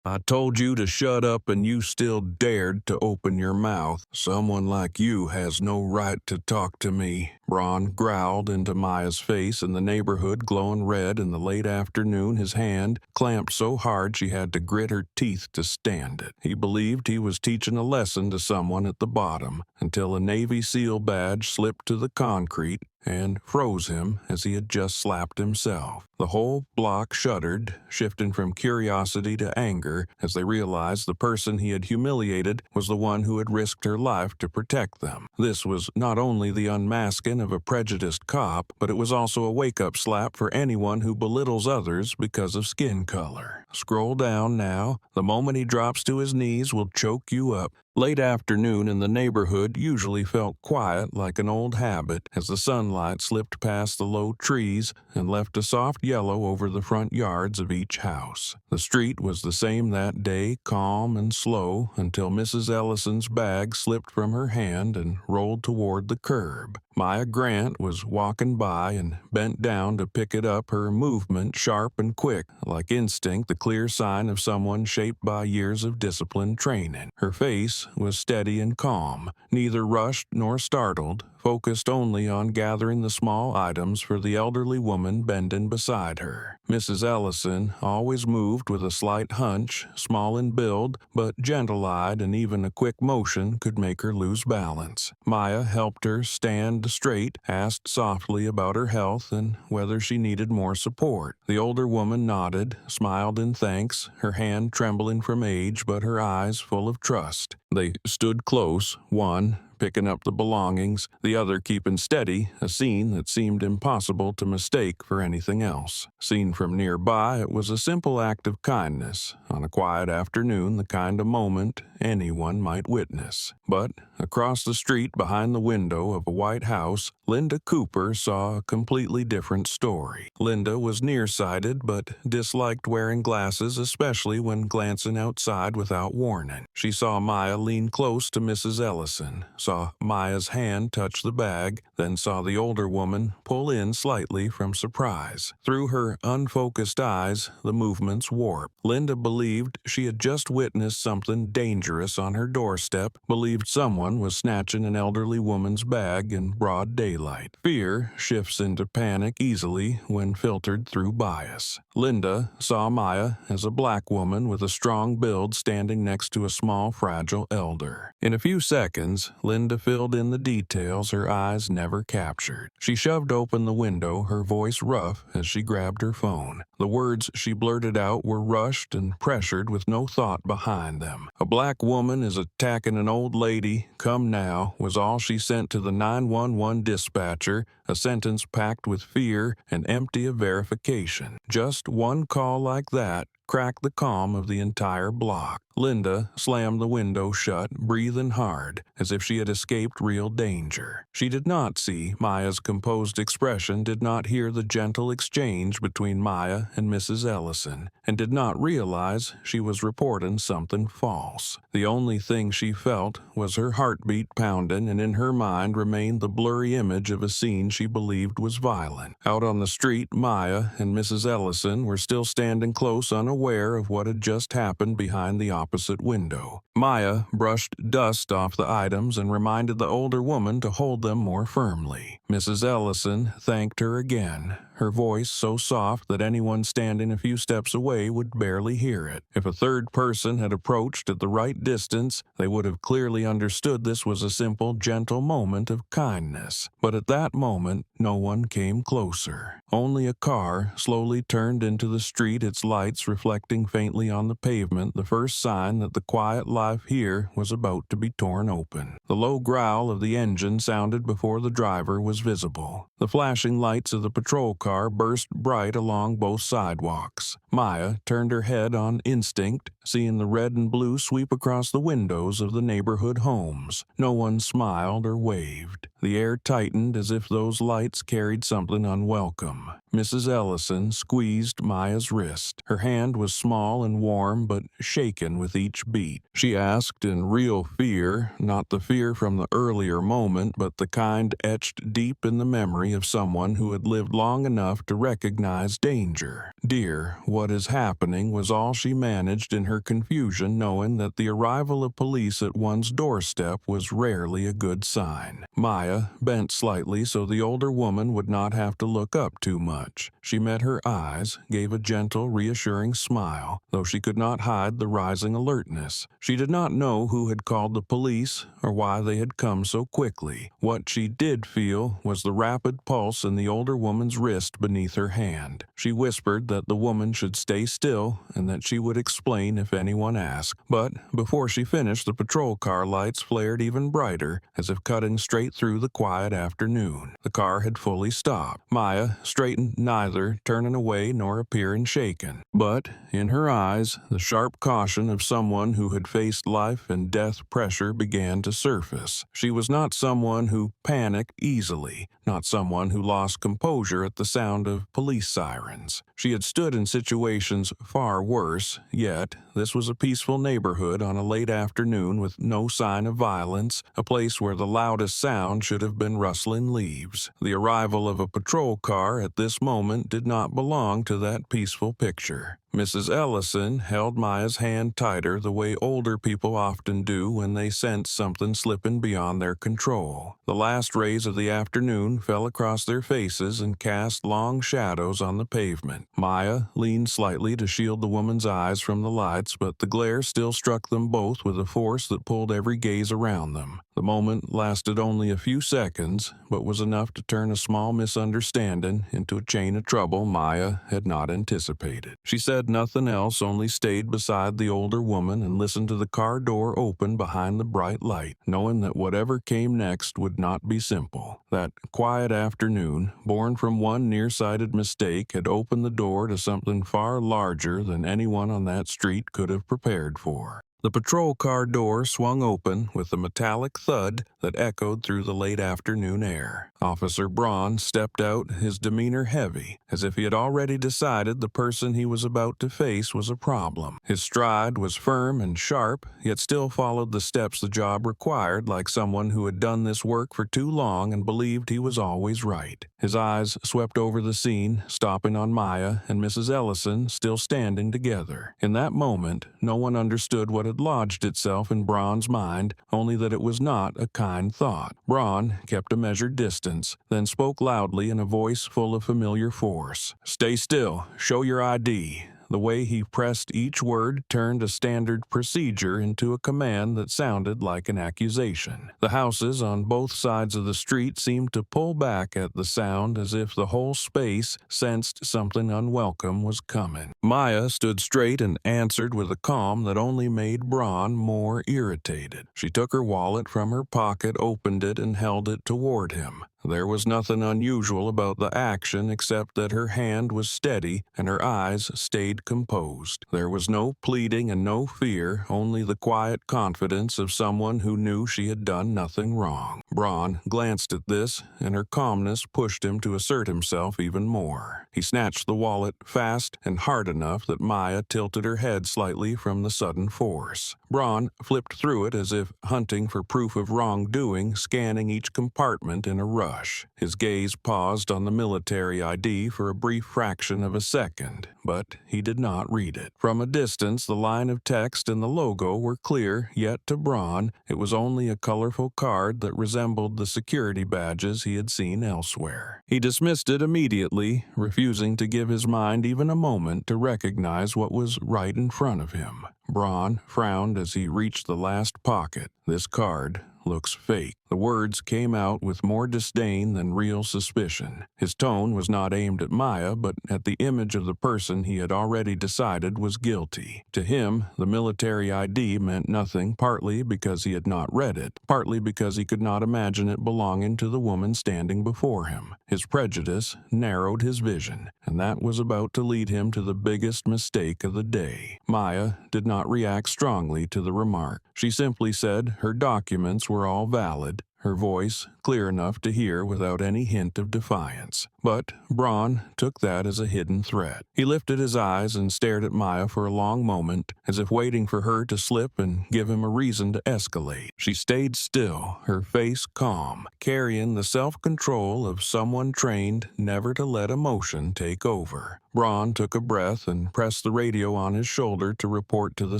I told you to shut up and you still dared to open your mouth. Someone like you has no right to talk to me. Ron growled into Maya's face in the neighborhood, glowing red in the late afternoon, his hand clamped so hard she had to grit her teeth to stand it. He believed he was teaching a lesson to someone at the bottom, until a Navy SEAL badge slipped to the concrete and froze him as he had just slapped himself. The whole block shuddered, shifting from curiosity to anger as they realized the person he had humiliated was the one who had risked her life to protect them. This was not only the unmasking of a prejudiced cop, but it was also a wake-up slap for anyone who belittles others because of skin color. Scroll down now. The moment he drops to his knees will choke you up. Late afternoon in the neighborhood usually felt quiet like an old habit as the sunlight slipped past the low trees and left a soft yellow over the front yards of each house. The street was the same that day, calm and slow, until Mrs. Ellison's bag slipped from her hand and rolled toward the curb. Maya Grant was walking by and bent down to pick it up, her movement sharp and quick, like instinct, the clear sign of someone shaped by years of disciplined training. Her face was steady and calm, neither rushed nor startled, focused only on gathering the small items for the elderly woman bending beside her. Mrs. Ellison always moved with a slight hunch, small in build, but gentle-eyed, and even a quick motion could make her lose balance. Maya helped her stand straight, asked softly about her health and whether she needed more support. The older woman nodded, smiled in thanks, her hand trembling from age but her eyes full of trust. They stood close, one picking up the belongings, the other keeping steady, a scene that seemed impossible to mistake for anything else. Seen from nearby, it was a simple act of kindness, on a quiet afternoon, the kind of moment anyone might witness. But across the street behind the window of a white house, Linda Cooper saw a completely different story. Linda was nearsighted but disliked wearing glasses, especially when glancing outside without warning. She saw Maya lean close to Mrs. Ellison, saw Maya's hand touch the bag, then saw the older woman pull in slightly from surprise. Through her unfocused eyes, the movements warped. Linda believed she had just witnessed something dangerous on her doorstep, believed someone was snatching an elderly woman's bag in broad daylight. Fear shifts into panic easily when filtered through bias. Linda saw Maya as a black woman with a strong build standing next to a small, fragile elder. In a few seconds, Linda filled in the details her eyes never captured. She shoved open the window, her voice rough as she grabbed her phone. The words she blurted out were rushed and pressured with no thought behind them. "A black woman is attacking an old lady. Come now," was all she sent to the 911 dispatcher, a sentence packed with fear and empty of verification. Just one call like that cracked the calm of the entire block. Linda slammed the window shut, breathing hard, as if she had escaped real danger. She did not see Maya's composed expression, did not hear the gentle exchange between Maya and Mrs. Ellison, and did not realize she was reporting something false. The only thing she felt was her heartbeat pounding, and in her mind remained the blurry image of a scene she believed was violent. Out on the street, Maya and Mrs. Ellison were still standing close, unaware of what had just happened behind the opposite window. Maya brushed dust off the items and reminded the older woman to hold them more firmly. Mrs. Ellison thanked her again, her voice so soft that anyone standing a few steps away would barely hear it. If a third person had approached at the right distance, they would have clearly understood this was a simple, gentle moment of kindness. But at that moment, no one came closer. Only a car slowly turned into the street, its lights reflecting faintly on the pavement, the first sign that the quiet life here was about to be torn open. The low growl of the engine sounded before the driver was visible. The flashing lights of the patrol car burst bright along both sidewalks. Maya turned her head on instinct, seeing the red and blue sweep across the windows of the neighborhood homes. No one smiled or waved. The air tightened as if those lights carried something unwelcome. Mrs. Ellison squeezed Maya's wrist. Her hand was small and warm, but shaken with each beat. She asked in real fear, not the fear from the earlier moment, but the kind etched deep in the memory of someone who had lived long enough to recognize danger. "Dear, what is happening?" was all she managed in her confusion, knowing that the arrival of police at one's doorstep was rarely a good sign. Maya bent slightly so the older woman would not have to look up too much. She met her eyes, gave a gentle, reassuring smile, though she could not hide the rising alertness. She did not know who had called the police or why they had come so quickly. What she did feel was the rapid pulse in the older woman's wrist beneath her hand. She whispered that the woman should stay still and that she would explain if anyone asked. But before she finished, the patrol car lights flared even brighter, as if cutting straight through the quiet afternoon. The car had fully stopped. Maya straightened neither, turning away nor appearing shaken. But in her eyes, the sharp caution of someone who had faced life and death pressure began to surface. She was not someone who panicked easily, not someone who lost composure at the sound of police sirens. She had stood in situations far worse, yet this was a peaceful neighborhood on a late afternoon with no sign of violence, a place where the loudest sound should have been rustling leaves. The arrival of a patrol car at this moment did not belong to that peaceful picture. Mrs. Ellison held Maya's hand tighter the way older people often do when they sense something slipping beyond their control. The last rays of the afternoon fell across their faces and cast long shadows on the pavement. Maya leaned slightly to shield the woman's eyes from the lights, but the glare still struck them both with a force that pulled every gaze around them. The moment lasted only a few seconds, but was enough to turn a small misunderstanding into a chain of trouble Maya had not anticipated. She said nothing else, only stayed beside the older woman and listened to the car door open behind the bright light, knowing that whatever came next would not be simple. That quiet afternoon, born from one nearsighted mistake, had opened the door to something far larger than anyone on that street could have prepared for. The patrol car door swung open with a metallic thud that echoed through the late afternoon air. Officer Braun stepped out, his demeanor heavy, as if he had already decided the person he was about to face was a problem. His stride was firm and sharp, yet still followed the steps the job required, like someone who had done this work for too long and believed he was always right. His eyes swept over the scene, stopping on Maya and Mrs. Ellison still standing together. In that moment, no one understood what had lodged itself in Braun's mind, only that it was not a kind thought. Braun kept a measured distance, then spoke loudly in a voice full of familiar force. "Stay still. Show your ID." The way he pressed each word turned a standard procedure into a command that sounded like an accusation. The houses on both sides of the street seemed to pull back at the sound, as if the whole space sensed something unwelcome was coming. Maya stood straight and answered with a calm that only made Braun more irritated. She took her wallet from her pocket, opened it, and held it toward him. There was nothing unusual about the action except that her hand was steady and her eyes stayed composed. There was no pleading and no fear, only the quiet confidence of someone who knew she had done nothing wrong. Braun glanced at this, and her calmness pushed him to assert himself even more. He snatched the wallet fast and hard enough that Maya tilted her head slightly from the sudden force. Braun flipped through it as if hunting for proof of wrongdoing, scanning each compartment in a rush. His gaze paused on the military ID for a brief fraction of a second, but he did not read it. From a distance, the line of text and the logo were clear, yet to Braun, it was only a colorful card that resembled the security badges he had seen elsewhere. He dismissed it immediately, refusing to give his mind even a moment to recognize what was right in front of him. Braun frowned as he reached the last pocket. "This card looks fake." The words came out with more disdain than real suspicion. His tone was not aimed at Maya, but at the image of the person he had already decided was guilty. To him, the military ID meant nothing, partly because he had not read it, partly because he could not imagine it belonging to the woman standing before him. His prejudice narrowed his vision, and that was about to lead him to the biggest mistake of the day. Maya did not react strongly to the remark. She simply said her documents were all valid. her voice clear enough to hear without any hint of defiance. But Braun took that as a hidden threat. He lifted his eyes and stared at Maya for a long moment, as if waiting for her to slip and give him a reason to escalate. She stayed still, her face calm, carrying the self-control of someone trained never to let emotion take over. Braun took a breath and pressed the radio on his shoulder to report to the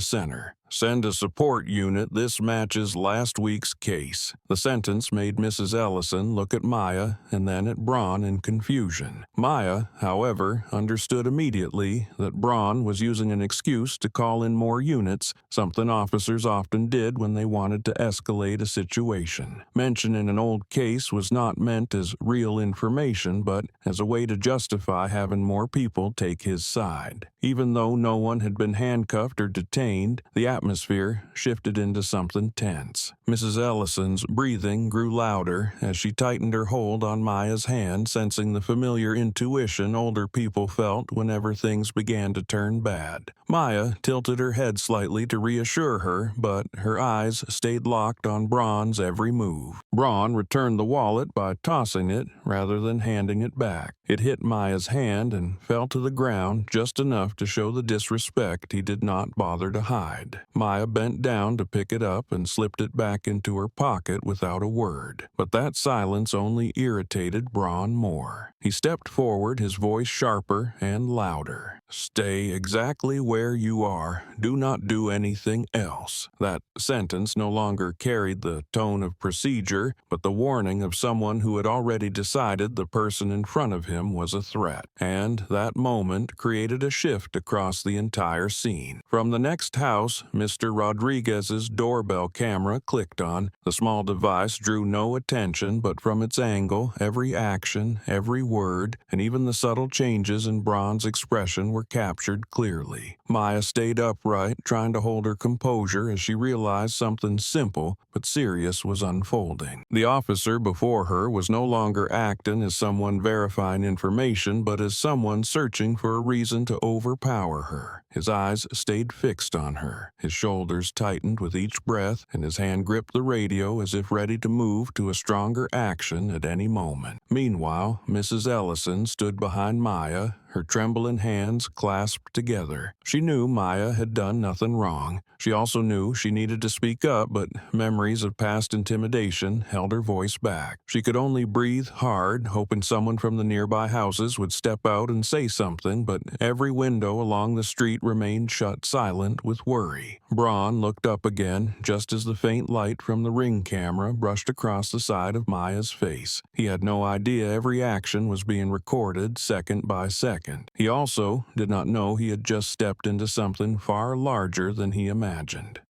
center. "Send a support unit. This matches last week's case." The sentence made Mrs. Ellison look at Maya and then at Braun in confusion. Maya, however, understood immediately that Braun was using an excuse to call in more units, something officers often did when they wanted to escalate a situation. Mentioning an old case was not meant as real information, but as a way to justify having more people take his side. Even though no one had been handcuffed or detained, the atmosphere shifted into something tense. Mrs. Ellison's breathing grew louder as she tightened her hold on Maya's hand, sensing the familiar intuition older people felt whenever things began to turn bad. Maya tilted her head slightly to reassure her, but her eyes stayed locked on Braun's every move. Braun returned the wallet by tossing it rather than handing it back. It hit Maya's hand and fell to the ground just enough to show the disrespect he did not bother to hide. Maya bent down to pick it up and slipped it back into her pocket without a word. But that silence only irritated Braun more. He stepped forward, his voice sharper and louder. "Stay exactly where you are. Do not do anything else." That sentence no longer carried the tone of procedure, but the warning of someone who had already decided the person in front of him was a threat. And that moment created a shift across the entire scene. From the next house, Mr. Rodriguez's doorbell camera clicked on. The small device drew no attention, but from its angle, every action, every word, and even the subtle changes in Braun's expression were captured clearly. Maya stayed upright, trying to hold her composure as she realized something simple but serious was unfolding. The officer before her was no longer acting as someone verifying information, but as someone searching for a reason to overpower her. His eyes stayed fixed on her. His shoulders tightened with each breath, and his hand gripped the radio as if ready to move to a stronger action at any moment. Meanwhile, Mrs. Ellison stood behind Maya, her trembling hands clasped together. She knew Maya had done nothing wrong. She also knew she needed to speak up, but memories of past intimidation held her voice back. She could only breathe hard, hoping someone from the nearby houses would step out and say something, but every window along the street remained shut silent with worry. Braun looked up again, just as the faint light from the ring camera brushed across the side of Maya's face. He had no idea every action was being recorded second by second. He also did not know he had just stepped into something far larger than he imagined.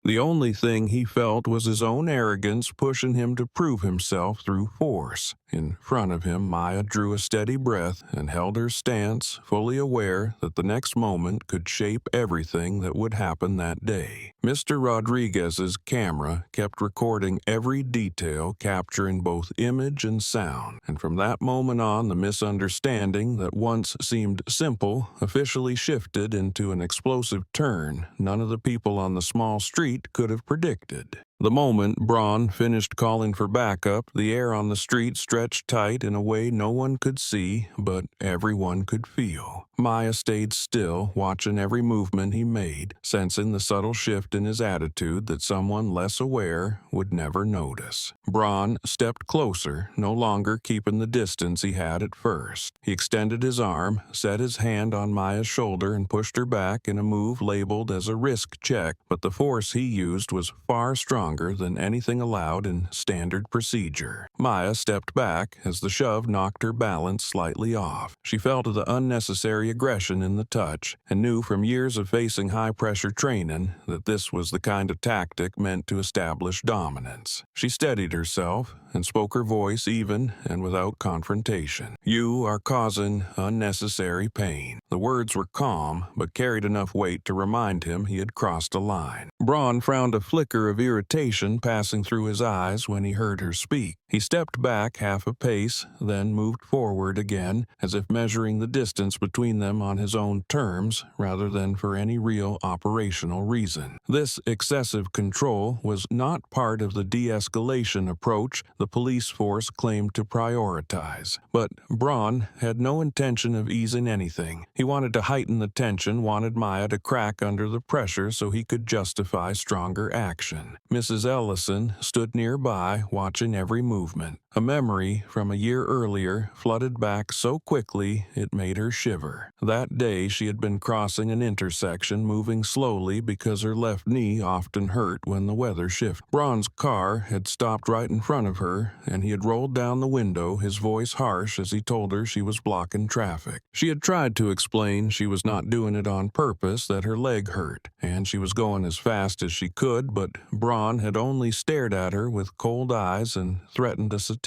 The only thing he felt was his own arrogance pushing him to prove himself through force. In front of him, Maya drew a steady breath and held her stance, fully aware that the next moment could shape everything that would happen that day. Mr. Rodriguez's camera kept recording every detail, capturing both image and sound, and from that moment on, the misunderstanding that once seemed simple officially shifted into an explosive turn none of the people on the small street could have predicted. The moment Braun finished calling for backup, the air on the street stretched tight in a way no one could see, but everyone could feel. Maya stayed still, watching every movement he made, sensing the subtle shift in his attitude that someone less aware would never notice. Braun stepped closer, no longer keeping the distance he had at first. He extended his arm, set his hand on Maya's shoulder, and pushed her back in a move labeled as a risk check, but the force he used was far stronger than anything allowed in standard procedure. Maya stepped back as the shove knocked her balance slightly off. She felt the unnecessary aggression in the touch and knew from years of facing high-pressure training that this was the kind of tactic meant to establish dominance. She steadied herself and spoke her voice even and without confrontation. "You are causing unnecessary pain." The words were calm, but carried enough weight to remind him he had crossed a line. Braun found a flicker of irritation passing through his eyes when he heard her speak. He stepped back half a pace, then moved forward again, as if measuring the distance between them on his own terms, rather than for any real operational reason. This excessive control was not part of the de-escalation approach the police force claimed to prioritize. But Braun had no intention of easing anything. He wanted to heighten the tension, wanted Maya to crack under the pressure so he could justify stronger action. Mrs. Ellison stood nearby, watching every movement. A memory from a year earlier flooded back so quickly it made her shiver. That day she had been crossing an intersection, moving slowly because her left knee often hurt when the weather shifted. Braun's car had stopped right in front of her, and he had rolled down the window, his voice harsh as he told her she was blocking traffic. She had tried to explain she was not doing it on purpose, that her leg hurt, and she was going as fast as she could, but Braun had only stared at her with cold eyes and threatened a citation.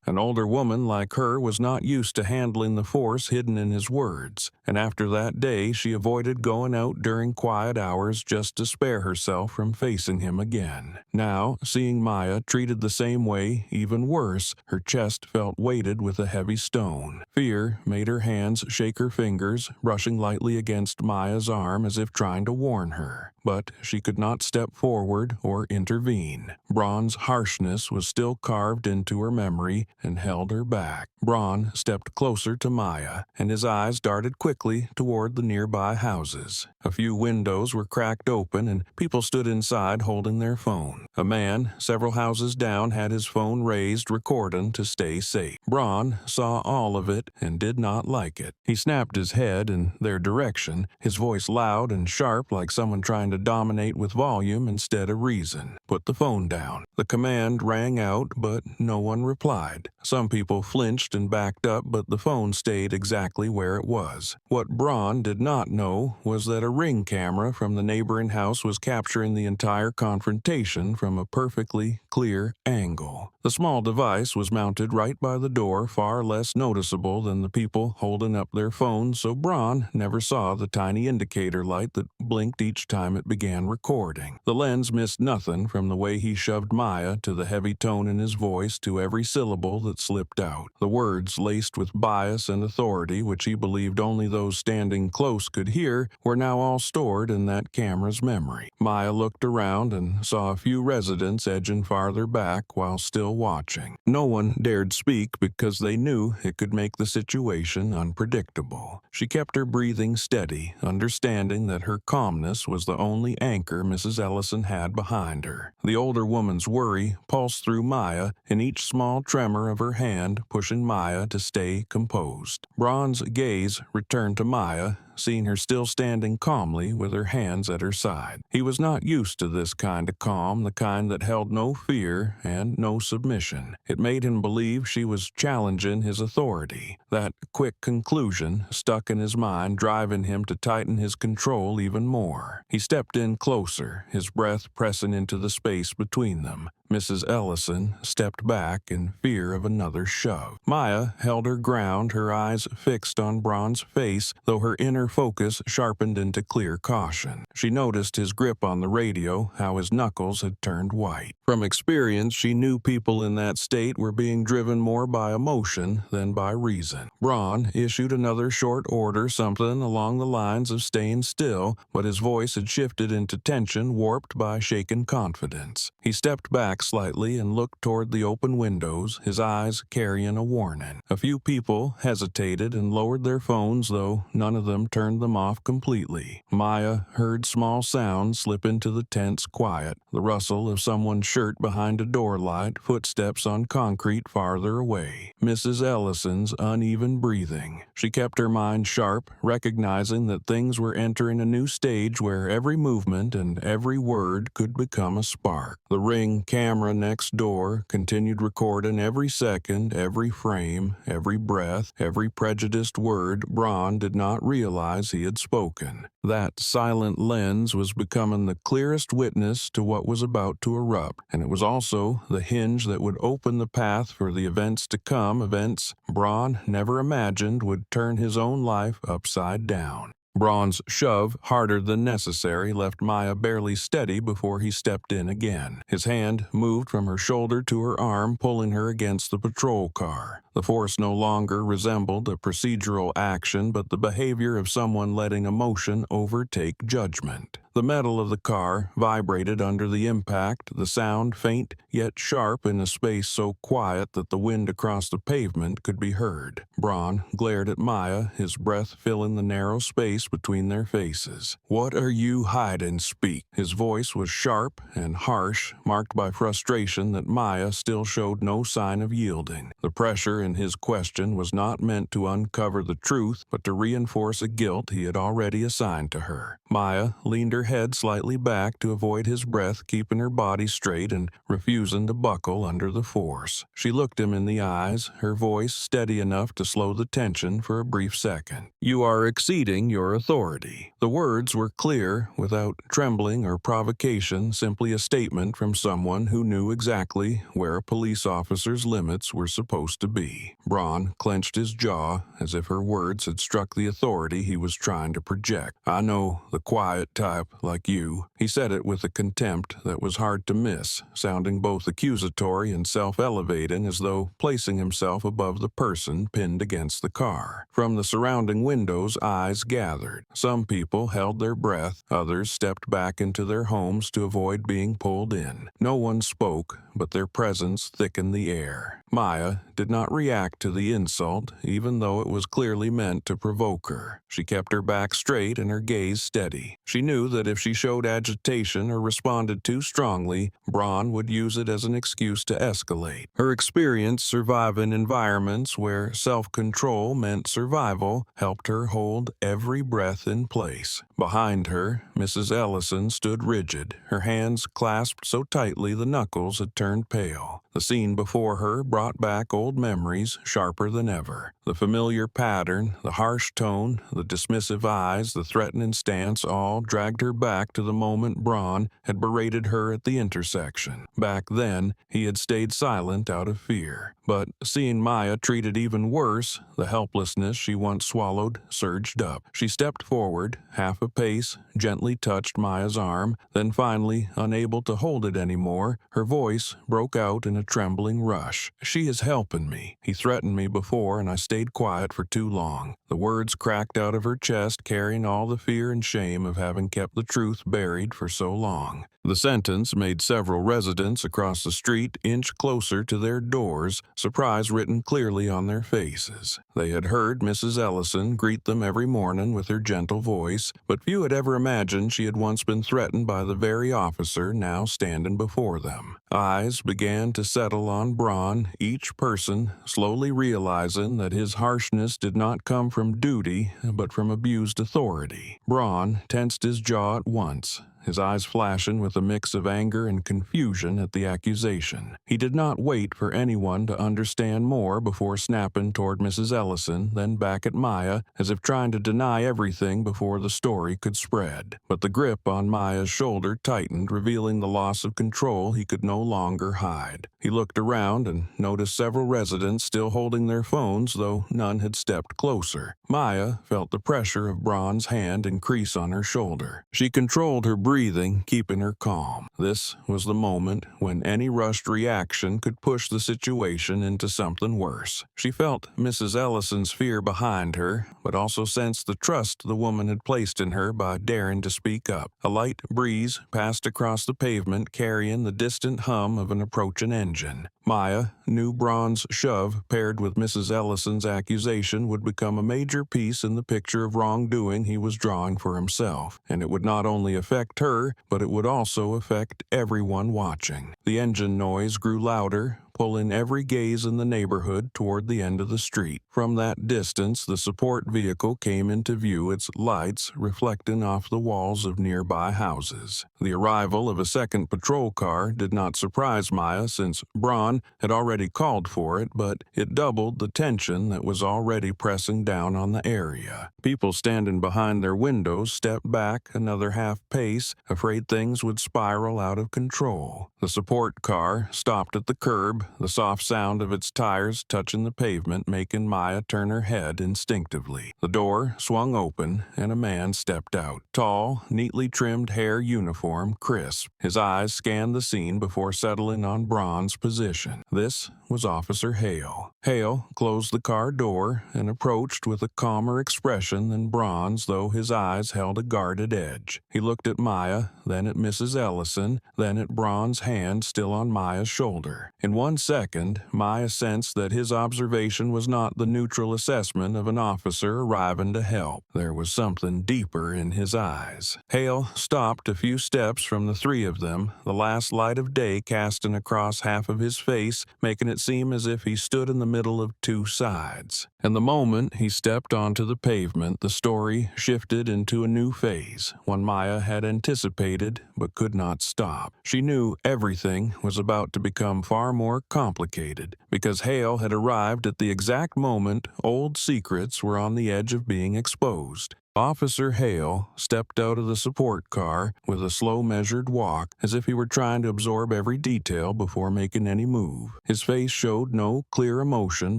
An older woman like her was not used to handling the force hidden in his words, and after that day she avoided going out during quiet hours just to spare herself from facing him again. Now, seeing Maya treated the same way, even worse, her chest felt weighted with a heavy stone. Fear made her hands shake her fingers, brushing lightly against Maya's arm as if trying to warn her. But she could not step forward or intervene. Braun's harshness was still carved into her memory and held her back. Braun stepped closer to Maya, and his eyes darted quickly toward the nearby houses. A few windows were cracked open, and people stood inside holding their phone. A man several houses down had his phone raised, recording to stay safe. Braun saw all of it and did not like it. He snapped his head in their direction, his voice loud and sharp like someone trying to dominate with volume instead of reason. Put the phone down. The command rang out, but no one replied. Some people flinched and backed up, but the phone stayed exactly where it was. What Braun did not know was that a ring camera from the neighboring house was capturing the entire confrontation from a perfectly clear angle. The small device was mounted right by the door, far less noticeable than the people holding up their phones, so Braun never saw the tiny indicator light that blinked each time it began recording. The lens missed nothing from the way he shoved Maya to the heavy tone in his voice, to every syllable that slipped out. The words laced with bias and authority, which he believed only those standing close could hear, were now all stored in that camera's memory. Maya looked around and saw a few residents edging farther back while still watching. No one dared speak because they knew it could make the situation unpredictable. She kept her breathing steady, understanding that her calmness was the only anchor Mrs. Ellison had behind her. The older woman's worry pulsed through Maya in each small tremor of her hand, pushing Maya to stay composed. Braun's gaze returned to Maya, seeing her still standing calmly with her hands at her side. He was not used to this kind of calm, the kind that held no fear and no submission. It made him believe she was challenging his authority. That quick conclusion stuck in his mind, driving him to tighten his control even more. He stepped in closer, his breath pressing into the space between them. Mrs. Ellison stepped back in fear of another shove. Maya held her ground, her eyes fixed on Braun's face, though her inner focus sharpened into clear caution. She noticed his grip on the radio, how his knuckles had turned white. From experience, she knew people in that state were being driven more by emotion than by reason. Braun issued another short order, something along the lines of staying still, but his voice had shifted into tension, warped by shaken confidence. He stepped back slightly and looked toward the open windows, his eyes carrying a warning. A few people hesitated and lowered their phones, though none of them turned them off completely. Maya heard small sounds slip into the tense quiet, the rustle of someone's shirt behind a door light, footsteps on concrete farther away. Mrs. Ellison's uneven breathing. She kept her mind sharp, recognizing that things were entering a new stage where every movement and every word could become a spark. The Ring camera next door continued recording every second, every frame, every breath, every prejudiced word Braun did not realize he had spoken. That silent lens was becoming the clearest witness to what was about to erupt, and it was also the hinge that would open the path for the events to come, events Braun never imagined would turn his own life upside down. Braun's shove, harder than necessary, left Maya barely steady before he stepped in again. His hand moved from her shoulder to her arm, pulling her against the patrol car. The force no longer resembled a procedural action, but the behavior of someone letting emotion overtake judgment. The metal of the car vibrated under the impact, the sound faint yet sharp in a space so quiet that the wind across the pavement could be heard. Braun glared at Maya, his breath filling the narrow space between their faces. "What are you hiding, speak?" His voice was sharp and harsh, marked by frustration that Maya still showed no sign of yielding. The pressure in his question was not meant to uncover the truth, but to reinforce a guilt he had already assigned to her. Maya leaned her head slightly back to avoid his breath, keeping her body straight and refusing to buckle under the force. She looked him in the eyes, her voice steady enough to slow the tension for a brief second. "You are exceeding your authority." The words were clear, without trembling or provocation, simply a statement from someone who knew exactly where a police officer's limits were supposed to be. Braun clenched his jaw, as if her words had struck the authority he was trying to project. "I know the quiet type like you." He said it with a contempt that was hard to miss, sounding both accusatory and self-elevating, as though placing himself above the person pinned against the car. From the surrounding windows, eyes gathered. Some people held their breath, others stepped back into their homes to avoid being pulled in. No one spoke, but their presence thickened the air. Maya did not react to the insult, even though it was clearly meant to provoke her. She kept her back straight and her gaze steady. She knew that if she showed agitation or responded too strongly, Braun would use it as an excuse to escalate. Her experience surviving environments where self-control meant survival helped her hold every breath in place. Behind her, Mrs. Ellison stood rigid, her hands clasped so tightly the knuckles had turned pale. The scene before her brought back old memories, sharper than ever. The familiar pattern, the harsh tone, the dismissive eyes, the threatening stance all dragged her back to the moment Braun had berated her at the intersection. Back then, he had stayed silent out of fear. But seeing Maya treated even worse, the helplessness she once swallowed surged up. She stepped forward, half a pace, gently touched Maya's arm, then finally, unable to hold it anymore, her voice broke out in a trembling rush. "She is helping me. He threatened me before and I stayed quiet for too long." The words cracked out of her chest, carrying all the fear and shame of having kept the truth buried for so long. The sentence made several residents across the street inch closer to their doors, surprise written clearly on their faces. They had heard Mrs. Ellison greet them every morning with her gentle voice, but few had ever imagined she had once been threatened by the very officer now standing before them. Eyes began to settle on Braun, each person slowly realizing that his harshness did not come from duty, but from abused authority. Braun tensed his jaw at once, his eyes flashing with a mix of anger and confusion at the accusation. He did not wait for anyone to understand more before snapping toward Mrs. Ellison, then back at Maya, as if trying to deny everything before the story could spread. But the grip on Maya's shoulder tightened, revealing the loss of control he could no longer hide. He looked around and noticed several residents still holding their phones, though none had stepped closer. Maya felt the pressure of Braun's hand increase on her shoulder. She controlled her breathing, keeping her calm. This was the moment when any rushed reaction could push the situation into something worse. She felt Mrs. Ellison's fear behind her, but also sensed the trust the woman had placed in her by daring to speak up. A light breeze passed across the pavement, carrying the distant hum of an approaching engine. Maya knew Braun's shove, paired with Mrs. Ellison's accusation, would become a major piece in the picture of wrongdoing he was drawing for himself, and it would not only affect her, but it would also affect everyone watching. The engine noise grew louder, pulling every gaze in the neighborhood toward the end of the street. From that distance, the support vehicle came into view, its lights reflecting off the walls of nearby houses. The arrival of a second patrol car did not surprise Maya, since Braun had already called for it, but it doubled the tension that was already pressing down on the area. People standing behind their windows stepped back another half pace, afraid things would spiral out of control. The support car stopped at the curb, curb, the soft sound of its tires touching the pavement making Maya turn her head instinctively. The door swung open, and a man stepped out. Tall, neatly trimmed hair uniform, crisp. His eyes scanned the scene before settling on Braun's position. This was Officer Hale. Hale closed the car door and approached with a calmer expression than Braun's, though his eyes held a guarded edge. He looked at Maya, then at Mrs. Ellison, then at Braun's hand still on Maya's shoulder. In 1 second, Maya sensed that his observation was not the neutral assessment of an officer arriving to help. There was something deeper in his eyes. Hale stopped a few steps from the three of them, the last light of day casting across half of his face, making it seem as if he stood in the middle of two sides. And the moment he stepped onto the pavement, the story shifted into a new phase, one Maya had anticipated but could not stop. She knew everything was about to become far more complicated, because Hale had arrived at the exact moment old secrets were on the edge of being exposed. Officer Hale stepped out of the support car with a slow, measured walk, as if he were trying to absorb every detail before making any move. His face showed no clear emotion,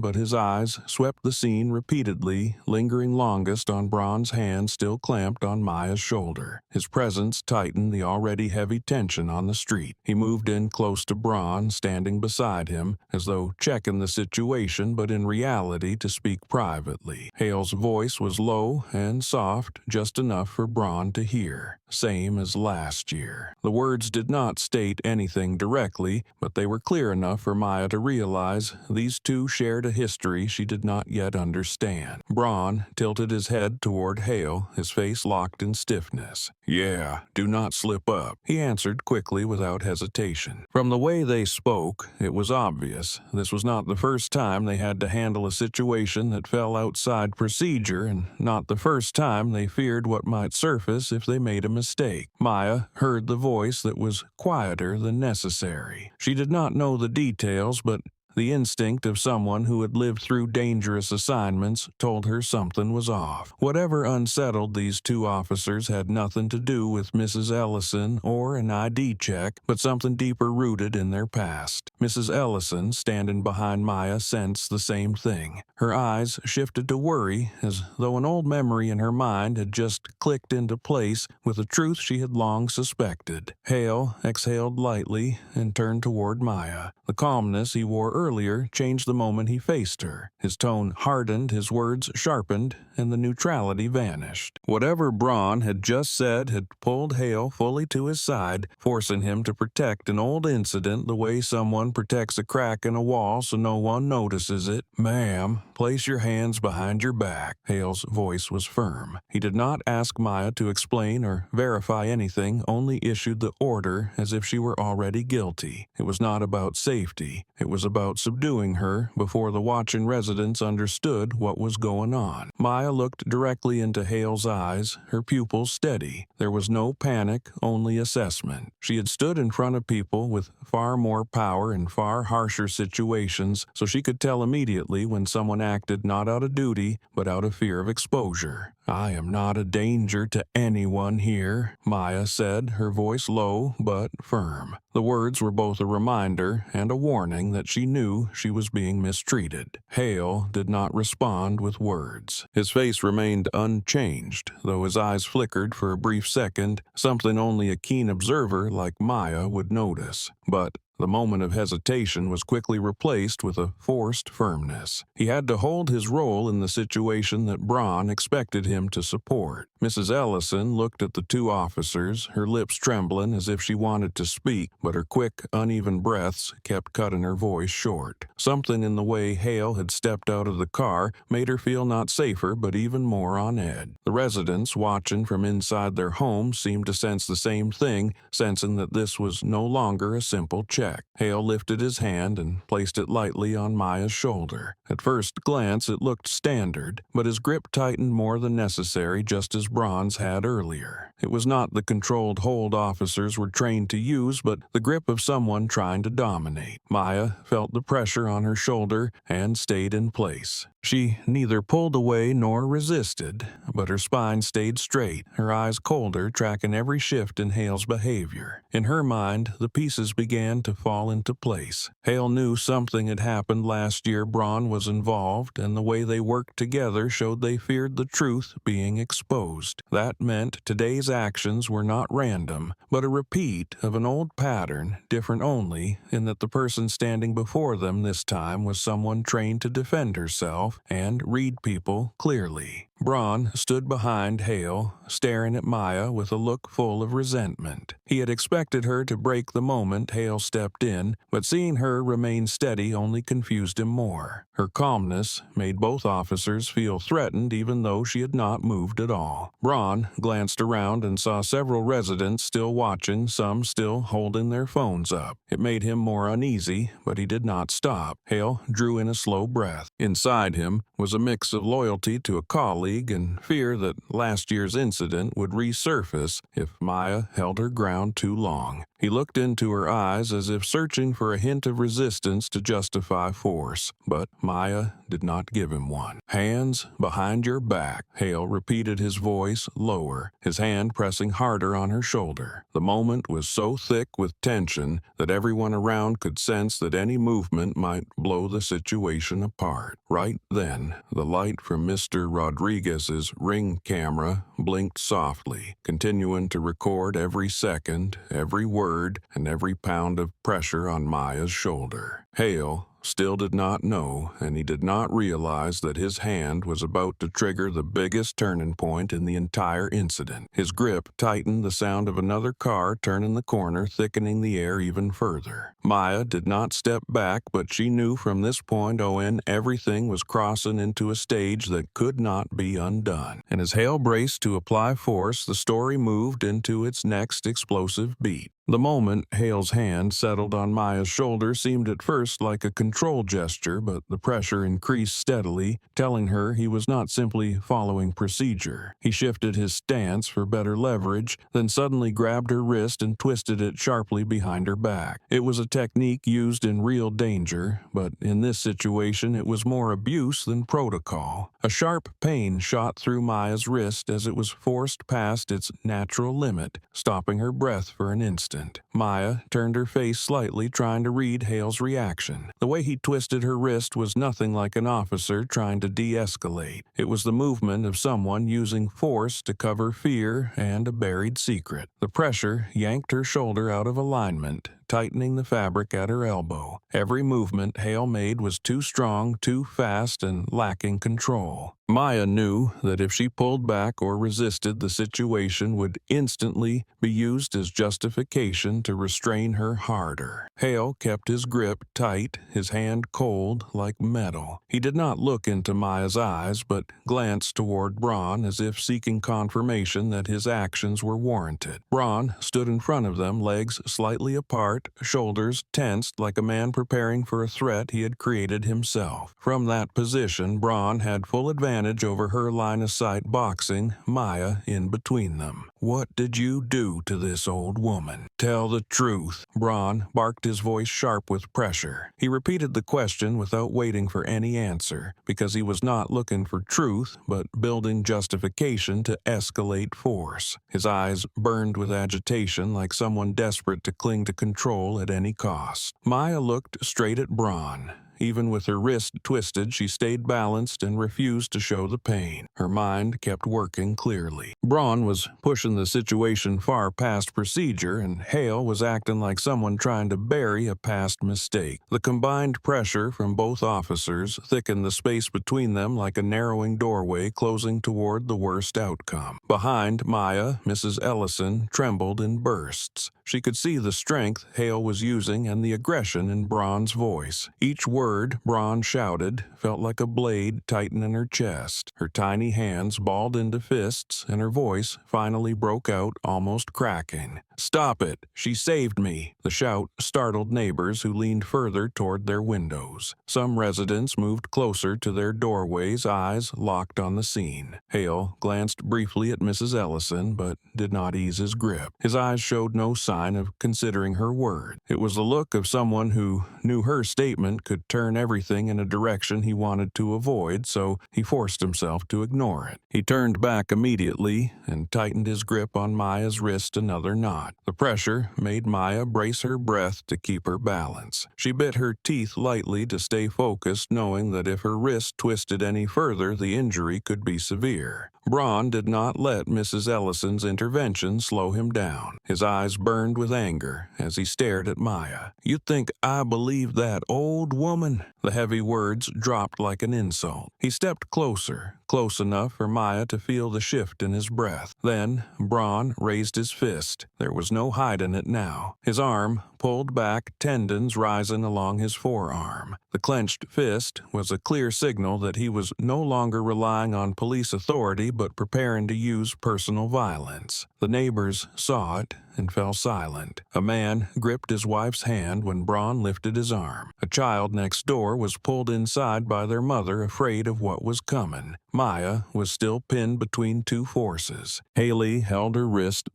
but his eyes swept the scene repeatedly, lingering longest on Braun's hand still clamped on Maya's shoulder. His presence tightened the already heavy tension on the street. He moved in close to Braun, standing beside him, as though checking the situation, but in reality to speak privately. Hale's voice was low and soft, just enough for Braun to hear, same as last year. The words did not state anything directly, but they were clear enough for Maya to realize these two shared a history she did not yet understand. Braun tilted his head toward Hale, his face locked in stiffness. "Yeah, do not slip up," he answered quickly without hesitation. From the way they spoke, it was obvious this was not the first time they had to handle a situation that fell outside procedure, and not the first time they feared what might surface if they made a mistake. Maya heard the voice that was quieter than necessary. She did not know the details, but the instinct of someone who had lived through dangerous assignments told her something was off. Whatever unsettled these two officers had nothing to do with Mrs. Ellison or an ID check, but something deeper rooted in their past. Mrs. Ellison, standing behind Maya, sensed the same thing. Her eyes shifted to worry, as though an old memory in her mind had just clicked into place with a truth she had long suspected. Hale exhaled lightly and turned toward Maya. The calmness he wore earlier changed the moment he faced her. His tone hardened, his words sharpened, and the neutrality vanished. Whatever Braun had just said had pulled Hale fully to his side, forcing him to protect an old incident the way someone protects a crack in a wall so no one notices it. "Ma'am, place your hands behind your back." Hale's voice was firm. He did not ask Maya to explain or verify anything, only issued the order as if she were already guilty. It was not about safety. It was about subduing her before the watching residents understood what was going on. Maya looked directly into Hale's eyes, her pupils steady. There was no panic, only assessment. She had stood in front of people with far more power in far harsher situations, so she could tell immediately when someone acted not out of duty, but out of fear of exposure. "I am not a danger to anyone here," Maya said, her voice low but firm. The words were both a reminder and a warning that she knew she was being mistreated. Hale did not respond with words. His face remained unchanged, though his eyes flickered for a brief second, something only a keen observer like Maya would notice. But the moment of hesitation was quickly replaced with a forced firmness. He had to hold his role in the situation that Braun expected him to support. Mrs. Ellison looked at the two officers, her lips trembling as if she wanted to speak, but her quick, uneven breaths kept cutting her voice short. Something in the way Hale had stepped out of the car made her feel not safer but even more on edge. The residents watching from inside their homes seemed to sense the same thing, sensing that this was no longer a simple check. Hale lifted his hand and placed it lightly on Maya's shoulder. At first glance it looked standard, but his grip tightened more than necessary, just as Braun's had earlier. It was not the controlled hold officers were trained to use, but the grip of someone trying to dominate. Maya felt the pressure on her shoulder and stayed in place. She neither pulled away nor resisted, but her spine stayed straight, her eyes colder, tracking every shift in Hale's behavior. In her mind, the pieces began to fall into place. Hale knew something had happened last year. Braun was involved, and the way they worked together showed they feared the truth being exposed. That meant today's actions were not random, but a repeat of an old pattern, different only in that the person standing before them this time was someone trained to defend herself and read people clearly. Braun stood behind Hale, staring at Maya with a look full of resentment. He had expected her to break the moment Hale stepped in, but seeing her remain steady only confused him more. Her calmness made both officers feel threatened even though she had not moved at all. Braun glanced around and saw several residents still watching, some still holding their phones up. It made him more uneasy, but he did not stop. Hale drew in a slow breath. Inside him was a mix of loyalty to a colleague and fear that last year's incident would resurface if Maya held her ground too long. He looked into her eyes as if searching for a hint of resistance to justify force, but Maya did not give him one. "Hands behind your back," Hale repeated, his voice lower, his hand pressing harder on her shoulder. The moment was so thick with tension that everyone around could sense that any movement might blow the situation apart. Right then, the light from Mr. Rodriguez's ring camera blinked softly, continuing to record every second, every word, and every pound of pressure on Maya's shoulder. Hale still did not know, and he did not realize that his hand was about to trigger the biggest turning point in the entire incident. His grip tightened, the sound of another car turning the corner thickening the air even further. Maya did not step back, but she knew from this point on everything was crossing into a stage that could not be undone. And as Hale braced to apply force, the story moved into its next explosive beat. The moment Hale's hand settled on Maya's shoulder seemed at first like a control gesture, but the pressure increased steadily, telling her he was not simply following procedure. He shifted his stance for better leverage, then suddenly grabbed her wrist and twisted it sharply behind her back. It was a technique used in real danger, but in this situation it was more abuse than protocol. A sharp pain shot through Maya's wrist as it was forced past its natural limit, stopping her breath for an instant. Maya turned her face slightly, trying to read Hale's reaction. The way he twisted her wrist was nothing like an officer trying to de-escalate. It was the movement of someone using force to cover fear and a buried secret. The pressure yanked her shoulder out of alignment, tightening the fabric at her elbow. Every movement Hale made was too strong, too fast, and lacking control. Maya knew that if she pulled back or resisted, the situation would instantly be used as justification to restrain her harder. Hale kept his grip tight, his hand cold like metal. He did not look into Maya's eyes, but glanced toward Braun as if seeking confirmation that his actions were warranted. Braun stood in front of them, legs slightly apart, shoulders tensed like a man preparing for a threat he had created himself. From that position, Braun had full advantage over her line-of-sight, boxing Maya in between them. "What did you do to this old woman? Tell the truth." Braun barked, his voice sharp with pressure. He repeated the question without waiting for any answer, because he was not looking for truth, but building justification to escalate force. His eyes burned with agitation, like someone desperate to cling to control at any cost. Maya looked straight at Braun. Even with her wrist twisted, she stayed balanced and refused to show the pain. Her mind kept working clearly. Braun was pushing the situation far past procedure, and Hale was acting like someone trying to bury a past mistake. The combined pressure from both officers thickened the space between them like a narrowing doorway closing toward the worst outcome. Behind Maya, Mrs. Ellison trembled in bursts. She could see the strength Hale was using and the aggression in Braun's voice. Each word Braun shouted felt like a blade tightening her chest. Her tiny hands balled into fists, and her voice finally broke out, almost cracking. "Stop it! She saved me!" The shout startled neighbors who leaned further toward their windows. Some residents moved closer to their doorways, eyes locked on the scene. Hale glanced briefly at Mrs. Ellison, but did not ease his grip. His eyes showed no sign of considering her word. It was the look of someone who knew her statement could turn everything in a direction he wanted to avoid, so he forced himself to ignore it. He turned back immediately and tightened his grip on Maya's wrist another knot. The pressure made Maya brace her breath to keep her balance. She bit her teeth lightly to stay focused, knowing that if her wrist twisted any further, the injury could be severe. Braun did not let Mrs. Ellison's intervention slow him down. His eyes burned with anger as he stared at Maya. "You think I believe that old woman?" The heavy words dropped like an insult. He stepped closer, close enough for Maya to feel the shift in his breath. Then Braun raised his fist. There was no hiding it now. His arm pulled back, tendons rising along his forearm. The clenched fist was a clear signal that he was no longer relying on police authority but preparing to use personal violence. The neighbors saw it and fell silent. A man gripped his wife's hand when Braun lifted his arm. A child next door was pulled inside by their mother, afraid of what was coming. Maya was still pinned between two forces. Haley held her wrist,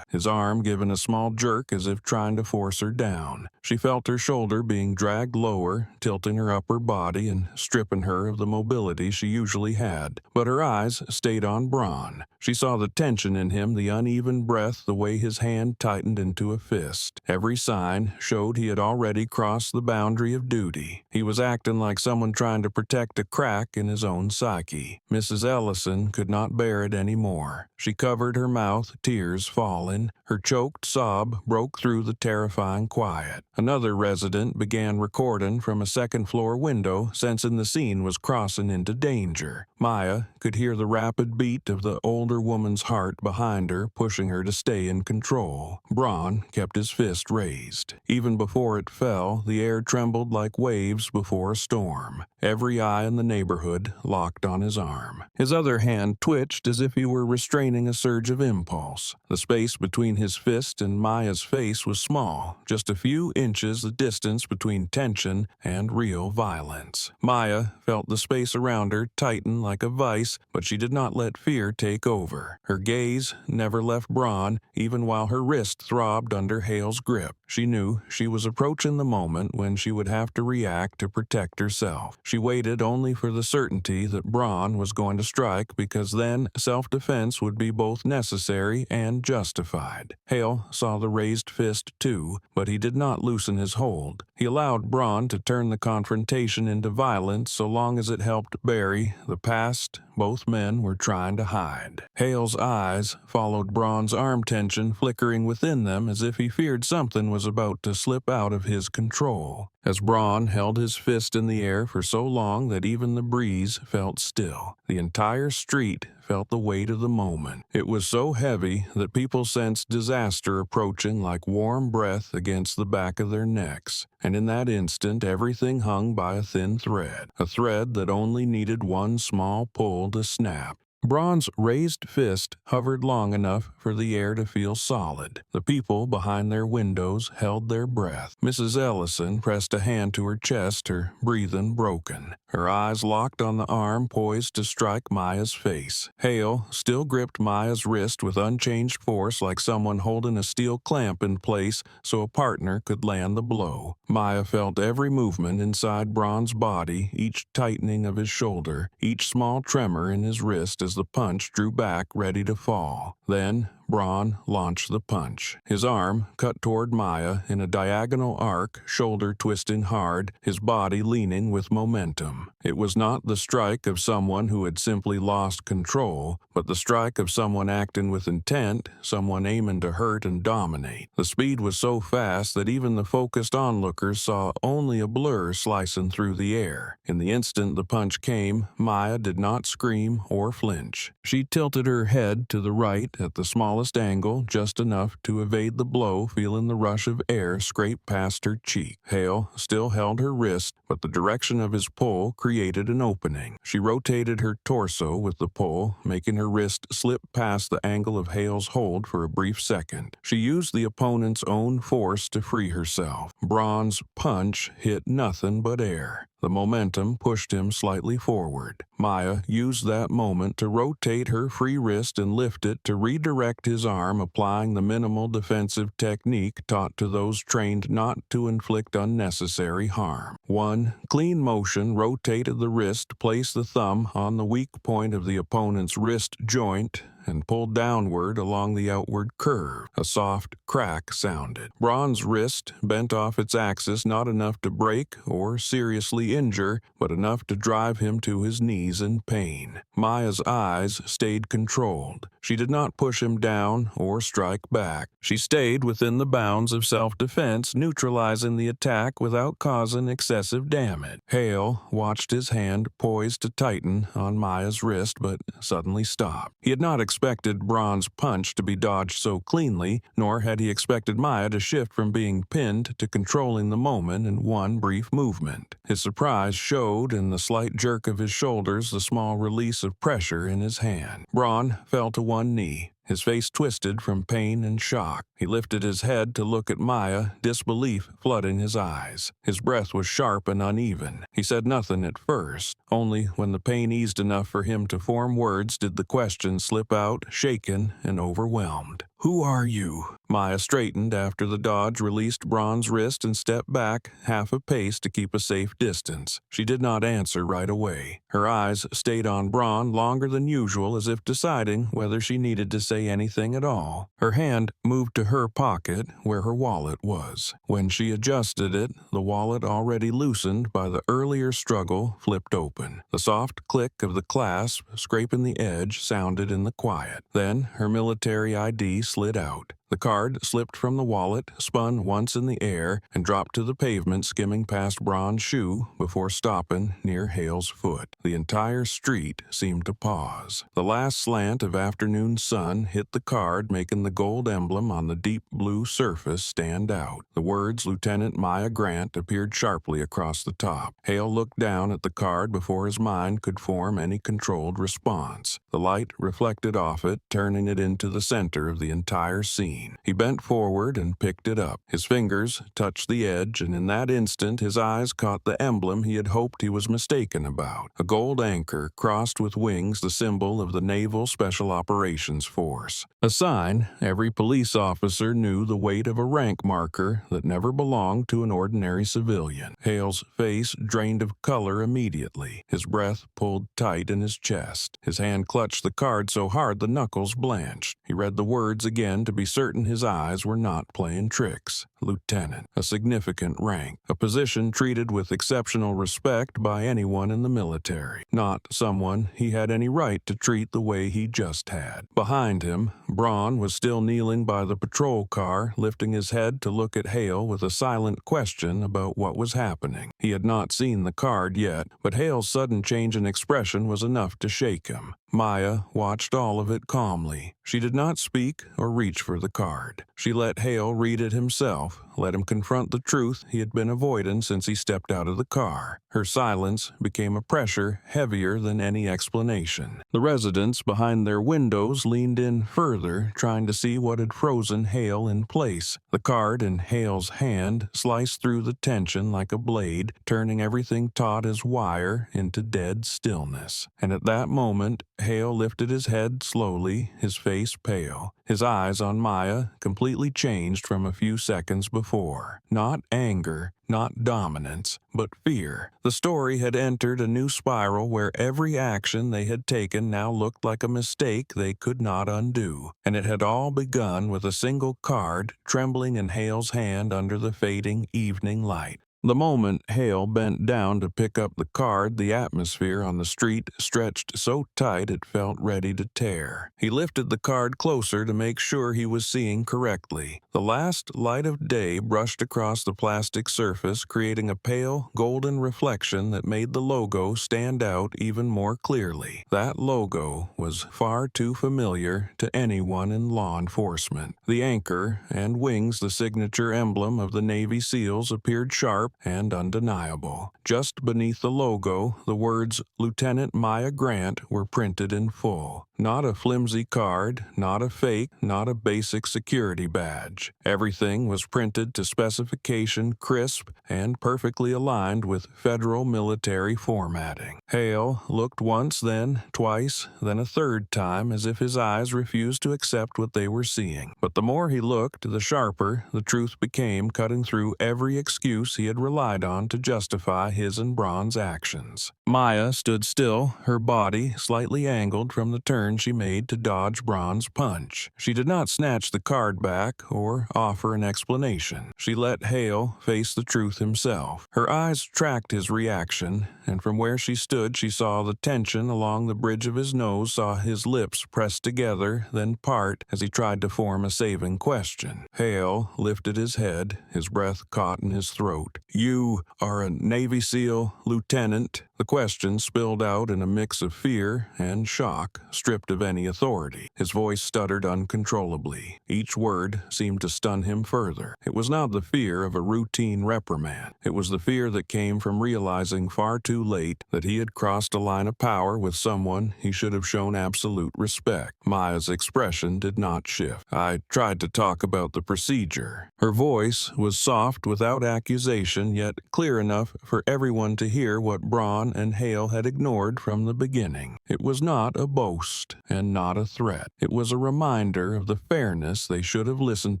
his arm giving a small jerk as if trying to force her down. She felt her shoulder being dragged lower, tilting her upper body and stripping her of the mobility she usually had. But her eyes stayed on Braun. She saw the tension in him, the uneven breath, the way his hand tightened into a fist. Every sign showed he had already crossed the boundary of duty. He was acting like someone trying to protect a crack in his own psyche. Mrs. Ellison could not bear it anymore. She covered her mouth, tears falling. Her choked sob broke through the terrifying quiet. Another resident began recording from a second-floor window, sensing the scene was crossing into danger. Maya could hear the rapid beat of the older woman's heart behind her, pushing her to stay in control. Braun kept his fist raised. Even before it fell, the air trembled like waves before a storm. Every eye in the neighborhood locked on his arm. His other hand twitched as if he were restraining a surge of impulse. The space between his fist and Maya's face was small, just a few inches the distance between tension and real violence. Maya felt the space around her tighten like a vice, but she did not let fear take over. Her gaze never left Braun, even while her wrist throbbed under Hale's grip. She knew she was approaching the moment when she would have to react to protect herself. She waited only for the certainty that Braun was going to strike, because then self-defense would be both necessary and justified. Hale saw the raised fist too, but he did not loosen his hold. He allowed Braun to turn the confrontation into violence so long as it helped bury the past both men were trying to hide. Hale's eyes followed Braun's arm tension flickering within them as if he feared something was about to slip out of his control. As Braun held his fist in the air for so long that even the breeze felt still, the entire street felt the weight of the moment. It was so heavy that people sensed disaster approaching like warm breath against the back of their necks. And in that instant, everything hung by a thin thread, a thread that only needed one small pull to snap. Braun's raised fist hovered long enough for the air to feel solid. The people behind their windows held their breath. Mrs. Ellison pressed a hand to her chest, her breathing broken. Her eyes locked on the arm poised to strike Maya's face. Hale still gripped Maya's wrist with unchanged force, like someone holding a steel clamp in place so a partner could land the blow. Maya felt every movement inside Braun's body, each tightening of his shoulder, each small tremor in his wrist as the punch drew back, ready to fall. Then Braun launched the punch. His arm cut toward Maya in a diagonal arc, shoulder twisting hard, his body leaning with momentum. It was not the strike of someone who had simply lost control, but the strike of someone acting with intent, someone aiming to hurt and dominate. The speed was so fast that even the focused onlookers saw only a blur slicing through the air. In the instant the punch came, Maya did not scream or flinch. She tilted her head to the right at the smallest smallest angle, just enough to evade the blow, feeling the rush of air scrape past her cheek. Hale still held her wrist, but the direction of his pull created an opening. She rotated her torso with the pull, making her wrist slip past the angle of Hale's hold for a brief second. She used the opponent's own force to free herself. Braun's punch hit nothing but air. The momentum pushed him slightly forward. Maya used that moment to rotate her free wrist and lift it to redirect his arm, applying the minimal defensive technique taught to those trained not to inflict unnecessary harm. One clean motion rotated the wrist, placed the thumb on the weak point of the opponent's wrist joint, and pulled downward along the outward curve. A soft crack sounded. Braun's wrist bent off its axis, not enough to break or seriously injure, but enough to drive him to his knees in pain. Maya's eyes stayed controlled. She did not push him down or strike back. She stayed within the bounds of self-defense, neutralizing the attack without causing excessive damage. Hale watched his hand poised to tighten on Maya's wrist, but suddenly stopped. He had not expected Braun's punch to be dodged so cleanly, nor had he expected Maya to shift from being pinned to controlling the moment in one brief movement. His surprise showed in the slight jerk of his shoulders, the small release of pressure in his hand. Braun fell to one knee, his face twisted from pain and shock. He lifted his head to look at Maya, disbelief flooding his eyes. His breath was sharp and uneven. He said nothing at first. Only when the pain eased enough for him to form words did the question slip out, shaken and overwhelmed. "Who are you?" Maya straightened after the dodge, released Braun's wrist, and stepped back half a pace to keep a safe distance. She did not answer right away. Her eyes stayed on Braun longer than usual, as if deciding whether she needed to say anything at all. Her hand moved to her pocket where her wallet was. When she adjusted it, the wallet, already loosened by the earlier struggle, flipped open. The soft click of the clasp scraping the edge sounded in the quiet. Then her military ID slid out. The card slipped from the wallet, spun once in the air, and dropped to the pavement, skimming past Braun's shoe before stopping near Hale's foot. The entire street seemed to pause. The last slant of afternoon sun hit the card, making the gold emblem on the deep blue surface stand out. The words Lieutenant Maya Grant appeared sharply across the top. Hale looked down at the card before his mind could form any controlled response. The light reflected off it, turning it into the center of the entire scene. He bent forward and picked it up. His fingers touched the edge, and in that instant his eyes caught the emblem he had hoped he was mistaken about. A gold anchor crossed with wings, the symbol of the Naval Special Operations Force. A sign every police officer knew the weight of a rank marker that never belonged to an ordinary civilian. Hale's face drained of color immediately. His breath pulled tight in his chest. His hand clutched the card so hard the knuckles blanched. He read the words again to be certain his eyes were not playing tricks. Lieutenant, a significant rank, a position treated with exceptional respect by anyone in the military, not someone he had any right to treat the way he just had. Behind him, Braun was still kneeling by the patrol car, lifting his head to look at Hale with a silent question about what was happening. He had not seen the card yet, but Hale's sudden change in expression was enough to shake him. Maya watched all of it calmly. She did not speak or reach for the card. She let Hale read it himself, let him confront the truth he had been avoiding since he stepped out of the car. Her silence became a pressure heavier than any explanation. The residents behind their windows leaned in further, trying to see what had frozen Hale in place. The card in Hale's hand sliced through the tension like a blade, turning everything taut as wire into dead stillness. And at that moment, Hale lifted his head slowly, his face pale. His eyes on Maya completely changed from a few seconds before. Not anger, not dominance, but fear. The story had entered a new spiral where every action they had taken now looked like a mistake they could not undo. And it had all begun with a single card trembling in Hale's hand under the fading evening light. The moment Hale bent down to pick up the card, the atmosphere on the street stretched so tight it felt ready to tear. He lifted the card closer to make sure he was seeing correctly. The last light of day brushed across the plastic surface, creating a pale, golden reflection that made the logo stand out even more clearly. That logo was far too familiar to anyone in law enforcement. The anchor and wings, the signature emblem of the Navy SEALs, appeared sharp and undeniable. Just beneath the logo, the words Lieutenant Maya Grant were printed in full. Not a flimsy card, not a fake, not a basic security badge. Everything was printed to specification, crisp, and perfectly aligned with federal military formatting. Hale looked once, then twice, then a third time, as if his eyes refused to accept what they were seeing. But the more he looked, the sharper the truth became, cutting through every excuse he had relied on to justify his and Braun's actions. Maya stood still, her body slightly angled from the turn she made to dodge Braun's punch. She did not snatch the card back or offer an explanation. She let Hale face the truth himself. Her eyes tracked his reaction, and from where she stood she saw the tension along the bridge of his nose, saw his lips press together, then part as he tried to form a saving question. Hale lifted his head, his breath caught in his throat. "You are a Navy SEAL, Lieutenant?" The question spilled out in a mix of fear and shock, stripped of any authority. His voice stuttered uncontrollably. Each word seemed to stun him further. It was not the fear of a routine reprimand. It was the fear that came from realizing far too late that he had crossed a line of power with someone he should have shown absolute respect. Maya's expression did not shift. "I tried to talk about the procedure." Her voice was soft without accusation, yet clear enough for everyone to hear what Braun and Hale had ignored from the beginning. It was not a boast and not a threat. It was a reminder of the fairness they should have listened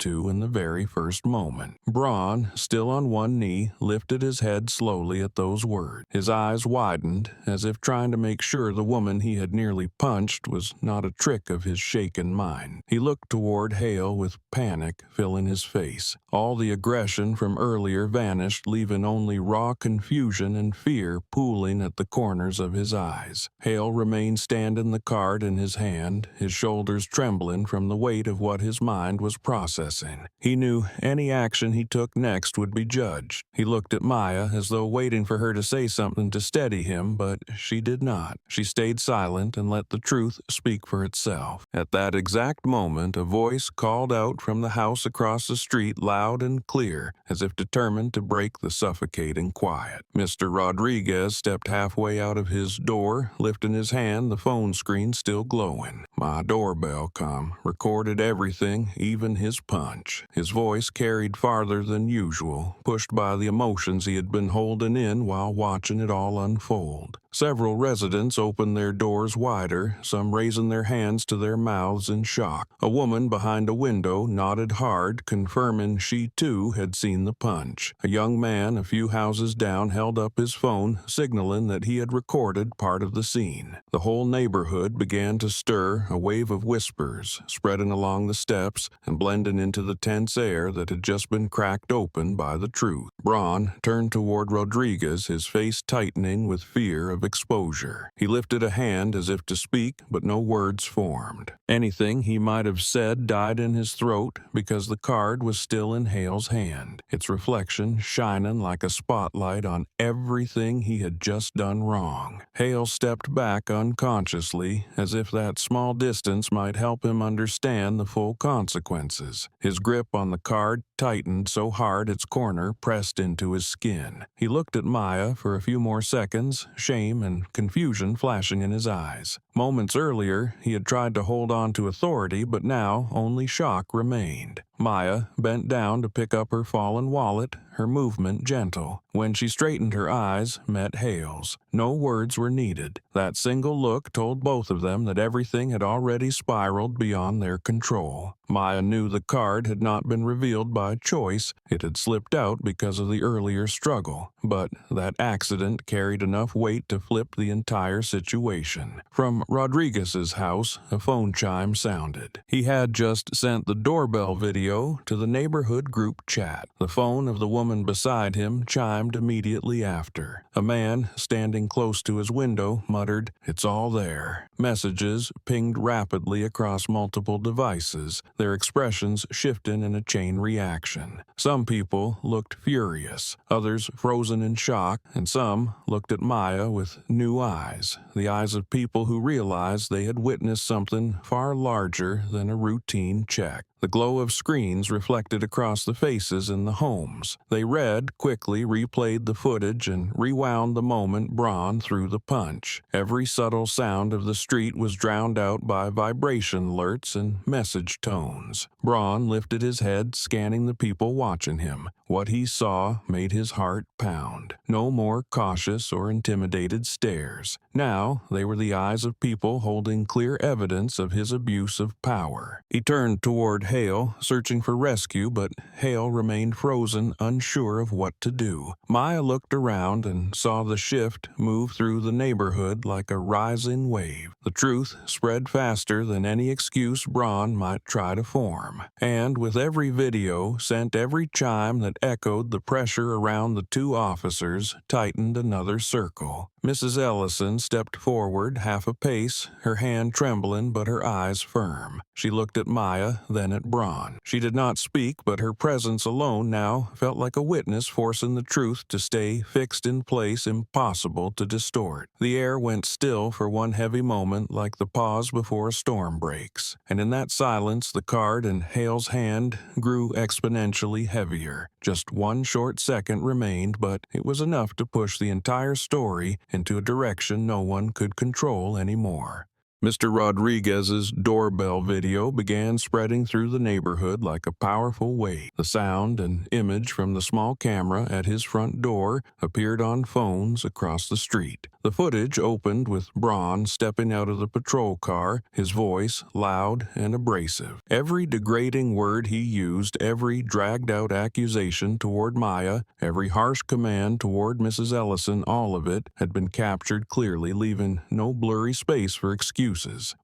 to in the very first moment. Braun, still on one knee, lifted his head slowly at those words. His eyes widened, as if trying to make sure the woman he had nearly punched was not a trick of his shaken mind. He looked toward Hale with panic filling his face. All the aggression from earlier vanished, leaving only raw confusion and fear pooling at the corners of his eyes. Hale remained standing, the card in his hand, his shoulders trembling from the weight of what his mind was processing. He knew any action he took next would be judged. He looked at Maya as though waiting for her to say something to steady him, but she did not. She stayed silent and let the truth speak for itself. At that exact moment, a voice called out from the house across the street, loud and clear, as if determined to break the suffocating quiet. Mr. Rodriguez stepped halfway out of his door, lifting his hand, the phone screen still glowing. "My doorbell come, recorded everything, even his punch." His voice carried farther than usual, pushed by the emotions he had been holding in while watching it all unfold. Several residents opened their doors wider, some raising their hands to their mouths in shock. A woman behind a window nodded hard, confirming she too had seen the punch. A young man a few houses down held up his phone, signaling that he had recorded part of the scene. The whole neighborhood began to stir, a wave of whispers spreading along the steps and blending into the tense air that had just been cracked open by the truth. Braun turned toward Rodriguez, his face tightening with fear of exposure. He lifted a hand as if to speak, but no words formed. Anything he might have said died in his throat because the card was still in Hale's hand, its reflection shining like a spotlight on everything he had just done wrong. Hale stepped back unconsciously, as if that small distance might help him understand the full consequences. His grip on the card tightened so hard its corner pressed into his skin. He looked at Maya for a few more seconds, shame and confusion flashing in his eyes. Moments earlier, he had tried to hold on to authority, but now only shock remained. Maya bent down to pick up her fallen wallet, her movement gentle. When she straightened, her eyes met Hale's. No words were needed. That single look told both of them that everything had already spiraled beyond their control. Maya knew the card had not been revealed by choice. It had slipped out because of the earlier struggle. But that accident carried enough weight to flip the entire situation. From Rodriguez's house, a phone chime sounded. He had just sent the doorbell video video to the neighborhood group chat. The phone of the woman beside him chimed immediately after. A man standing close to his window muttered, "It's all there." Messages pinged rapidly across multiple devices, their expressions shifting in a chain reaction. Some people looked furious, others frozen in shock, and some looked at Maya with new eyes, the eyes of people who realized they had witnessed something far larger than a routine check. The glow of screens reflected across the faces in the homes. They read, quickly replayed the footage, and rewound the moment Braun threw the punch. Every subtle sound of the street was drowned out by vibration alerts and message tones. Braun lifted his head, scanning the people watching him. What he saw made his heart pound. No more cautious or intimidated stares. Now they were the eyes of people holding clear evidence of his abuse of power. He turned toward Hale, searching for rescue, but Hale remained frozen, unsure of what to do. Maya looked around and saw the shift move through the neighborhood like a rising wave. The truth spread faster than any excuse Braun might try to form. And with every video sent, every chime that echoed, the pressure around the two officers tightened another circle. Mrs. Ellison stepped forward half a pace, her hand trembling but her eyes firm. She looked at Maya, then at Braun. She did not speak, but her presence alone now felt like a witness forcing the truth to stay fixed in place, impossible to distort. The air went still for one heavy moment, like the pause before a storm breaks. And in that silence, the card in Hale's hand grew exponentially heavier. Just one short second remained, but it was enough to push the entire story into a direction no one could control anymore. Mr. Rodriguez's doorbell video began spreading through the neighborhood like a powerful wave. The sound and image from the small camera at his front door appeared on phones across the street. The footage opened with Braun stepping out of the patrol car, his voice loud and abrasive. Every degrading word he used, every dragged-out accusation toward Maya, every harsh command toward Mrs. Ellison, all of it had been captured clearly, leaving no blurry space for excuses.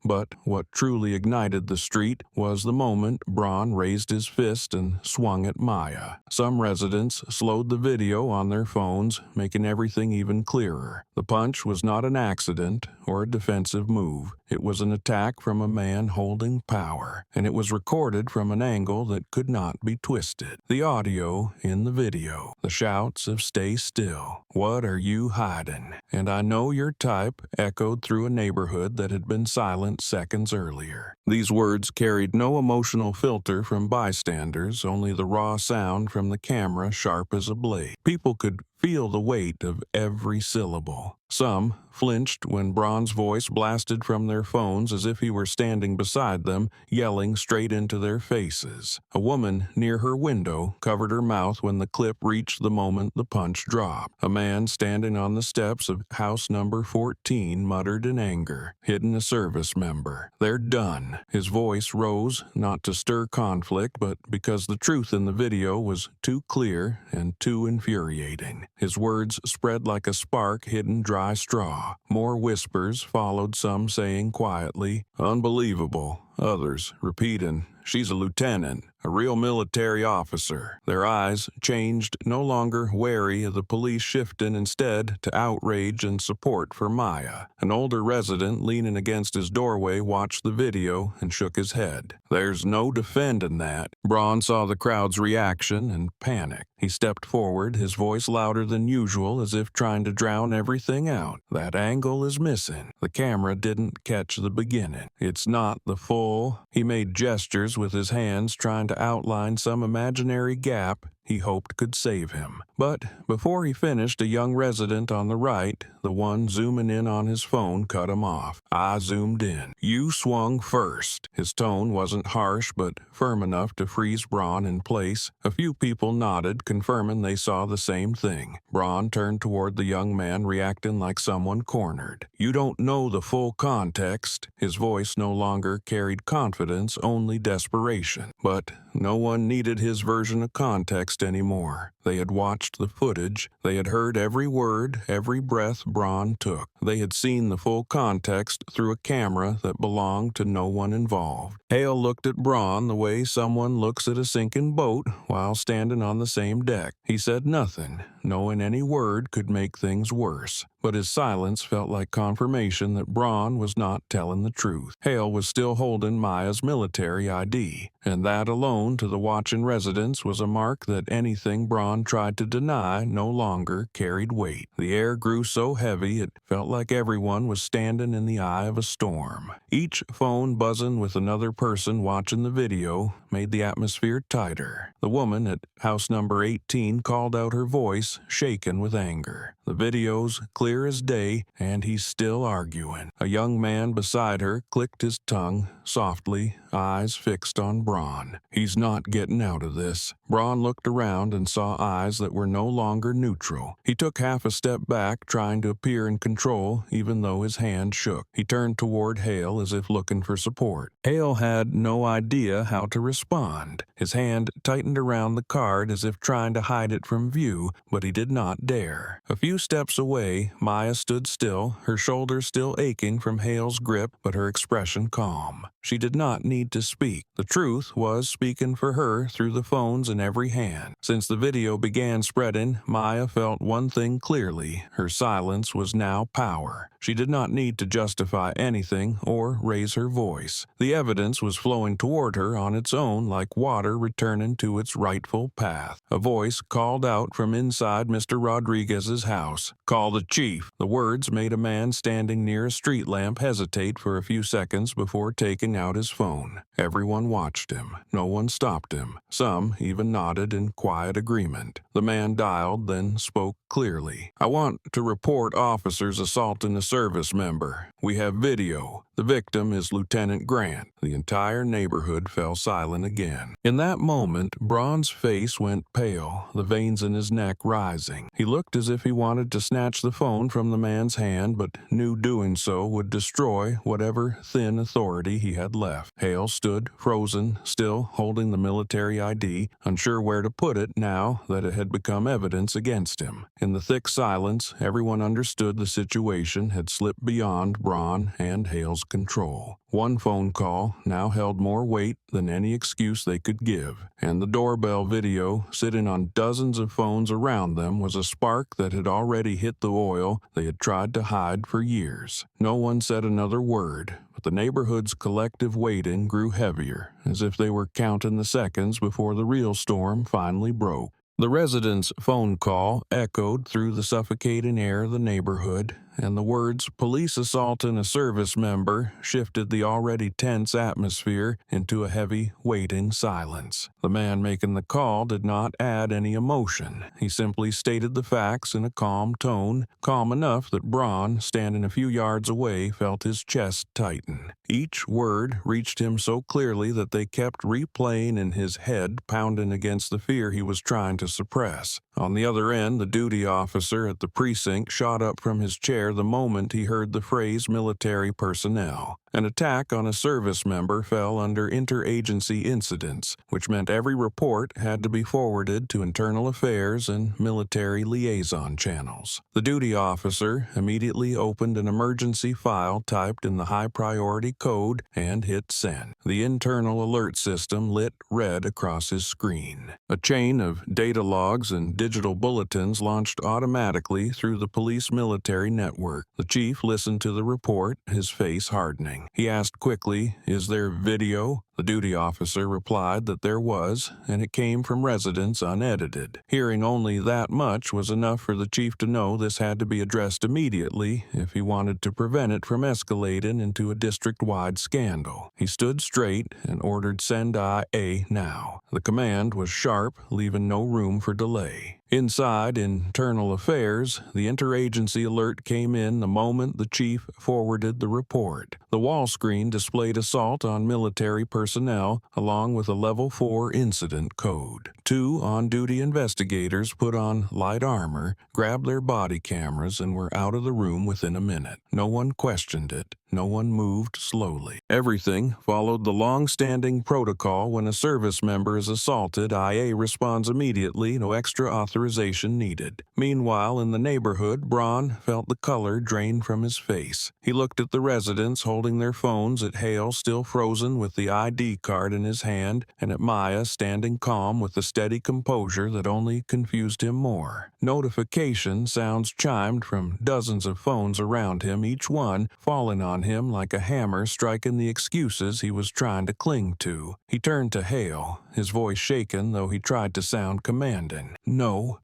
But what truly ignited the street was the moment Braun raised his fist and swung at Maya. Some residents slowed the video on their phones, making everything even clearer. The punch was not an accident or a defensive move. It was an attack from a man holding power, and it was recorded from an angle that could not be twisted. The audio in the video, the shouts of "Stay still, what are you hiding?" and "I know your type" echoed through a neighborhood that had been silent seconds earlier. These words carried no emotional filter from bystanders, only the raw sound from the camera sharp as a blade. People could feel the weight of every syllable. Some flinched when Braun's voice blasted from their phones as if he were standing beside them, yelling straight into their faces. A woman near her window covered her mouth when the clip reached the moment the punch dropped. A man standing on the steps of house number 14 muttered in anger, hitting a service member. "They're done." His voice rose, not to stir conflict, but because the truth in the video was too clear and too infuriating. His words spread like a spark hitting dry straw. More whispers followed, some saying quietly, "Unbelievable." Others repeating, "She's a lieutenant, a real military officer." Their eyes changed, no longer wary of the police, shifting instead to outrage and support for Maya. An older resident leaning against his doorway watched the video and shook his head. "There's no defending that." Braun saw the crowd's reaction and panic. He stepped forward, his voice louder than usual, as if trying to drown everything out. "That angle is missing. The camera didn't catch the beginning. It's not the full." He made gestures with his hands, trying to outline some imaginary gap he hoped could save him. But before he finished, a young resident on the right, the one zooming in on his phone, cut him off. I zoomed in. "You swung first." His tone wasn't harsh, but firm enough to freeze Braun in place. A few people nodded, confirming they saw the same thing. Braun turned toward the young man, reacting like someone cornered. "You don't know the full context." His voice no longer carried confidence, only desperation. But no one needed his version of context anymore. They had watched the footage. They had heard every word, every breath Braun took. They had seen the full context through a camera that belonged to no one involved. Hale looked at Braun the way someone looks at a sinking boat while standing on the same deck. He said nothing, knowing any word could make things worse. But his silence felt like confirmation that Braun was not telling the truth. Hale was still holding Maya's military ID, and that alone to the watching residents was a mark that anything Braun tried to deny no longer carried weight. The air grew so heavy it felt like everyone was standing in the eye of a storm. Each phone buzzing with another person watching the video made the atmosphere tighter. The woman at house number 18 called out, her voice shaken with anger. The video's clear as day, and he's still arguing. A young man beside her clicked his tongue softly, eyes fixed on Braun. He's not getting out of this. Braun looked around and saw eyes that were no longer neutral. He took half a step back, trying to appear in control, even though his hand shook. He turned toward Hale as if looking for support. Hale had no idea how to respond. His hand tightened around the card as if trying to hide it from view, but he did not dare. A few steps away, Maya stood still, her shoulders still aching from Hale's grip, but her expression calm. She did not need to speak. The truth was speaking for her through the phones in every hand. Since the video began spreading, Maya felt one thing clearly. Her silence was now power. She did not need to justify anything or raise her voice. The evidence was flowing toward her on its own like water returning to its rightful path. A voice called out from inside Mr. Rodriguez's house. "Call the chief." The words made a man standing near a street lamp hesitate for a few seconds before taking out his phone. Everyone watched him. No one stopped him. Some even nodded in quiet agreement. The man dialed, then spoke clearly. "I want to report officers assaulting a service member. We have video. The victim is Lieutenant Grant." The entire neighborhood fell silent again. In that moment, Braun's face went pale, the veins in his neck rising. He looked as if he wanted to snatch the phone from the man's hand, but knew doing so would destroy whatever thin authority he had left. Hale stood, frozen, still holding the military ID, unsure where to put it now that it had become evidence against him. In the thick silence, everyone understood the situation had slipped beyond Braun and Hale's control. One phone call now held more weight than any excuse they could give, and the doorbell video, sitting on dozens of phones around them, was a spark that had already hit the oil they had tried to hide for years. No one said another word, but the neighborhood's collective waiting grew heavier, as if they were counting the seconds before the real storm finally broke. The resident's phone call echoed through the suffocating air of the neighborhood, and the words "police assaulting a service member" shifted the already tense atmosphere into a heavy, waiting silence. The man making the call did not add any emotion. He simply stated the facts in a calm tone, calm enough that Braun, standing a few yards away, felt his chest tighten. Each word reached him so clearly that they kept replaying in his head, pounding against the fear he was trying to suppress. On the other end, the duty officer at the precinct shot up from his chair the moment he heard the phrase "military personnel." An attack on a service member fell under interagency incidents, which meant every report had to be forwarded to internal affairs and military liaison channels. The duty officer immediately opened an emergency file typed in the high-priority code and hit send. The internal alert system lit red across his screen. A chain of data logs and digital bulletins launched automatically through the police-military network. The chief listened to the report, his face hardening. He asked quickly, "Is there video?" The duty officer replied that there was, and it came from residents unedited. Hearing only that much was enough for the chief to know this had to be addressed immediately if he wanted to prevent it from escalating into a district-wide scandal. He stood straight and ordered "Send IA now." The command was sharp, leaving no room for delay. Inside Internal Affairs, the interagency alert came in the moment the chief forwarded the report. The wall screen displayed assault on military personnel along with a Level 4 incident code. 2 on-duty investigators put on light armor, grabbed their body cameras, and were out of the room within a minute. No one questioned it. No one moved slowly. Everything followed the long-standing protocol. When a service member is assaulted, IA responds immediately, no extra authorization needed. Meanwhile, in the neighborhood, Braun felt the color drain from his face. He looked at the residents holding their phones, at Hale still frozen with the ID card in his hand, and at Maya standing calm with the steady composure that only confused him more. Notification sounds chimed from dozens of phones around him, each one falling on him like a hammer, striking the excuses he was trying to cling to. He turned to Hale, his voice shaken, though he tried to sound commanding. No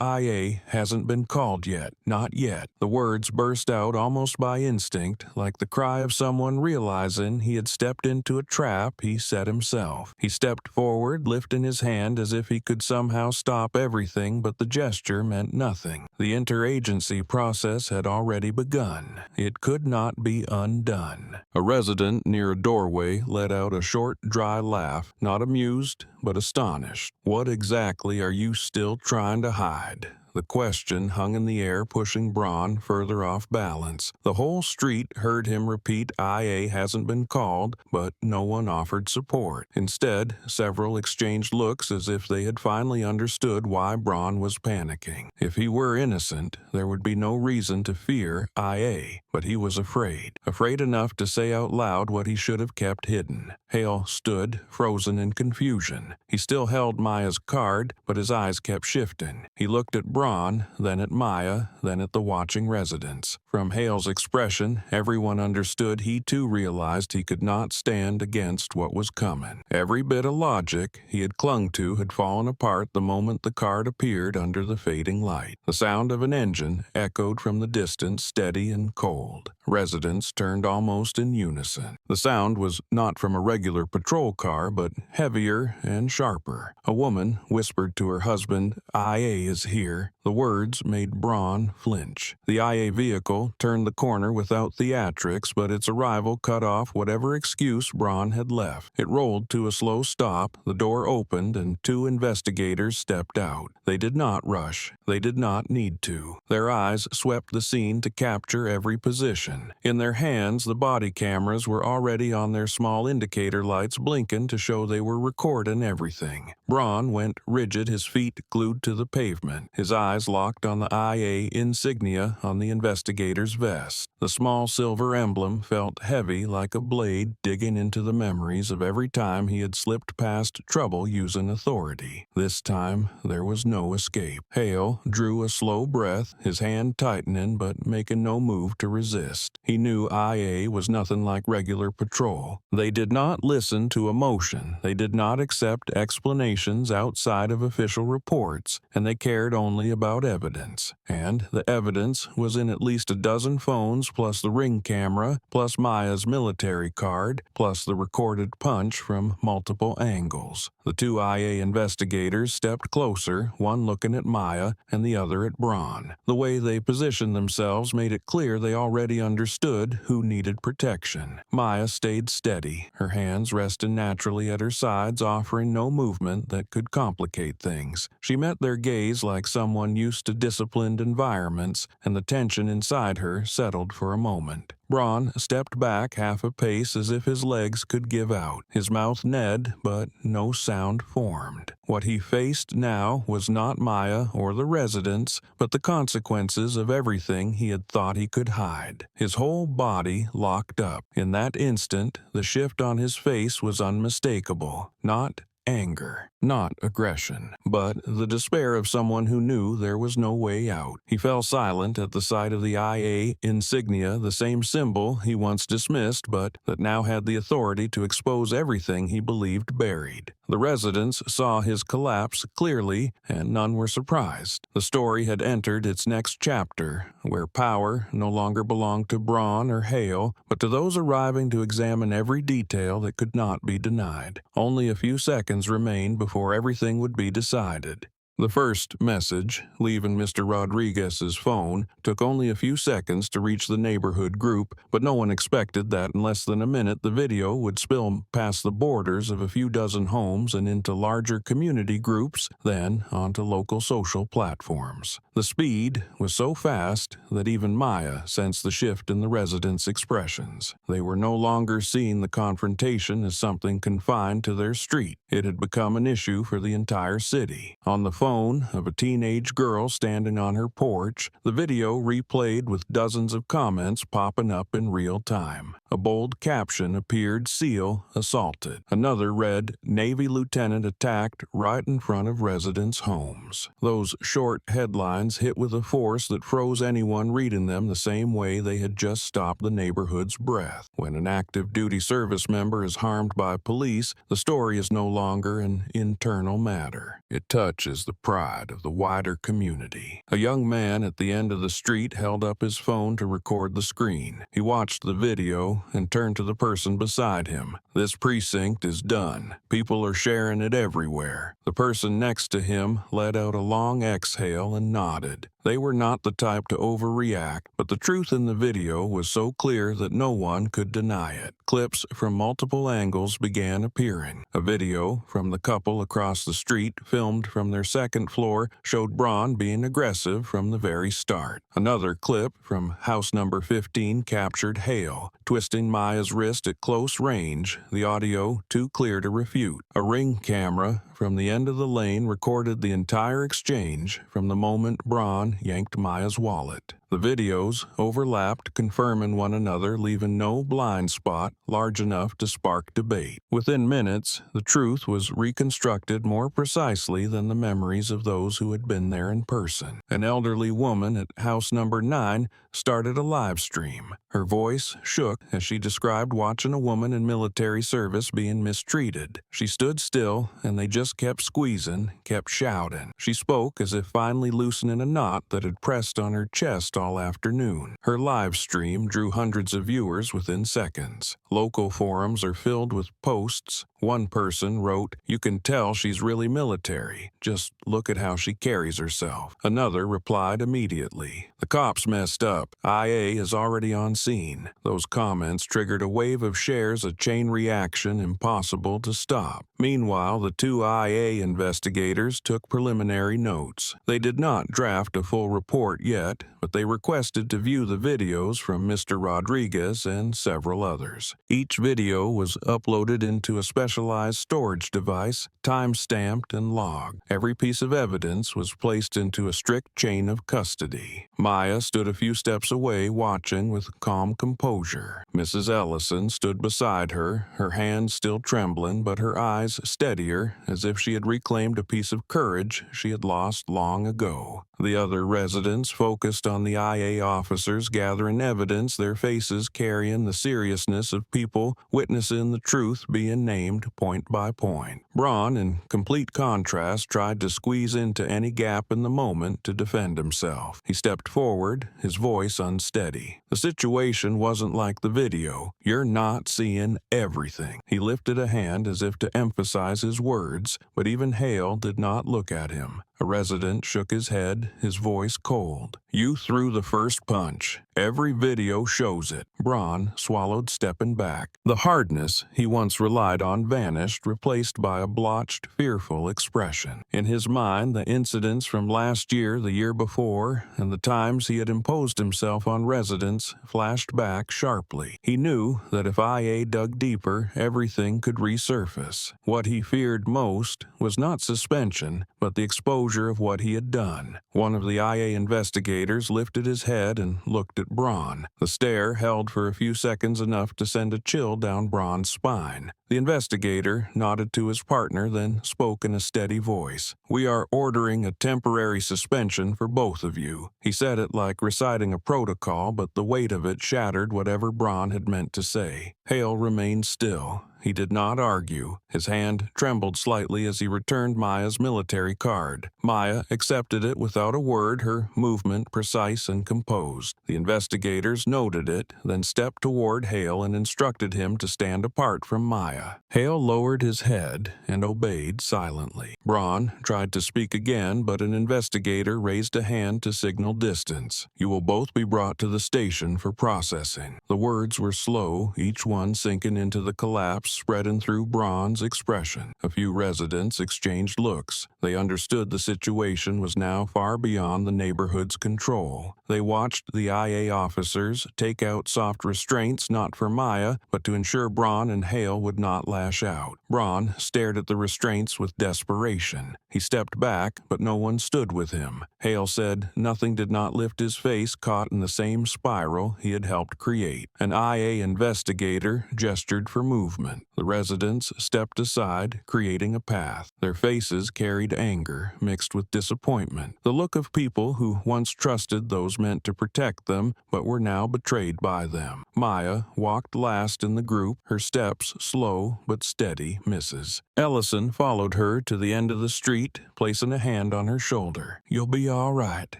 IA hasn't been called yet. Not yet. The words burst out almost by instinct, like the cry of someone realizing he had stepped into a trap he set himself. He stepped forward, lifting his hand as if he could somehow stop everything, but the gesture meant nothing. The interagency process had already begun. It could not be undone. A resident near a doorway let out a short, dry laugh, not amused, but astonished. What exactly are you still trying to hide? The question hung in the air, pushing Braun further off balance. The whole street heard him repeat, IA hasn't been called, but no one offered support. Instead, several exchanged looks as if they had finally understood why Braun was panicking. If he were innocent, there would be no reason to fear IA, but he was afraid. Afraid enough to say out loud what he should have kept hidden. Hale stood, frozen in confusion. He still held Maya's card, but his eyes kept shifting. He looked at Braun, then at Maya, then at the watching residents. From Hale's expression, everyone understood he too realized he could not stand against what was coming. Every bit of logic he had clung to had fallen apart the moment the card appeared under the fading light. The sound of an engine echoed from the distance, steady and cold. Residents turned almost in unison. The sound was not from a regular patrol car, but heavier and sharper. A woman whispered to her husband, IA is here. The words made Braun flinch. The IA vehicle turned the corner without theatrics, but its arrival cut off whatever excuse Braun had left. It rolled to a slow stop, the door opened, and two investigators stepped out. They did not rush. They did not need to. Their eyes swept the scene to capture every position. In their hands, the body cameras were already on their small indicator lights blinking to show they were recording everything. Braun went rigid, his feet glued to the pavement, his eyes locked on the IA insignia on the investigator's vest. The small silver emblem felt heavy like a blade digging into the memories of every time he had slipped past trouble using authority. This time, there was no escape. Hale drew a slow breath, his hand tightening but making no move to resist. He knew IA was nothing like regular patrol. They did not listen to emotion. They did not accept explanations outside of official reports, and they cared only about evidence. And the evidence was in at least a dozen phones, plus the ring camera, plus Maya's military card, plus the recorded punch from multiple angles. The two IA investigators stepped closer, one looking at Maya and the other at Braun. The way they positioned themselves made it clear they already understood who needed protection. Maya stayed steady, her hands resting naturally at her sides, offering no movement that could complicate things. She met their gaze like someone used to disciplined environments, and the tension inside her settled for a moment. Braun stepped back half a pace as if his legs could give out. His mouth ned, but no sound formed. What he faced now was not Maya or the residents, but the consequences of everything he had thought he could hide. His whole body locked up. In that instant, the shift on his face was unmistakable. Not anger, not aggression, but the despair of someone who knew there was no way out. He fell silent at the sight of the IA insignia, the same symbol he once dismissed, but that now had the authority to expose everything he believed buried. The residents saw his collapse clearly, and none were surprised. The story had entered its next chapter, where power no longer belonged to Braun or Hale, but to those arriving to examine every detail that could not be denied. Only a few seconds remained before everything would be decided. The first message, leaving Mr. Rodriguez's phone, took only a few seconds to reach the neighborhood group, but no one expected that in less than a minute the video would spill past the borders of a few dozen homes and into larger community groups, then onto local social platforms. The speed was so fast that even Maya sensed the shift in the residents' expressions. They were no longer seeing the confrontation as something confined to their street. It had become an issue for the entire city. On the phone of a teenage girl standing on her porch, the video replayed with dozens of comments popping up in real time. A bold caption appeared, "Seal assaulted." Another read, "Navy lieutenant attacked right in front of residents' homes." Those short headlines hit with a force that froze anyone reading them the same way they had just stopped the neighborhood's breath. When an active duty service member is harmed by police, the story is no longer an internal matter. It touches the pride of the wider community. A young man at the end of the street held up his phone to record the screen. He watched the video and turned to the person beside him. "This precinct is done. People are sharing it everywhere." The person next to him let out a long exhale and nodded. They were not the type to overreact, but the truth in the video was so clear that no one could deny it. Clips from multiple angles began appearing. A video from the couple across the street, filmed from their second floor, showed Braun being aggressive from the very start. Another clip from house number 15 captured Hale twisting Maya's wrist at close range, the audio too clear to refute. A ring camera from the end of the lane recorded the entire exchange from the moment Braun yanked Maya's wallet. The videos overlapped, confirming one another, leaving no blind spot large enough to spark debate. Within minutes, the truth was reconstructed more precisely than the memories of those who had been there in person. An elderly woman at house number 9 started a live stream. Her voice shook as she described watching a woman in military service being mistreated. She stood still, and they just kept squeezing, kept shouting. She spoke as if finally loosening a knot that had pressed on her chest all afternoon. Her live stream drew hundreds of viewers within seconds. Local forums are filled with posts. One person wrote, "You can tell she's really military. Just look at how she carries herself." Another replied immediately, "The cops messed up. IA is already on scene." Those comments triggered a wave of shares, a chain reaction impossible to stop. Meanwhile, the two IA investigators took preliminary notes. They did not draft a full report yet, but they requested to view the videos from Mr. Rodriguez and several others. Each video was uploaded into a specialized storage device, time-stamped and logged. Every piece of evidence was placed into a strict chain of custody. Maya stood a few steps away, watching with calm composure. Mrs. Ellison stood beside her, her hands still trembling, but her eyes steadier, as if she had reclaimed a piece of courage she had lost long ago. The other residents focused on the IA officers gathering evidence, their faces carrying the seriousness of people witnessing the truth being named point by point. Braun, in complete contrast, tried to squeeze into any gap in the moment to defend himself. He stepped forward, his voice unsteady. "The situation wasn't like the video. You're not seeing everything." He lifted a hand as if to emphasize his words, but even Hale did not look at him. A resident shook his head, his voice cold. "You threw the first punch. Every video shows it." Braun swallowed, stepping back. The hardness he once relied on vanished, replaced by a blotched, fearful expression. In his mind, the incidents from last year, the year before, and the times he had imposed himself on residents flashed back sharply. He knew that if IA dug deeper, everything could resurface. What he feared most was not suspension, but the exposure of what he had done. One of the IA investigators lifted his head and looked at Braun. The stare held for a few seconds, enough to send a chill down Braun's spine. The investigator nodded to his partner, then spoke in a steady voice. "We are ordering a temporary suspension for both of you." He said it like reciting a protocol, but the weight of it shattered whatever Braun had meant to say. Hale remained still, He did not argue. His hand trembled slightly as he returned Maya's military card. Maya accepted it without a word, her movement precise and composed. The investigators noted it, then stepped toward Hale and instructed him to stand apart from Maya. Hale lowered his head and obeyed silently. Braun tried to speak again, but an investigator raised a hand to signal distance. "You will both be brought to the station for processing." The words were slow, each one sinking into the collapse spreading through Braun's expression. A few residents exchanged looks. They understood the situation was now far beyond the neighborhood's control. They watched the IA officers take out soft restraints not for Maya, but to ensure Braun and Hale would not lash out. Braun stared at the restraints with desperation. He stepped back, but no one stood with him. Hale said nothing did not lift his face, caught in the same spiral he had helped create. An IA investigator gestured for movement. The residents stepped aside, creating a path. Their faces carried anger, mixed with disappointment. The look of people who once trusted those meant to protect them, but were now betrayed by them. Maya walked last in the group, her steps slow but steady misses. Ellison followed her to the end of the street, placing a hand on her shoulder. "You'll be all right."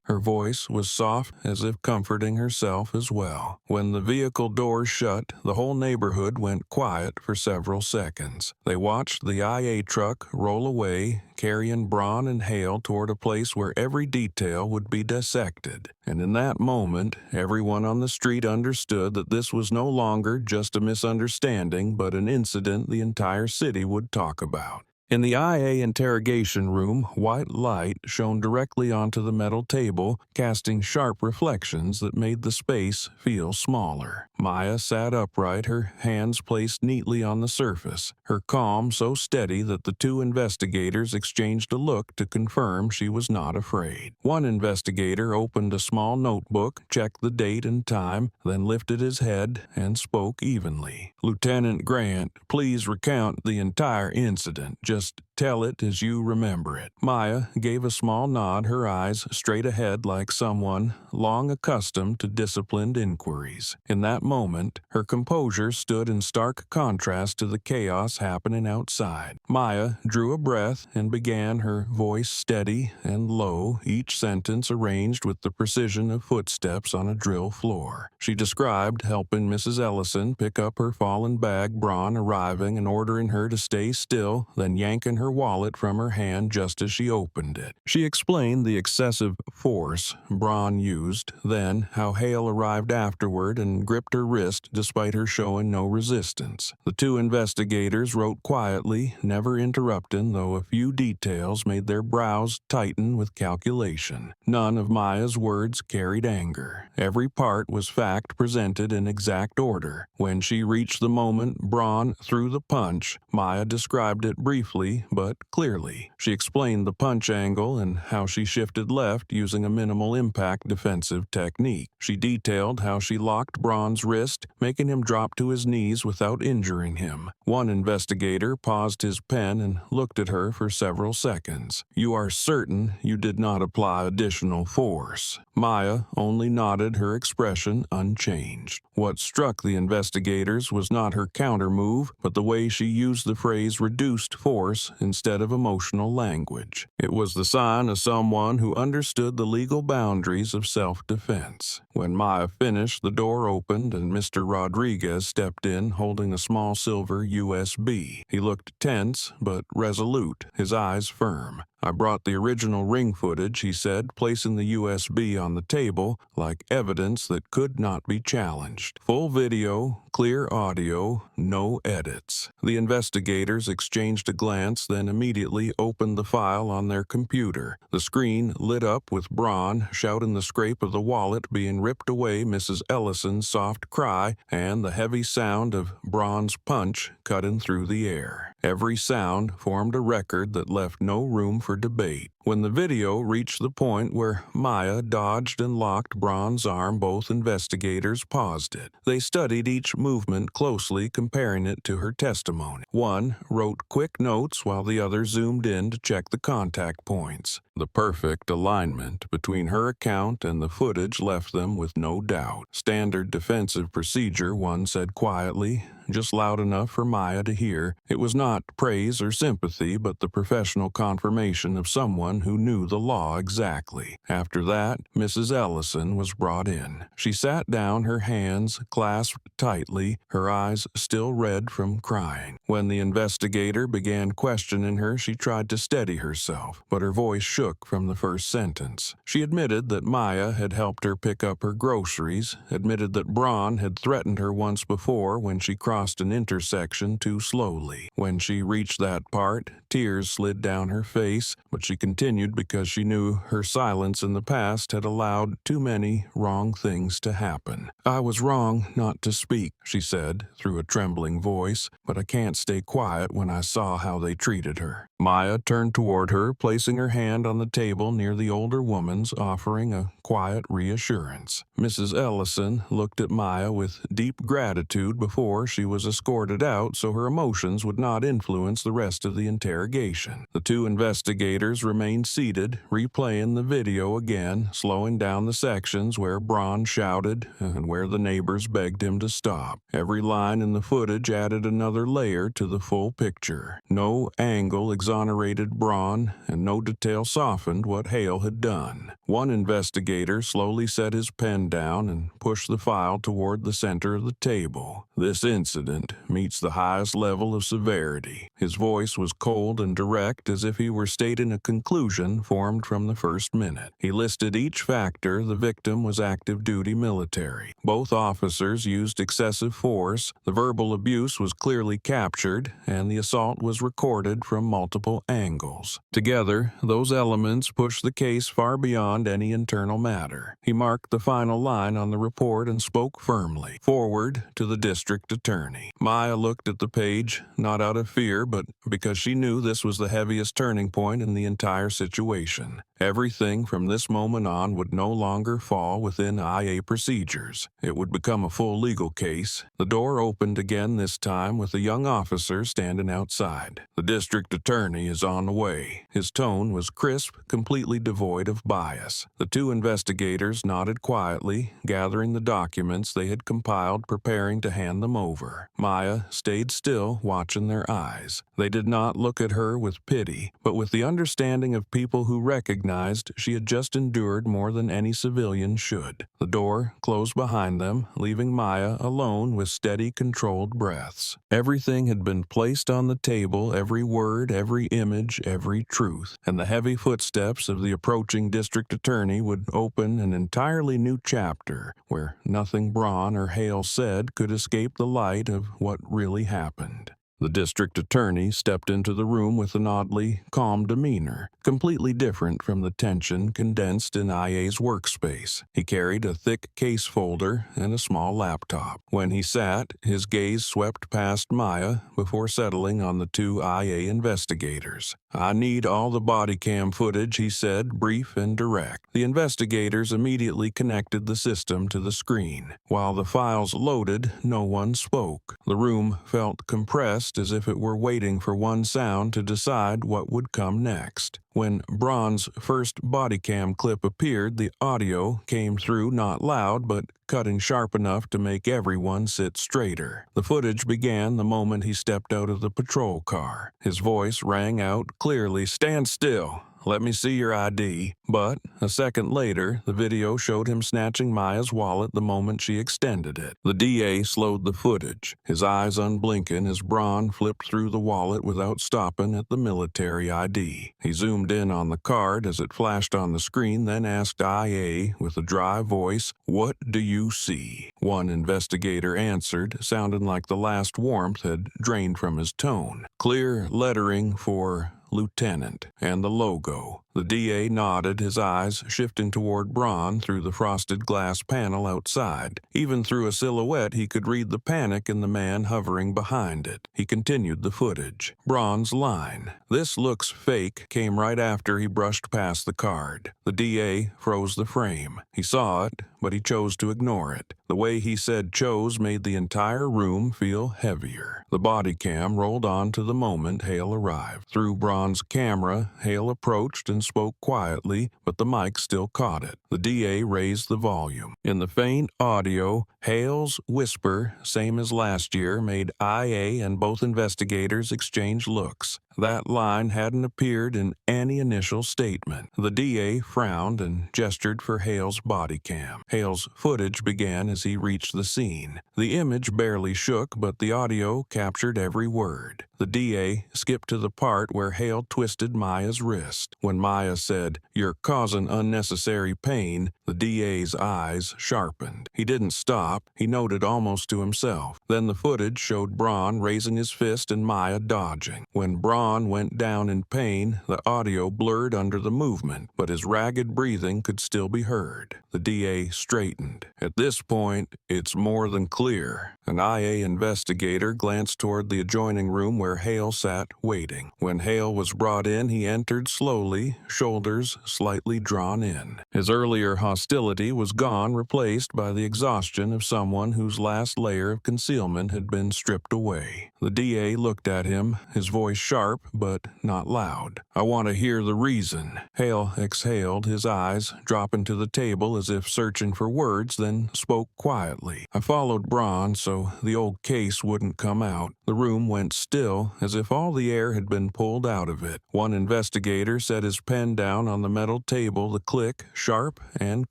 Her voice was soft, as if comforting herself as well. When the vehicle doors shut, the whole neighborhood went quiet for several seconds. They watched the IA truck roll away, carrying Braun and Hale toward a place where every detail would be dissected. And in that moment, everyone on the street understood that this was no longer just a misunderstanding, but an incident the entire city would talk about. In the IA interrogation room, white light shone directly onto the metal table, casting sharp reflections that made the space feel smaller. Maya sat upright, her hands placed neatly on the surface, her calm so steady that the two investigators exchanged a look to confirm she was not afraid. One investigator opened a small notebook, checked the date and time, then lifted his head and spoke evenly. "Lieutenant Grant, please recount the entire incident. Just tell it as you remember it." Maya gave a small nod, her eyes straight ahead like someone long accustomed to disciplined inquiries. In that moment, her composure stood in stark contrast to the chaos happening outside. Maya drew a breath and began, her voice steady and low, each sentence arranged with the precision of footsteps on a drill floor. She described helping Mrs. Ellison pick up her fallen bag, Braun arriving and ordering her to stay still, then yanking her wallet from her hand just as she opened it. She explained the excessive force Braun used, then how Hale arrived afterward and gripped her wrist despite her showing no resistance. The two investigators wrote quietly, never interrupting, though a few details made their brows tighten with calculation. None of Maya's words carried anger. Every part was fact presented in exact order. When she reached the moment Braun threw the punch, Maya described it briefly but clearly. She explained the punch angle and how she shifted left using a minimal impact defensive technique. She detailed how she locked Braun's wrist, making him drop to his knees without injuring him. One investigator paused his pen and looked at her for several seconds. "You are certain you did not apply additional force?" Maya only nodded, her expression unchanged. What struck the investigators was not her counter-move, but the way she used the phrase reduced force instead of emotional language. It was the sign of someone who understood the legal boundaries of self-defense. When Maya finished, the door opened and Mr. Rodriguez stepped in holding a small silver USB. He looked tense but resolute, his eyes firm. "I brought the original ring footage," he said, placing the USB on the table like evidence that could not be challenged. "Full video, clear audio, no edits." The investigators exchanged a glance, then immediately opened the file on their computer. The screen lit up with Braun shouting the scrape of the wallet being ripped away, Mrs. Ellison's soft cry, and the heavy sound of Braun's punch cutting through the air. Every sound formed a record that left no room for debate. When the video reached the point where Maya dodged and locked Braun's arm, both investigators paused it. They studied each movement closely, comparing it to her testimony. One wrote quick notes while the other zoomed in to check the contact points. The perfect alignment between her account and the footage left them with no doubt. "Standard defensive procedure," one said quietly. just loud enough for Maya to hear. It was not praise or sympathy, but the professional confirmation of someone who knew the law exactly. After that, Mrs. Ellison was brought in. She sat down, her hands clasped tightly, her eyes still red from crying. When the investigator began questioning her, she tried to steady herself, but her voice shook from the first sentence. She admitted that Maya had helped her pick up her groceries, admitted that Braun had threatened her once before when she crossed an intersection too slowly. When she reached that part, tears slid down her face, but she continued because she knew her silence in the past had allowed too many wrong things to happen. "I was wrong not to speak," she said through a trembling voice, "but I can't stay quiet when I saw how they treated her." Maya turned toward her, placing her hand on the table near the older woman's, offering a quiet reassurance. Mrs. Ellison looked at Maya with deep gratitude before she was escorted out so her emotions would not influence the rest of the interrogation. The two investigators remained seated, replaying the video again, slowing down the sections where Braun shouted and where the neighbors begged him to stop. Every line in the footage added another layer to the full picture. No angle exonerated Braun, and no detail softened what Hale had done. One investigator slowly set his pen down and pushed the file toward the center of the table. "This incident meets the highest level of severity." His voice was cold and direct, as if he were stating a conclusion formed from the first minute. He listed each factor. The victim was active-duty military. Both officers used excessive force. The verbal abuse was clearly captured, and the assault was recorded from multiple angles. Together, those elements pushed the case far beyond any internal matter. He marked the final line on the report and spoke firmly. "Forward to the district attorney." Maya looked at the page, not out of fear, but because she knew this was the heaviest turning point in the entire situation. Everything from this moment on would no longer fall within IA procedures. It would become a full legal case. The door opened again, this time with a young officer standing outside. "The district attorney is on the way." His tone was crisp, completely devoid of bias. The two investigators nodded quietly, gathering the documents they had compiled, preparing to hand them over. Maya stayed still, watching their eyes. They did not look at her with pity, but with the understanding of people who recognized she had just endured more than any civilian should. The door closed behind them, leaving Maya alone with steady, controlled breaths. Everything had been placed on the table, every word, every image, every truth, and the heavy footsteps of the approaching district attorney would open an entirely new chapter where nothing Braun or Hale said could escape the light of what really happened. The district attorney stepped into the room with an oddly calm demeanor, completely different from the tension condensed in IA's workspace. He carried a thick case folder and a small laptop. When he sat, his gaze swept past Maya before settling on the two IA investigators. "I need all the body cam footage," he said, brief and direct. The investigators immediately connected the system to the screen. While the files loaded, no one spoke. The room felt compressed, as if it were waiting for one sound to decide what would come next. When Braun's first body cam clip appeared, the audio came through not loud, but cutting sharp enough to make everyone sit straighter. The footage began the moment he stepped out of the patrol car. His voice rang out clearly, "Stand still. Let me see your ID." But a second later, the video showed him snatching Maya's wallet the moment she extended it. The DA slowed the footage, his eyes unblinking as Braun flipped through the wallet without stopping at the military ID. He zoomed in on the card as it flashed on the screen, then asked IA with a dry voice, "What do you see?" One investigator answered, sounding like the last warmth had drained from his tone. "Clear lettering for Lieutenant, and the logo." The DA nodded, his eyes shifting toward Braun through the frosted glass panel outside. Even through a silhouette, he could read the panic in the man hovering behind it. He continued the footage. Braun's line, "This looks fake," came right after he brushed past the card. The DA froze the frame. He saw it, but he chose to ignore it. The way he said chose made the entire room feel heavier. The body cam rolled on to the moment Hale arrived. Through Braun's camera, Hale approached and spoke quietly, but the mic still caught it. The DA raised the volume. In the faint audio, Hale's whisper, same as last year, made IA and both investigators exchange looks. That line hadn't appeared in any initial statement. The DA frowned and gestured for Hale's body cam. Hale's footage began as he reached the scene. The image barely shook, but the audio captured every word. The DA skipped to the part where Hale twisted Maya's wrist. When Maya said, "You're causing unnecessary pain," the DA's eyes sharpened. He didn't stop. He noted almost to himself. Then the footage showed Braun raising his fist and Maya dodging. When Braun went down in pain, the audio blurred under the movement, but his ragged breathing could still be heard. The DA straightened. At this point, it's more than clear. An IA investigator glanced toward the adjoining room where Hale sat waiting. When Hale was brought in, he entered slowly, shoulders slightly drawn in. His earlier hostility was gone, replaced by the exhaustion of someone whose last layer of concealment had been stripped away. The DA looked at him, his voice sharp but not loud. "I want to hear the reason." Hale exhaled, his eyes dropping to the table as if searching for words, then spoke quietly. "I followed Braun so the old case wouldn't come out." The room went still, as if all the air had been pulled out of it. One investigator set his pen down on the metal table, the click sharp and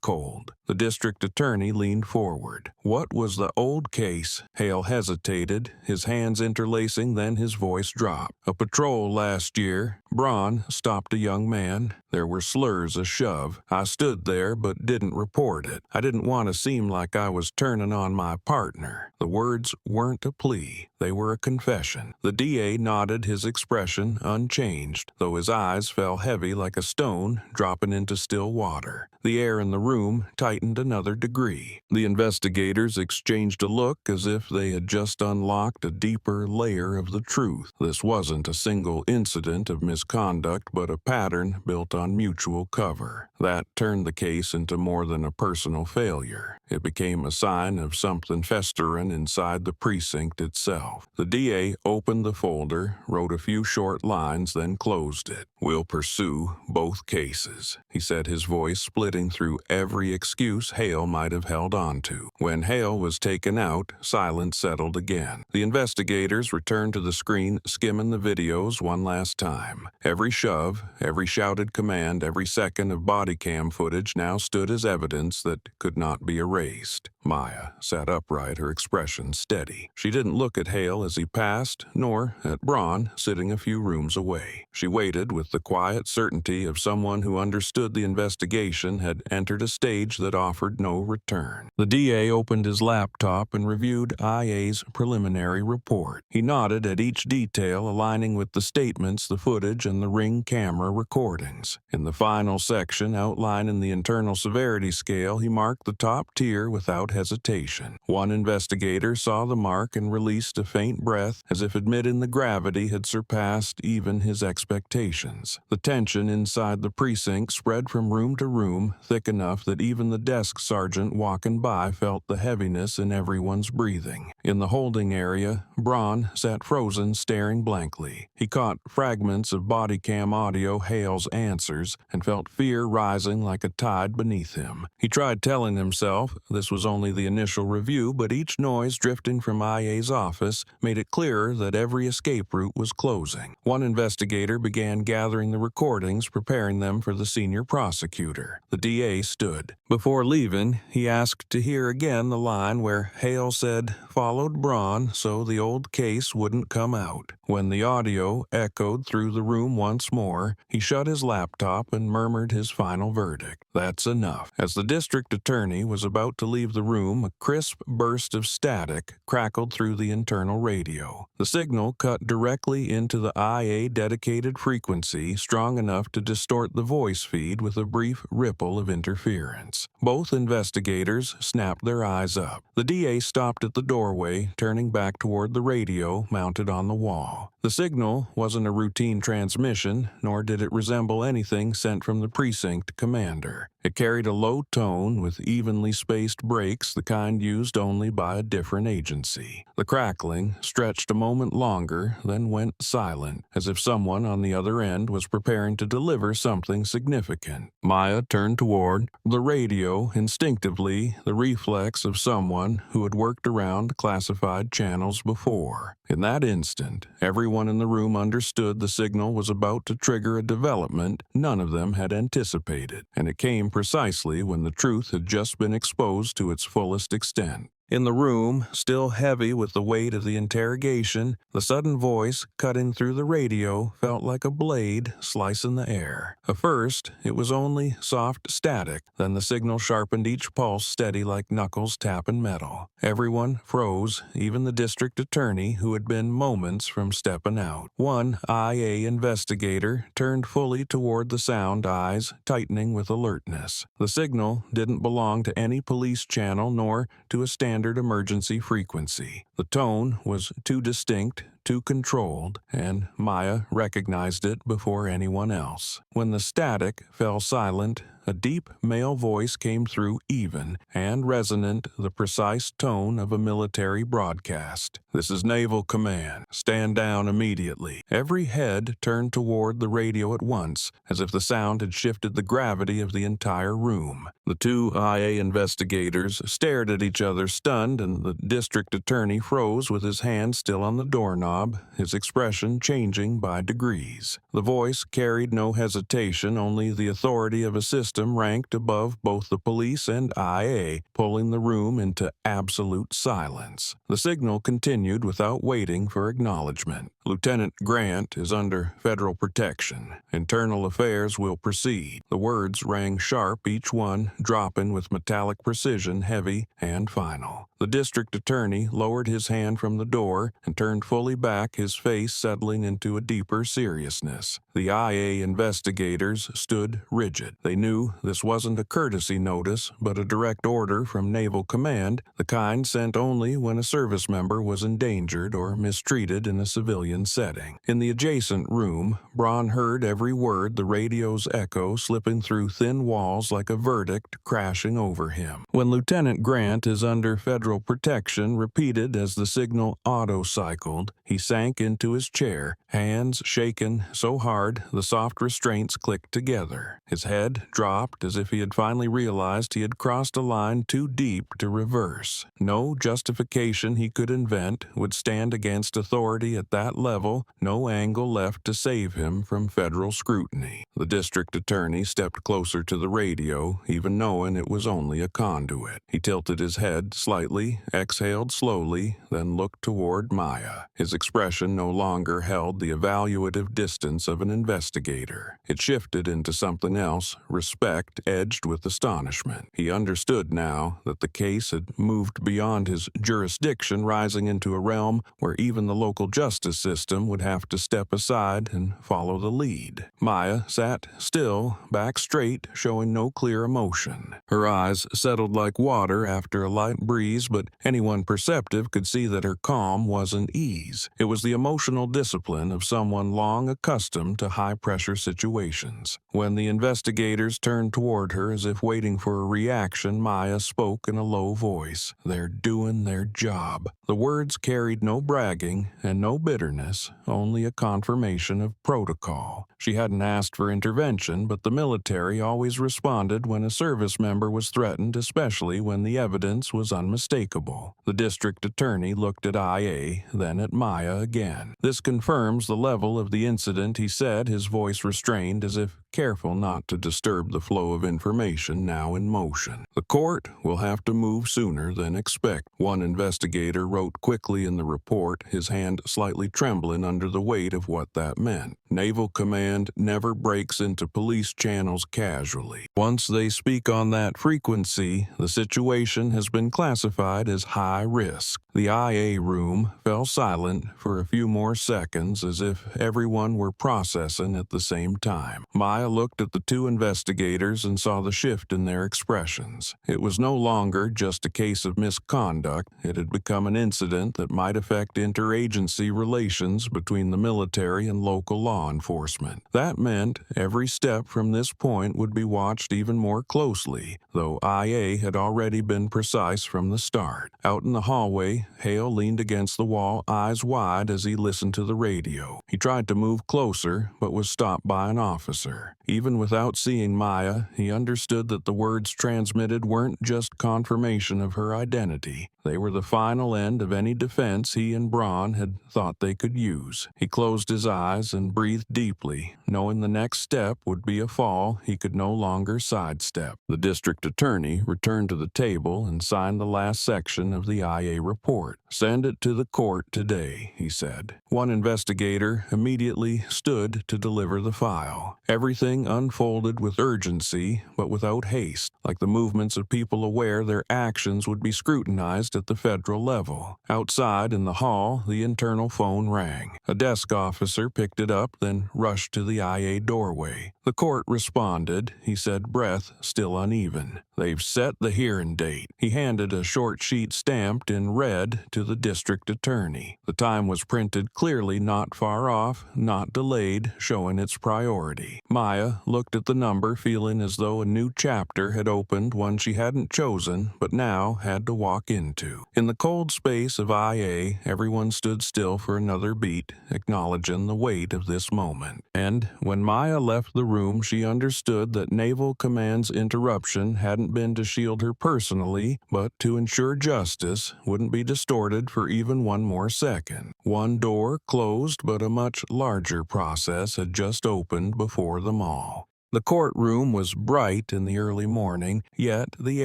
cold. The district attorney leaned forward. "What was the old case?" Hale hesitated, his hands interlacing, then his voice dropped. "A patrol last year. Braun stopped a young man. There were slurs, a shove. I stood there but didn't report it. I didn't want to seem like I was turning on my partner." The words weren't a plea. They were a confession. The DA nodded, his expression unchanged, though his eyes fell heavy like a stone dropping into still water. The air in the room tightened another degree. The investigators exchanged a look as if they had just unlocked a deeper layer of the truth. This wasn't a single incident of misconduct, but a pattern built on mutual cover. That turned the case into more than a personal failure. It became a sign of something festering inside the precinct itself. The DA opened the folder, wrote a few short lines, then closed it. "We'll pursue both cases," he said, his voice splitting through every excuse Hale might have held on to. When Hale was taken out, silence settled again. The investigators returned to the screen, skimming the videos one last time. Every shove, every shouted command, every second of body cam footage now stood as evidence that could not be erased. Maya sat upright, her expression steady. She didn't look at Hale as he passed, nor at Braun, sitting a few rooms away. She waited with the quiet certainty of someone who understood the investigation had entered a stage that offered no return. The DA opened his laptop and reviewed IA's preliminary report. He nodded at each detail, aligning with the statements, the footage, and the Ring camera recordings. In the final section, outlining the internal severity scale, he marked the top tier without hesitation. One investigator saw the mark and released a faint breath, as if admitting the gravity had surpassed even his expectations. The tension inside the precinct spread from room to room, thick enough that even the desk sergeant walking by felt the heaviness in everyone's breathing. In the holding area, Braun sat frozen, staring blankly. He caught fragments of body cam audio, Hale's answers, and felt fear rising like a tide beneath him. He tried telling himself this was only the initial review, but each noise drifting from IA's office made it clearer that every escape route was closing. One investigator began gathering the recordings, preparing them for the senior prosecutor. The DA stood. Before leaving, he asked to hear again the line where Hale said, "Followed Braun so the old case wouldn't come out." When the audio echoed through the room once more, he shut his laptop and murmured his final verdict. "That's enough." As the district attorney was about to leave the room, a crisp burst of static crackled through the internal radio. The signal cut directly into the IA dedicated frequency, strong enough to distort the voice feed with a brief ripple of interference. Both investigators snapped their eyes up. The DA stopped at the doorway doorway, turning back toward the radio mounted on the wall. The signal wasn't a routine transmission, nor did it resemble anything sent from the precinct commander. It carried a low tone with evenly spaced breaks, the kind used only by a different agency. The crackling stretched a moment longer, then went silent, as if someone on the other end was preparing to deliver something significant. Maya turned toward the radio, instinctively, the reflex of someone who had worked around classified channels before. In that instant, everyone in the room understood the signal was about to trigger a development none of them had anticipated, and it came precisely when the truth had just been exposed to its fullest extent. In the room, still heavy with the weight of the interrogation, the sudden voice cutting through the radio felt like a blade slicing the air. At first, it was only soft static, then the signal sharpened each pulse steady like knuckles tapping metal. Everyone froze, even the district attorney who had been moments from stepping out. One IA investigator turned fully toward the sound, eyes tightening with alertness. The signal didn't belong to any police channel nor to a standard emergency frequency. The tone was too distinct, too controlled, and Maya recognized it before anyone else. When the static fell silent, a deep male voice came through, even and resonant, the precise tone of a military broadcast. "This is Naval Command. Stand down immediately." Every head turned toward the radio at once, as if the sound had shifted the gravity of the entire room. The two IA investigators stared at each other stunned, and the district attorney froze with his hand still on the doorknob, his expression changing by degrees. The voice carried no hesitation, only the authority of a system ranked above both the police and IA, pulling the room into absolute silence. The signal continued without waiting for acknowledgement. "Lieutenant Grant is under federal protection. Internal affairs will proceed." The words rang sharp, each one dropping with metallic precision, heavy and final. The district attorney lowered his hand from the door and turned fully back, his face settling into a deeper seriousness. The IA investigators stood rigid. They knew this wasn't a courtesy notice, but a direct order from Naval Command, the kind sent only when a service member was endangered or mistreated in a civilian setting. In the adjacent room, Braun heard every word, the radio's echo slipping through thin walls like a verdict crashing over him. "When Lieutenant Grant is under federal protection," repeated as the signal auto-cycled. He sank into his chair, hands shaken so hard the soft restraints clicked together. His head dropped as if he had finally realized he had crossed a line too deep to reverse. No justification he could invent would stand against authority at that level, no angle left to save him from federal scrutiny. The district attorney stepped closer to the radio, even knowing it was only a conduit. He tilted his head slightly, exhaled slowly, then looked toward Maya. His expression no longer held the evaluative distance of an investigator. It shifted into something else, respect edged with astonishment. He understood now that the case had moved beyond his jurisdiction, rising into a realm where even the local justice system would have to step aside and follow the lead. Maya sat still, back straight, showing no clear emotion. Her eyes settled like water after a light breeze, but anyone perceptive could see that her calm wasn't ease. It was the emotional discipline of someone long accustomed to high-pressure situations. When the investigators turned toward her as if waiting for a reaction, Maya spoke in a low voice. "They're doing their job." The words carried no bragging and no bitterness, only a confirmation of protocol. She hadn't asked for intervention, but the military always responded when a service member was threatened, especially when the evidence was unmistakable. The district attorney looked at IA, then at Maya again. "This confirms the level of the incident," he said, his voice restrained as if careful not to disturb the flow of information now in motion. "The court will have to move sooner than expect," one investigator wrote quickly in the report, his hand slightly trembling under the weight of what that meant. "Naval Command never breaks into police channels casually. Once they speak on that frequency, the situation has been classified as high risk." The IA room fell silent for a few more seconds, as if everyone were processing at the same time. Maya Maya looked at the two investigators and saw the shift in their expressions. It was no longer just a case of misconduct. It had become an incident that might affect interagency relations between the military and local law enforcement. That meant every step from this point would be watched even more closely, though IA had already been precise from the start. Out in the hallway, Hale leaned against the wall, eyes wide as he listened to the radio. He tried to move closer, but was stopped by an officer. Even without seeing Maya, he understood that the words transmitted weren't just confirmation of her identity. They were the final end of any defense he and Braun had thought they could use. He closed his eyes and breathed deeply, knowing the next step would be a fall he could no longer sidestep. The district attorney returned to the table and signed the last section of the IA report. "Send it to the court today," he said. One investigator immediately stood to deliver the file. Everything unfolded with urgency, but without haste, like the movements of people aware their actions would be scrutinized at the federal level. Outside in the hall, the internal phone rang. A desk officer picked it up, then rushed to the IA doorway. The court responded, he said, breath still uneven. "They've set the hearing date." He handed a short sheet stamped in red to the district attorney. The time was printed clearly, not far off, not delayed, showing its priority. Maya looked at the number, feeling as though a new chapter had opened, one she hadn't chosen, but now had to walk into. In the cold space of IA, everyone stood still for another beat, acknowledging the weight of this moment. And when Maya left the room, she understood that Naval Command's interruption hadn't been to shield her personally, but to ensure justice wouldn't be distorted for even one more second. One door closed, but a much larger process had just opened before them all. The courtroom was bright in the early morning, yet the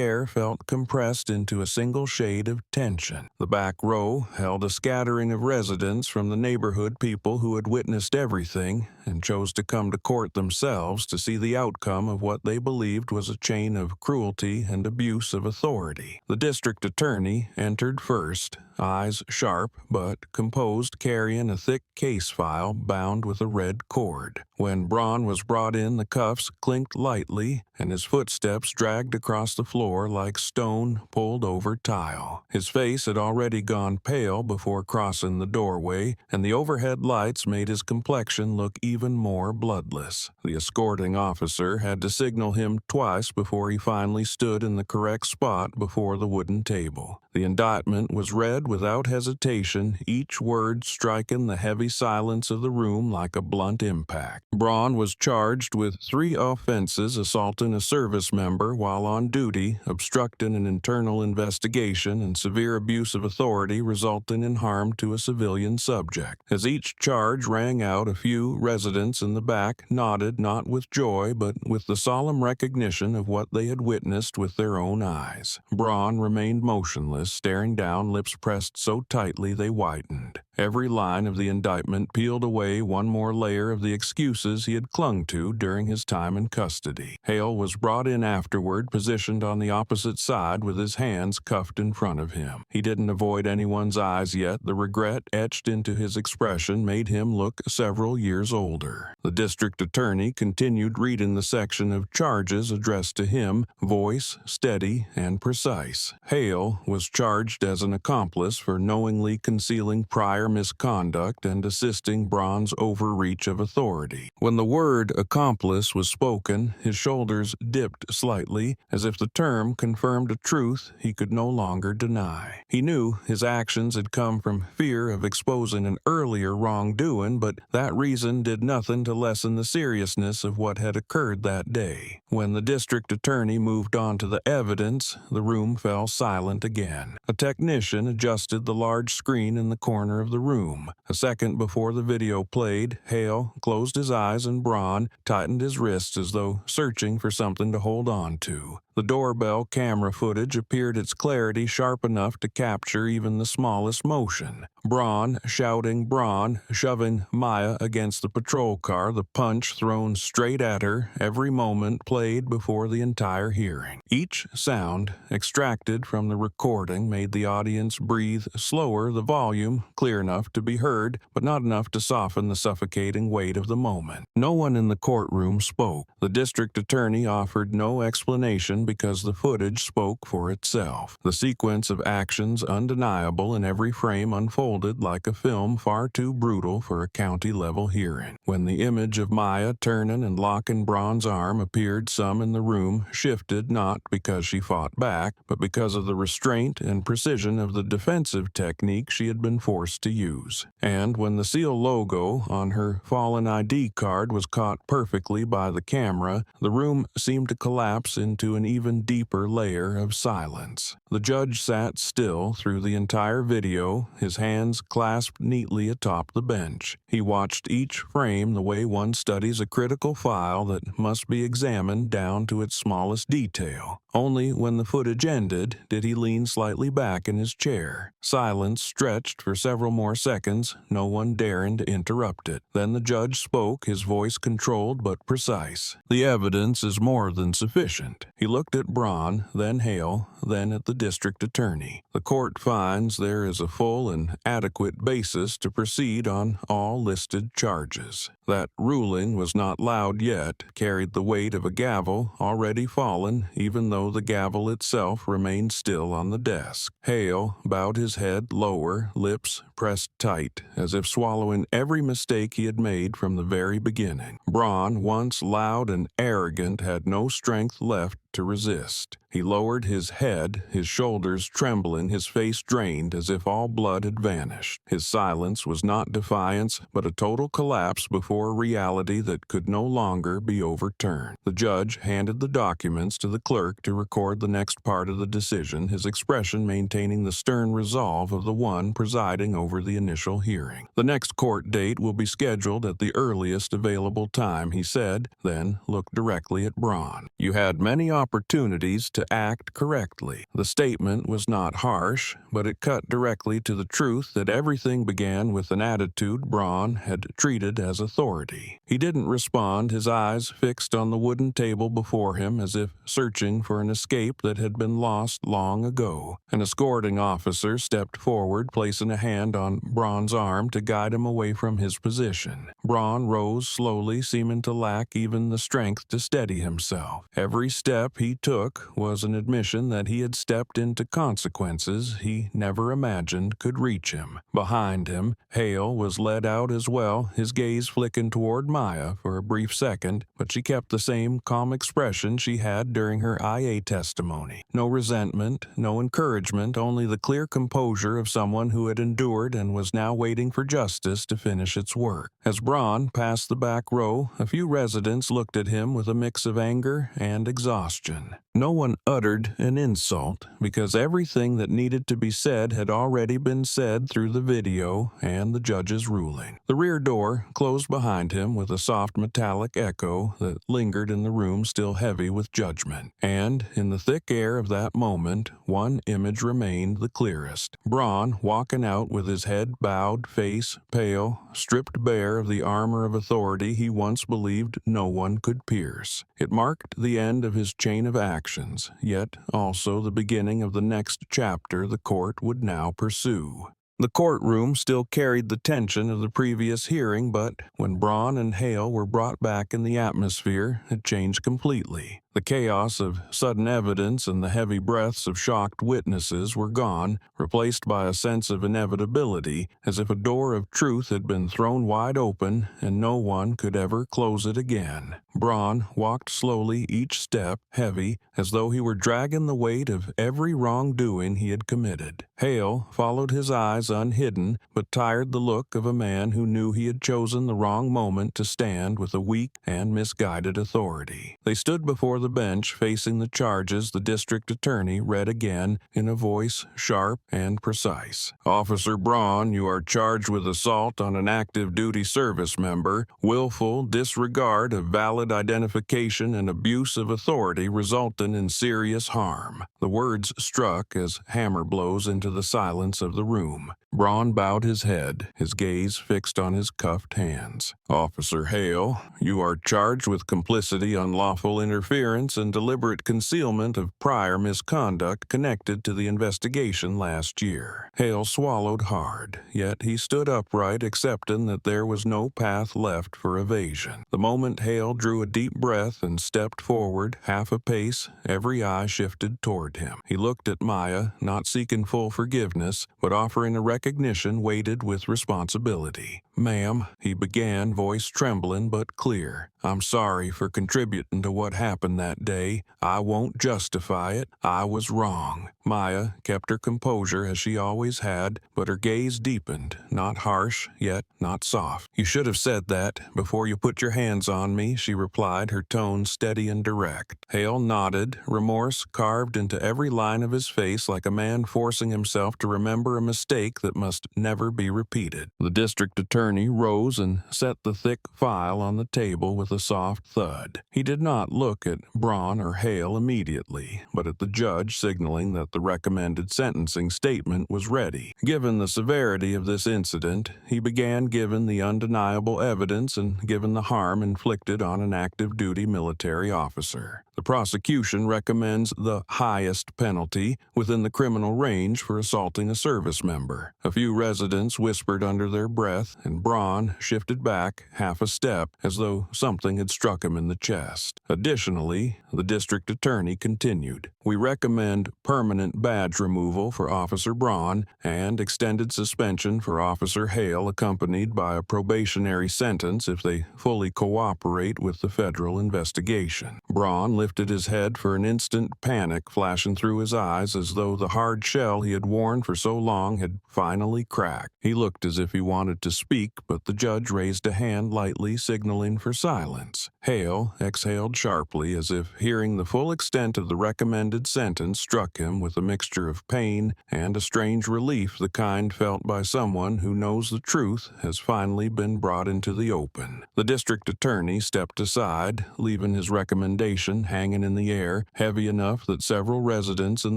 air felt compressed into a single shade of tension. The back row held a scattering of residents from the neighborhood, people who had witnessed everything and chose to come to court themselves to see the outcome of what they believed was a chain of cruelty and abuse of authority. The district attorney entered first, eyes sharp but composed, carrying a thick case file bound with a red cord. When Braun was brought in, the cuffs clinked lightly, and his footsteps dragged across the floor like stone pulled over tile. His face had already gone pale before crossing the doorway, and the overhead lights made his complexion look even more bloodless. The escorting officer had to signal him twice before he finally stood in the correct spot before the wooden table. The indictment was read without hesitation, each word striking the heavy silence of the room like a blunt impact. Braun was charged with 3 offenses: assaulting a service member while on duty, obstructing an internal investigation, and severe abuse of authority resulting in harm to a civilian subject. As each charge rang out, a few residents in the back nodded, not with joy, but with the solemn recognition of what they had witnessed with their own eyes. Braun remained motionless, staring down, lips pressed so tightly they whitened. Every line of the indictment peeled away one more layer of the excuses he had clung to during his time in custody. Hale was brought in afterward, positioned on the opposite side with his hands cuffed in front of him. He didn't avoid anyone's eyes yet. The regret etched into his expression made him look several years older. The district attorney continued reading the section of charges addressed to him, voice steady and precise. Hale was charged as an accomplice for knowingly concealing prior misconduct and assisting Braun's overreach of authority. When the word accomplice was spoken, his shoulders dipped slightly, as if the term confirmed a truth he could no longer deny. He knew his actions had come from fear of exposing an earlier wrongdoing, but that reason did nothing to lessen the seriousness of what had occurred that day. When the district attorney moved on to the evidence, the room fell silent again. A technician adjusted the large screen in the corner of the room. A second before the video played, Hale closed his eyes and Braun tightened his wrists as though searching for something to hold on to. The doorbell camera footage appeared its clarity sharp enough to capture even the smallest motion. Braun shouting Braun, shoving Maya against the patrol car, the punch thrown straight at her, every moment played before the entire hearing. Each sound extracted from the recording made the audience breathe slower, the volume clear enough to be heard, but not enough to soften the suffocating weight of the moment. No one in the courtroom spoke. The district attorney offered no explanation because the footage spoke for itself. The sequence of actions, undeniable in every frame, unfolded like a film far too brutal for a county-level hearing. When the image of Maya turning and locking Braun's arm appeared, some in the room shifted, not because she fought back, but because of the restraint and precision of the defensive technique she had been forced to use. And when the seal logo on her fallen ID card was caught perfectly by the camera, the room seemed to collapse into an even deeper layer of silence. The judge sat still through the entire video, his hands clasped neatly atop the bench. He watched each frame the way one studies a critical file that must be examined down to its smallest detail. Only when the footage ended did he lean slightly back in his chair. Silence stretched for several more seconds, no one daring to interrupt it. Then the judge spoke, his voice controlled but precise. "The evidence is more than sufficient." He looked at Braun, then Hale, then at the district attorney. "The court finds there is a full and adequate basis to proceed on all listed charges." That ruling was not loud yet, carried the weight of a gavel already fallen, even though the gavel itself remained still on the desk. Hale bowed his head lower, lips pressed tight, as if swallowing every mistake he had made from the very beginning. Braun, once loud and arrogant, had no strength left to resist. He lowered his head, his shoulders trembling, his face drained as if all blood had vanished. His silence was not defiance, but a total collapse before a reality that could no longer be overturned. The judge handed the documents to the clerk to record the next part of the decision, his expression maintaining the stern resolve of the one presiding over the initial hearing. "The next court date will be scheduled at the earliest available time," he said, then looked directly at Braun. "You had many opportunities to act correctly." The statement was not harsh, but it cut directly to the truth that everything began with an attitude Braun had treated as authority. He didn't respond, his eyes fixed on the wooden table before him as if searching for an escape that had been lost long ago. An escorting officer stepped forward, placing a hand on Braun's arm to guide him away from his position. Braun rose slowly, seeming to lack even the strength to steady himself. Every step he took was an admission that he had stepped into consequences he never imagined could reach him. Behind him, Hale was led out as well, his gaze flicking toward Maya for a brief second, but she kept the same calm expression she had during her IA testimony. No resentment, no encouragement, only the clear composure of someone who had endured and was now waiting for justice to finish its work. As Braun passed the back row, a few residents looked at him with a mix of anger and exhaustion. No one uttered an insult, because everything that needed to be said had already been said through the video and the judge's ruling. The rear door closed behind him with a soft metallic echo that lingered in the room still heavy with judgment. And in the thick air of that moment, one image remained the clearest. Braun walking out with his head bowed, face pale, stripped bare of the armor of authority he once believed no one could pierce. It marked the end of his chain of actions, yet also the beginning of the next chapter the court would now pursue. The courtroom still carried the tension of the previous hearing, but when Braun and Hale were brought back in the atmosphere, it changed completely. The chaos of sudden evidence and the heavy breaths of shocked witnesses were gone, replaced by a sense of inevitability, as if a door of truth had been thrown wide open and no one could ever close it again. Braun walked slowly, each step heavy, as though he were dragging the weight of every wrongdoing he had committed. Hale followed his eyes gaze unhidden, but tired the look of a man who knew he had chosen the wrong moment to stand with a weak and misguided authority. They stood before the bench facing the charges the district attorney read again in a voice sharp and precise. Officer Braun, you are charged with assault on an active duty service member, willful disregard of valid identification, and abuse of authority resulting in serious harm. The words struck as hammer blows into the silence of the room. Braun bowed his head, his gaze fixed on his cuffed hands. Officer Hale, you are charged with complicity, unlawful interference, and deliberate concealment of prior misconduct connected to the investigation last year. Hale swallowed hard, yet he stood upright, accepting that there was no path left for evasion. The moment Hale drew a deep breath and stepped forward half a pace, every eye shifted toward him. He looked at Maya, not seeking full forgiveness, but offering a recognition weighted with responsibility. Ma'am, he began, voice trembling but clear. I'm sorry for contributing to what happened that day. I won't justify it. I was wrong. Maya kept her composure as she always had, but her gaze deepened, not harsh, yet not soft. You should have said that before you put your hands on me, she replied, her tone steady and direct. Hale nodded, remorse carved into every line of his face like a man forcing himself to remember a mistake that must never be repeated. The district attorney rose and set the thick file on the table with a soft thud. He did not look at Braun or Hale immediately, but at the judge, signaling that the recommended sentencing statement was ready. Given the severity of this incident, he began given the undeniable evidence and given the harm inflicted on an active duty military officer. The prosecution recommends the highest penalty within the criminal range for assaulting a service member. A few residents whispered under their breath, and Braun shifted back half a step as though something had struck him in the chest. Additionally, the district attorney continued, we recommend permanent badge removal for Officer Braun and extended suspension for Officer Hale, accompanied by a probationary sentence if they fully cooperate with the federal investigation. Braun lifted his head for an instant, panic flashing through his eyes as though the hard shell he had worn for so long had finally cracked. He looked as if he wanted to speak, but the judge raised a hand lightly, signaling for silence. Hale exhaled sharply as if hearing the full extent of the recommended sentence struck him with a mixture of pain and a strange relief, the kind felt by someone who knows the truth has finally been brought into the open. The district attorney stepped aside, leaving his recommendation hanging in the air, heavy enough that several residents in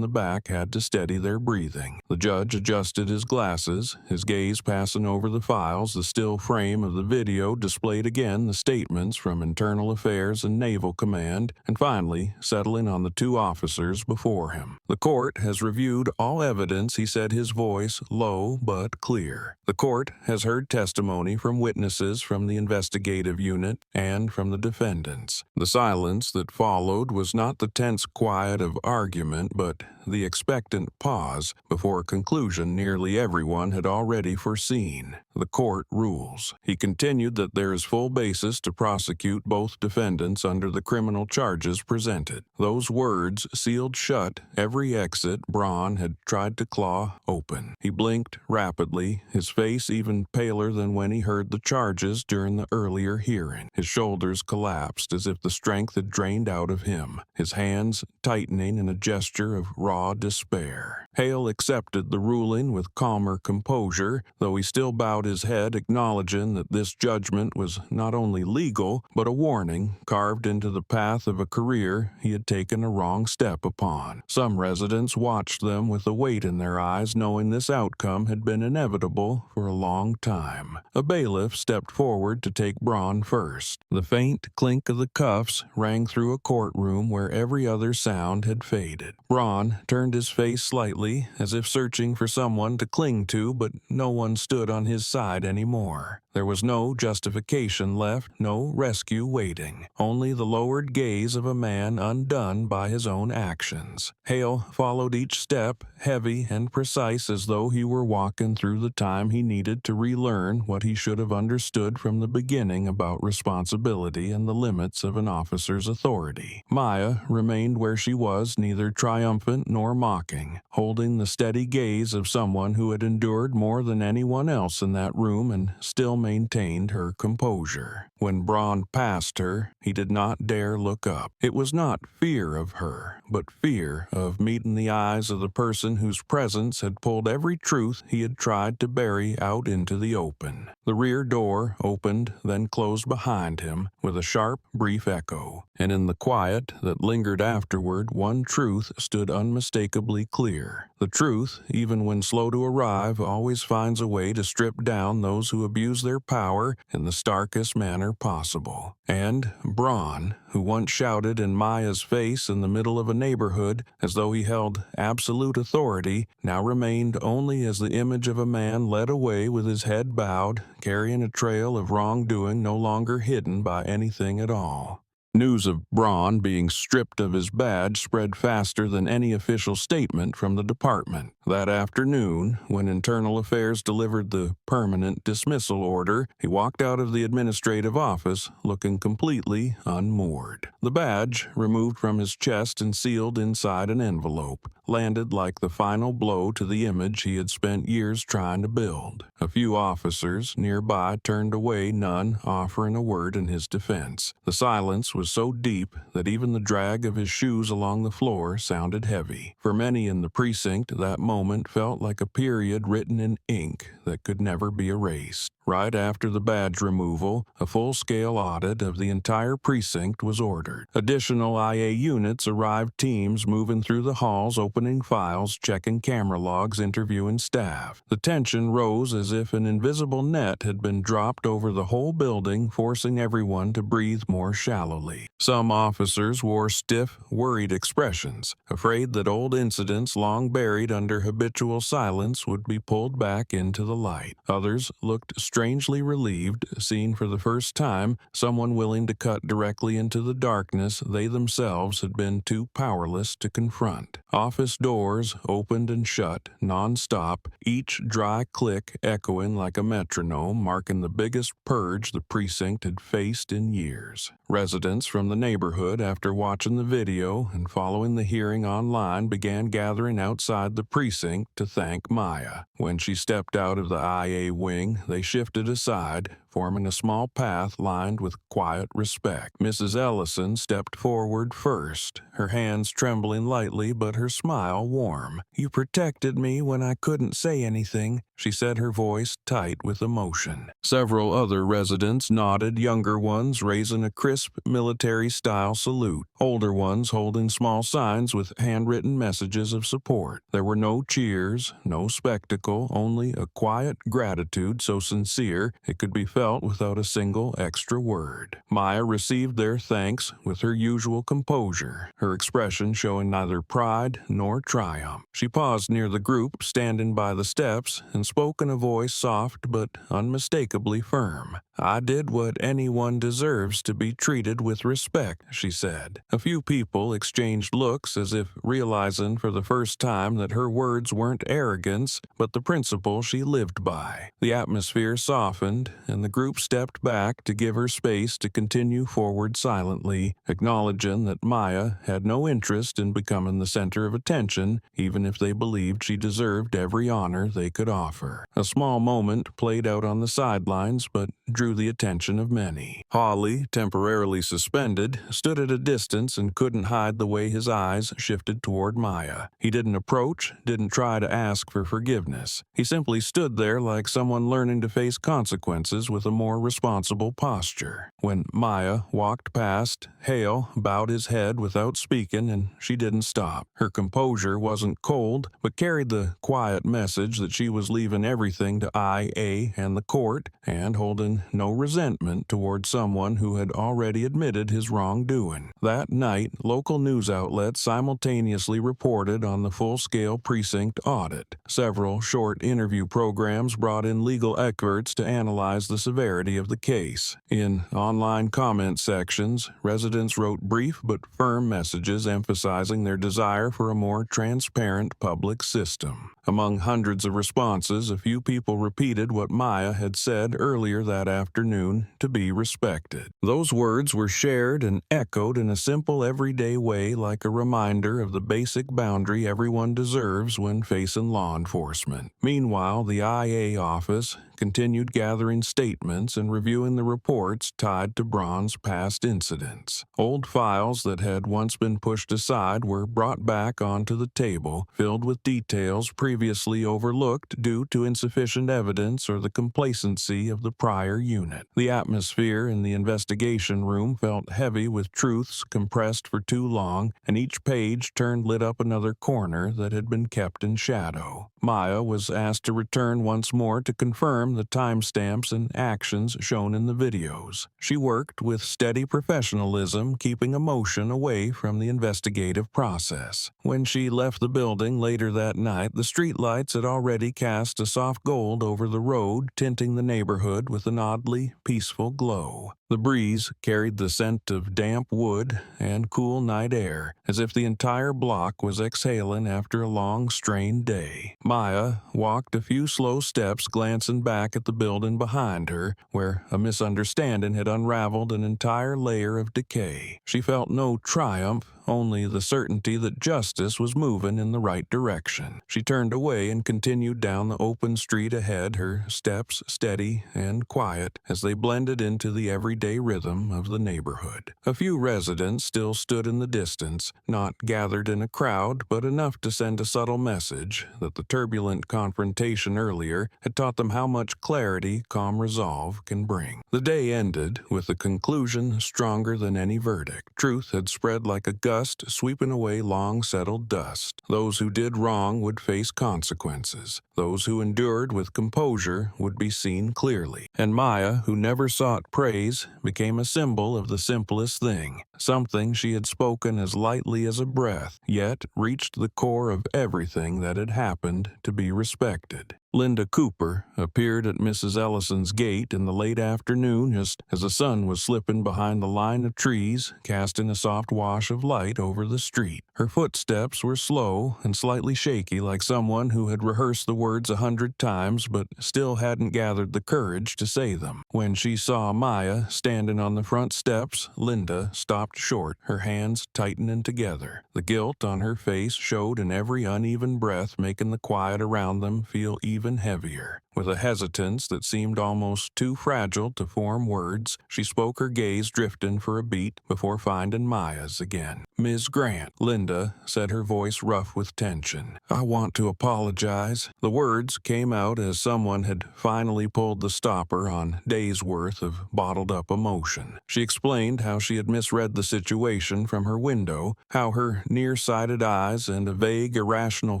the back had to steady their breathing. The judge adjusted his glasses, his gaze passing over the files. The still frame of the video displayed again the statements from Internal Affairs and Naval Command, and finally settling on the two officers before him. The court has reviewed all evidence, he said, his voice low but clear. The court has heard testimony from witnesses from the investigative unit and from the defendants. The silence that followed was not the tense quiet of argument, but the expectant pause before a conclusion nearly everyone had already foreseen. The court rules. He continued that there is full basis to prosecute both defendants under the criminal charges presented. Those words sealed shut every exit Braun had tried to claw open. He blinked rapidly, his face even paler than when he heard the charges during the earlier hearing. His shoulders collapsed as if the strength had drained out of him, his hands tightening in a gesture of raw despair. Hale accepted the ruling with calmer composure, though he still bowed his head, acknowledging that this judgment was not only legal, but a warning carved into the path of a career he had taken a wrong step upon. Some residents watched them with a weight in their eyes, knowing this outcome had been inevitable for a long time. A bailiff stepped forward to take Braun first. The faint clink of the cuffs rang through a courtroom where every other sound had faded. Braun turned his face slightly, as if searching for someone to cling to, but no one stood on his side anymore. There was no justification left, no rescue waiting, only the lowered gaze of a man undone by his own actions. Hale followed each step, heavy and precise as though he were walking through the time he needed to relearn what he should have understood from the beginning about responsibility and the limits of an officer's authority. Maya remained where she was, neither triumphant nor mocking, holding the steady gaze of someone who had endured more than anyone else in that room and still maintained her composure. When Braun passed her, he did not dare look up. It was not fear of her, but fear of meeting the eyes of the person whose presence had pulled every truth he had tried to bury out into the open. The rear door opened, then closed behind him with a sharp, brief echo, and in the quiet that lingered afterward, one truth stood unmistakably clear. The truth, even when slow to arrive, always finds a way to strip down those who abuse their power in the starkest manner possible. And Braun, who once shouted in Maya's face in the middle of a neighborhood as though he held absolute authority, now remained only as the image of a man led away with his head bowed, carrying a trail of wrongdoing no longer hidden by anything at all. News of Braun being stripped of his badge spread faster than any official statement from the department. That afternoon, when Internal Affairs delivered the permanent dismissal order, he walked out of the administrative office looking completely unmoored. The badge, removed from his chest and sealed inside an envelope, landed like the final blow to the image he had spent years trying to build. A few officers nearby turned away, none offering a word in his defense. The silence was so deep that even the drag of his shoes along the floor sounded heavy. For many in the precinct, that moment felt like a period written in ink that could never be erased. Right after the badge removal, a full-scale audit of the entire precinct was ordered. Additional IA units arrived, teams moving through the halls, opening files, checking camera logs, interviewing staff. The tension rose as if an invisible net had been dropped over the whole building, forcing everyone to breathe more shallowly. Some officers wore stiff, worried expressions, afraid that old incidents long buried under habitual silence would be pulled back into the light. Others looked strangely relieved, seeing for the first time someone willing to cut directly into the darkness they themselves had been too powerless to confront. Office doors opened and shut, non-stop, each dry click echoing like a metronome, marking the biggest purge the precinct had faced in years. Residents from the neighborhood, after watching the video and following the hearing online, began gathering outside the precinct to thank Maya. When she stepped out of the IA wing, they shifted aside, forming a small path lined with quiet respect. Mrs. Ellison stepped forward first, her hands trembling lightly but her smile warm. "You protected me when I couldn't say anything," she said, her voice tight with emotion. Several other residents nodded, younger ones raising a crisp military-style salute, older ones holding small signs with handwritten messages of support. There were no cheers, no spectacle, only a quiet gratitude so sincere it could be felt without a single extra word. Maya received their thanks with her usual composure, her expression showing neither pride nor triumph. She paused near the group standing by the steps and spoke in a voice soft but unmistakably firm. "I did what anyone deserves to be treated with respect," she said. A few people exchanged looks as if realizing for the first time that her words weren't arrogance, but the principle she lived by. The atmosphere softened, and the group stepped back to give her space to continue forward silently, acknowledging that Maya had no interest in becoming the center of attention, even if they believed she deserved every honor they could offer. A small moment played out on the sidelines, but drew the attention of many. Hawley, temporarily suspended, stood at a distance and couldn't hide the way his eyes shifted toward Maya. He didn't approach, didn't try to ask for forgiveness. He simply stood there like someone learning to face consequences with a more responsible posture. When Maya walked past, Hale bowed his head without speaking, and she didn't stop. Her composure wasn't cold, but carried the quiet message that she was leaving everything to IA and the court, and holding no resentment toward someone who had already admitted his wrongdoing. That night, local news outlets simultaneously reported on the full-scale precinct audit. Several short interview programs brought in legal experts to analyze the severity of the case. In online comment sections, residents wrote brief but firm messages emphasizing their desire for a more transparent public system. Among hundreds of responses, a few people repeated what Maya had said earlier that afternoon: to be respected. Those words were shared and echoed in a simple, everyday way, like a reminder of the basic boundary everyone deserves when facing law enforcement. Meanwhile, the IA office continued gathering statements and reviewing the reports tied to Braun's past incidents. Old files that had once been pushed aside were brought back onto the table, filled with details previously overlooked due to insufficient evidence or the complacency of the prior unit. The atmosphere in the investigation room felt heavy with truths compressed for too long, and each page lit up another corner that had been kept in shadow. Maya was asked to return once more to confirm the timestamps and actions shown in the videos. She worked with steady professionalism, keeping emotion away from the investigative process. When she left the building later that night, the streetlights had already cast a soft gold over the road, tinting the neighborhood with an oddly peaceful glow. The breeze carried the scent of damp wood and cool night air, as if the entire block was exhaling after a long, strained day. Maya walked a few slow steps, glancing back at the building behind her, where a misunderstanding had unraveled an entire layer of decay. She felt no triumph, only the certainty that justice was moving in the right direction. She turned away and continued down the open street ahead, her steps steady and quiet as they blended into the everyday rhythm of the neighborhood. A few residents still stood in the distance, not gathered in a crowd, but enough to send a subtle message that the turbulent confrontation earlier had taught them how much clarity calm resolve can bring. The day ended with a conclusion stronger than any verdict. Truth had spread like a gust, sweeping away long-settled dust. Those who did wrong would face consequences. Those who endured with composure would be seen clearly. And Maya, who never sought praise, became a symbol of the simplest thing, something she had spoken as lightly as a breath, yet reached the core of everything that had happened: to be respected. Linda Cooper appeared at Mrs. Ellison's gate in the late afternoon just as the sun was slipping behind the line of trees, casting a soft wash of light over the street. Her footsteps were slow and slightly shaky, like someone who had rehearsed the words 100 times but still hadn't gathered the courage to say them. When she saw Maya standing on the front steps, Linda stopped short, her hands tightening together. The guilt on her face showed in every uneven breath, making the quiet around them feel even heavier. With a hesitance that seemed almost too fragile to form words, she spoke, her gaze drifting for a beat before finding Maya's again. "Ms. Grant," Linda said, her voice rough with tension, "I want to apologize." The words came out as someone had finally pulled the stopper on days' worth of bottled-up emotion. She explained how she had misread the situation from her window, how her nearsighted eyes and a vague, irrational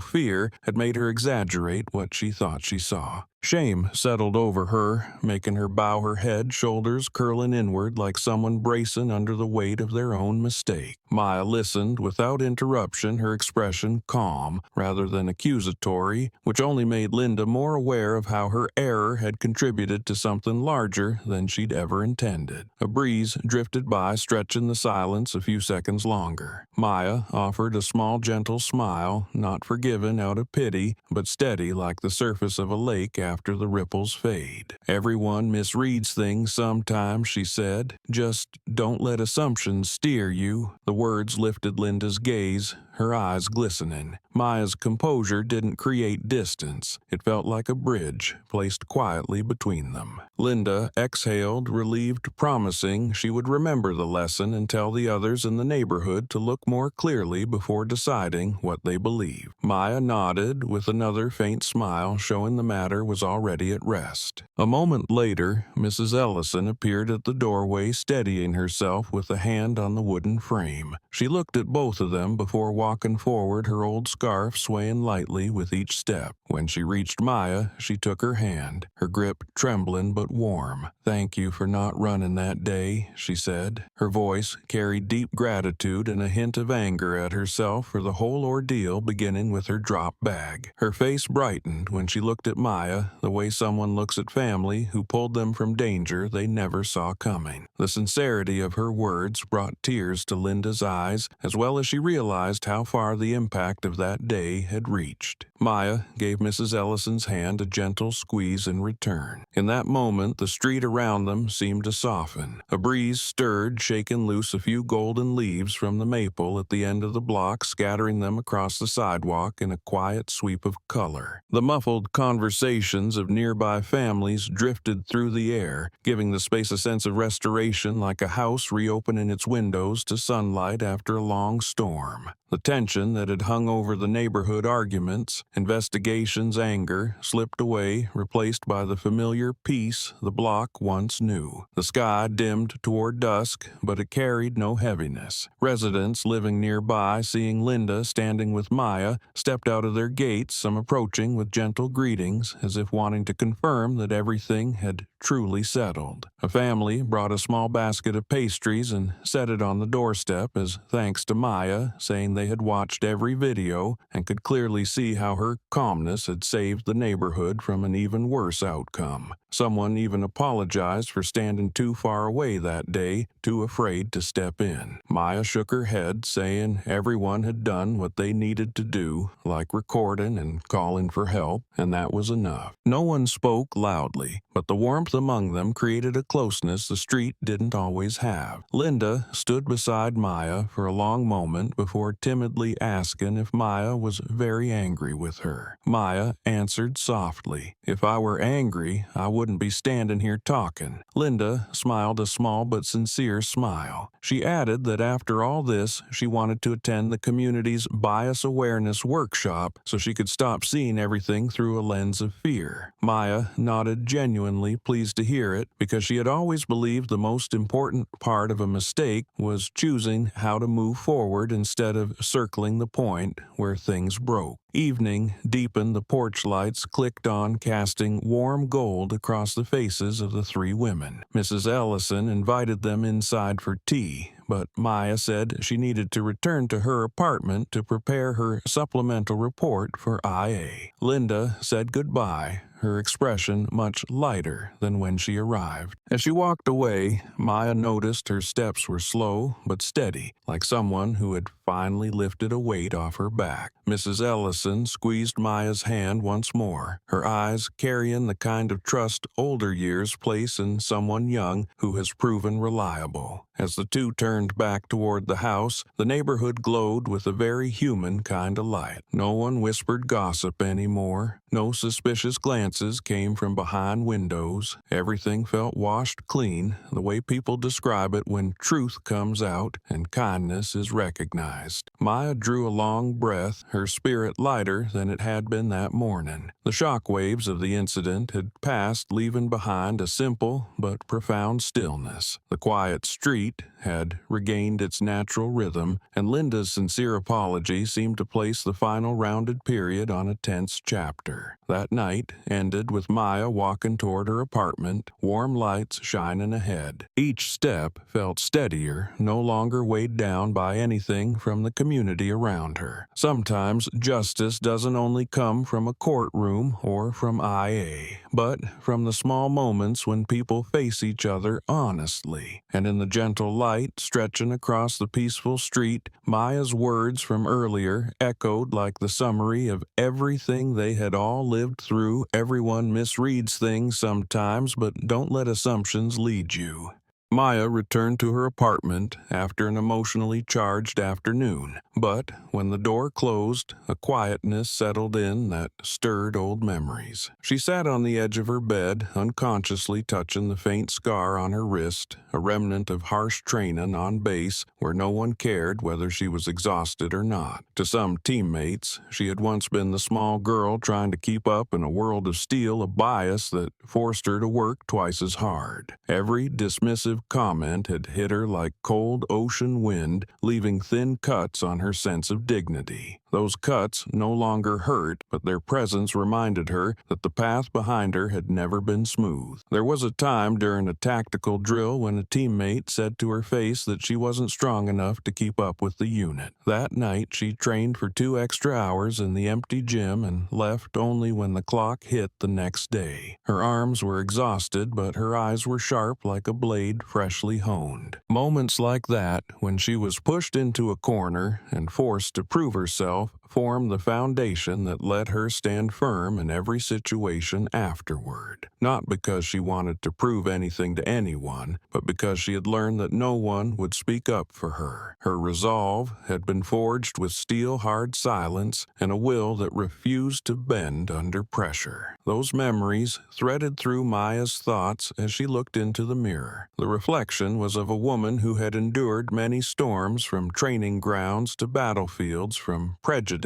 fear had made her exaggerate what she thought she saw. Shame settled over her, making her bow her head, shoulders curling inward like someone bracing under the weight of their own mistake. Maya listened without interruption, her expression calm rather than accusatory, which only made Linda more aware of how her error had contributed to something larger than she'd ever intended. A breeze drifted by, stretching the silence a few seconds longer. Maya offered a small, gentle smile, not forgiven out of pity, but steady like the surface of a lake after the ripples fade. "Everyone misreads things sometimes," she said. "Just don't let assumptions steer you." The words lifted Linda's gaze, her eyes glistening. Maya's composure didn't create distance. It felt like a bridge placed quietly between them. Linda exhaled, relieved, promising she would remember the lesson and tell the others in the neighborhood to look more clearly before deciding what they believed. Maya nodded with another faint smile, showing the matter was already at rest. A moment later, Mrs. Ellison appeared at the doorway, steadying herself with a hand on the wooden frame. She looked at both of them before walking forward, her old scarf swaying lightly with each step. When she reached Maya, she took her hand, her grip trembling but warm. "Thank you for not running that day," she said. Her voice carried deep gratitude and a hint of anger at herself for the whole ordeal, beginning with her drop bag. Her face brightened when she looked at Maya the way someone looks at family who pulled them from danger they never saw coming. The sincerity of her words brought tears to Linda's eyes, as well as she realized how far the impact of that day had reached. Maya gave Mrs. Ellison's hand a gentle squeeze in return. In that moment, the street around them seemed to soften. A breeze stirred, shaking loose a few golden leaves from the maple at the end of the block, scattering them across the sidewalk in a quiet sweep of color. The muffled conversations of nearby families drifted through the air, giving the space a sense of restoration, like a house reopening its windows to sunlight after a long storm. The tension that had hung over the neighborhood arguments, investigations, anger, slipped away, replaced by the familiar peace the block once knew. The sky dimmed toward dusk, but it carried no heaviness. Residents living nearby, seeing Linda standing with Maya, stepped out of their gates, some approaching with gentle greetings, as if wanting to confirm that everything had truly settled. A family brought a small basket of pastries and set it on the doorstep as thanks to Maya, saying they had watched every video and could clearly see how her calmness had saved the neighborhood from an even worse outcome. Someone even apologized for standing too far away that day, too afraid to step in. Maya shook her head, saying everyone had done what they needed to do, like recording and calling for help, and that was enough. No one spoke loudly, but the warmth among them created a closeness the street didn't always have. Linda stood beside Maya for a long moment before timidly asking if Maya was very angry with her. Maya answered softly, "If I were angry, I wouldn't be standing here talking." Linda smiled a small but sincere smile. She added that after all this, she wanted to attend the community's bias awareness workshop so she could stop seeing everything through a lens of fear. Maya nodded, genuinely pleased to hear it, because she had always believed the most important part of a mistake was choosing how to move forward instead of circling the point where things broke. Evening deepened, the porch lights clicked on, casting warm gold across the faces of the three women. Mrs. Ellison invited them inside for tea, but Maya said she needed to return to her apartment to prepare her supplemental report for IA. Linda said goodbye, her expression much lighter than when she arrived. As she walked away, Maya noticed her steps were slow but steady, like someone who had finally lifted a weight off her back. Mrs. Ellison squeezed Maya's hand once more, her eyes carrying the kind of trust older years place in someone young who has proven reliable. As the two turned back toward the house, the neighborhood glowed with a very human kind of light. No one whispered gossip anymore. No suspicious glances came from behind windows. Everything felt washed clean, the way people describe it when truth comes out and kindness is recognized. Maya drew a long breath, her spirit lighter than it had been that morning. The shockwaves of the incident had passed, leaving behind a simple but profound stillness. The quiet street had regained its natural rhythm, and Linda's sincere apology seemed to place the final rounded period on a tense chapter. That night ended with Maya walking toward her apartment, warm lights shining ahead. Each step felt steadier, no longer weighed down by anything from the community around her. Sometimes justice doesn't only come from a courtroom or from IA, but from the small moments when people face each other honestly. And in the gentle light stretching across the peaceful street, Maya's words from earlier echoed like the summary of everything they had all lived through. Everyone misreads things sometimes, but don't let assumptions lead you. Maya returned to her apartment after an emotionally charged afternoon, but when the door closed, a quietness settled in that stirred old memories. She sat on the edge of her bed, unconsciously touching the faint scar on her wrist, a remnant of harsh training on base where no one cared whether she was exhausted or not. To some teammates, she had once been the small girl trying to keep up in a world of steel, a bias that forced her to work twice as hard. Every dismissive comment had hit her like cold ocean wind, leaving thin cuts on her sense of dignity. Those cuts no longer hurt, but their presence reminded her that the path behind her had never been smooth. There was a time during a tactical drill when a teammate said to her face that she wasn't strong enough to keep up with the unit. That night, she trained for 2 extra hours in the empty gym and left only when the clock hit the next day. Her arms were exhausted, but her eyes were sharp like a blade freshly honed. Moments like that, when she was pushed into a corner and forced to prove herself, formed the foundation that let her stand firm in every situation afterward. Not because she wanted to prove anything to anyone, but because she had learned that no one would speak up for her. Her resolve had been forged with steel-hard silence and a will that refused to bend under pressure. Those memories threaded through Maya's thoughts as she looked into the mirror. The reflection was of a woman who had endured many storms, from training grounds to battlefields, from prejudice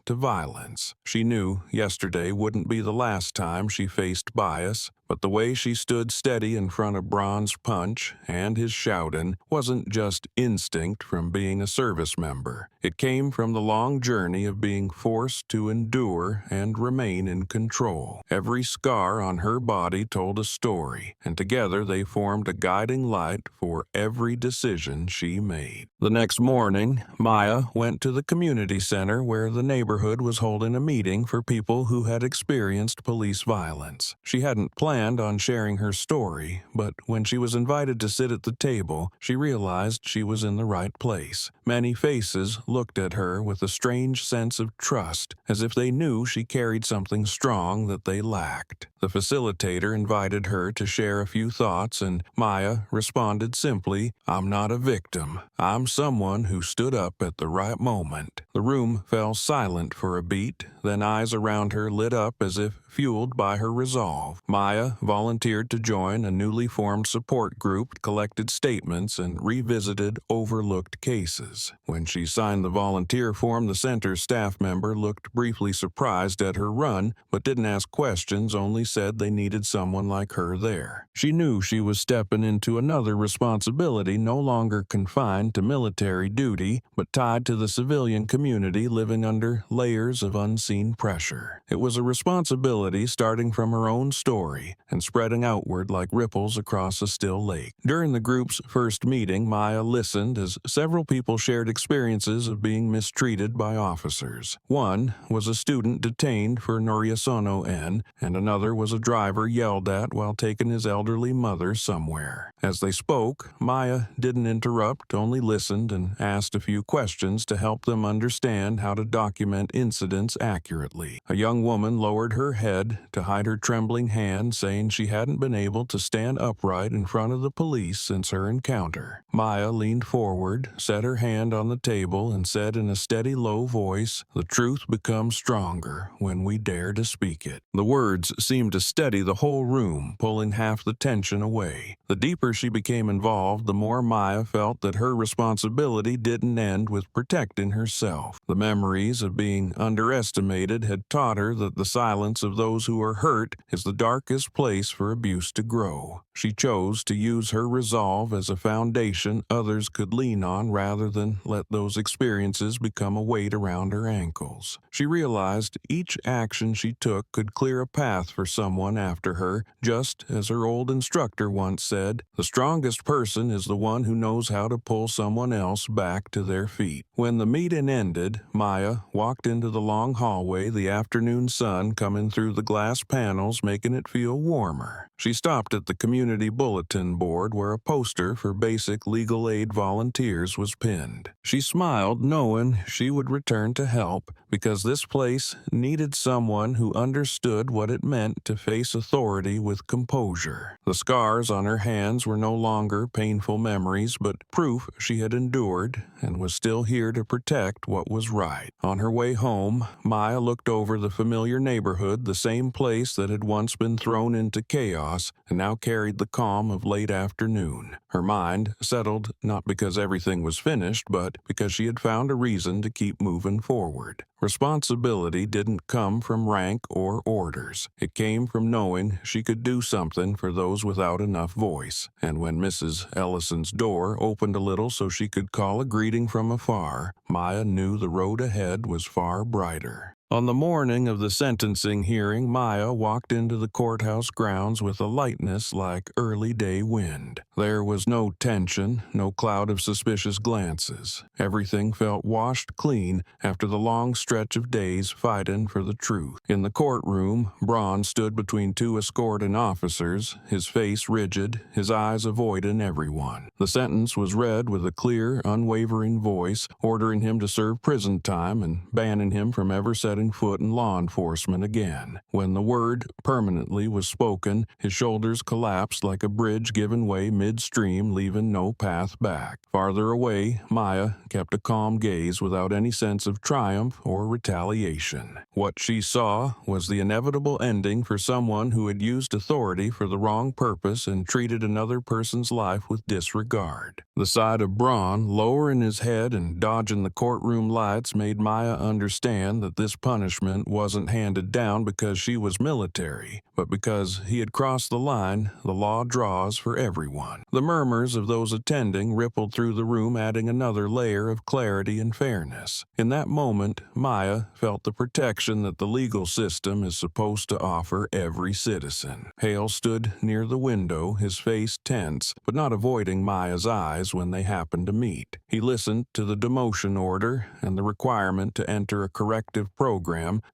to violence. She knew yesterday wouldn't be the last time she faced bias, but the way she stood steady in front of Bronze Punch and his shouting wasn't just instinct from being a service member. It came from the long journey of being forced to endure and remain in control. Every scar on her body told a story, and together they formed a guiding light for every decision she made. The next morning, Maya went to the community center where the neighborhood was holding a meeting for people who had experienced police violence. She hadn't planned on sharing her story, but when she was invited to sit at the table, she realized she was in the right place. Many faces looked at her with a strange sense of trust, as if they knew she carried something strong that they lacked. The facilitator invited her to share a few thoughts, and Maya responded simply, "I'm not a victim. I'm someone who stood up at the right moment." The room fell silent for a beat, then eyes around her lit up as if fueled by her resolve. Maya volunteered to join a newly formed support group, collected statements, and revisited overlooked cases. When she signed the volunteer form, the center staff member looked briefly surprised at her run, but didn't ask questions, only said they needed someone like her there. She knew she was stepping into another responsibility, no longer confined to military duty, but tied to the civilian community living under layers of unseen pressure. It was a responsibility starting from her own story and spreading outward like ripples across a still lake. During the group's first meeting, Maya listened as several people shared experiences of being mistreated by officers. One was a student detained for Noriasono N, and another was a driver yelled at while taking his elderly mother somewhere. As they spoke, Maya didn't interrupt, only listened and asked a few questions to help them understand how to document incidents accurately. A young woman lowered her head to hide her trembling hand, saying she hadn't been able to stand upright in front of the police since her encounter. Maya leaned forward, set her hand on the table, and said in a steady, low voice, "The truth becomes stronger when we dare to speak it." The words seemed to steady the whole room, pulling half the tension away. The deeper she became involved, the more Maya felt that her responsibility didn't end with protecting herself. The memories of being underestimated had taught her that the silence of those who are hurt is the darkest place for abuse to grow. She chose to use her resolve as a foundation others could lean on rather than let those experiences become a weight around her ankles. She realized each action she took could clear a path for someone after her, just as her old instructor once said, "The strongest person is the one who knows how to pull someone else back to their feet." When the meeting ended, Maya walked into the long hallway, the afternoon sun coming through the glass panels, making it feel warmer. She stopped at the community bulletin board where a poster for basic legal aid volunteers was pinned. She smiled, knowing she would return to help, because this place needed someone who understood what it meant to face authority with composure. The scars on her hands were no longer painful memories, but proof she had endured and was still here to protect what was right. On her way home, Maya looked over the familiar neighborhood, the same place that had once been thrown into chaos and now carried carried the calm of late afternoon. Her mind settled not because everything was finished, but because she had found a reason to keep moving forward. Responsibility didn't come from rank or orders. It came from knowing she could do something for those without enough voice. And when Mrs. Ellison's door opened a little so she could call a greeting from afar, Maya knew the road ahead was far brighter. On the morning of the sentencing hearing, Maya walked into the courthouse grounds with a lightness like early day wind. There was no tension, no cloud of suspicious glances. Everything felt washed clean after the long stretch of days fighting for the truth. In the courtroom, Braun stood between two escorting officers, his face rigid, his eyes avoiding everyone. The sentence was read with a clear, unwavering voice, ordering him to serve prison time and banning him from ever setting foot in law enforcement again. When the word permanently was spoken, his shoulders collapsed like a bridge given way midstream, leaving no path back. Farther away, Maya kept a calm gaze without any sense of triumph or retaliation. What she saw was the inevitable ending for someone who had used authority for the wrong purpose and treated another person's life with disregard. The sight of Braun lowering his head and dodging the courtroom lights made Maya understand that this punishment wasn't handed down because she was military, but because he had crossed the line the law draws for everyone. The murmurs of those attending rippled through the room, adding another layer of clarity and fairness. In that moment, Maya felt the protection that the legal system is supposed to offer every citizen. Hale stood near the window, his face tense, but not avoiding Maya's eyes when they happened to meet. He listened to the demotion order and the requirement to enter a corrective program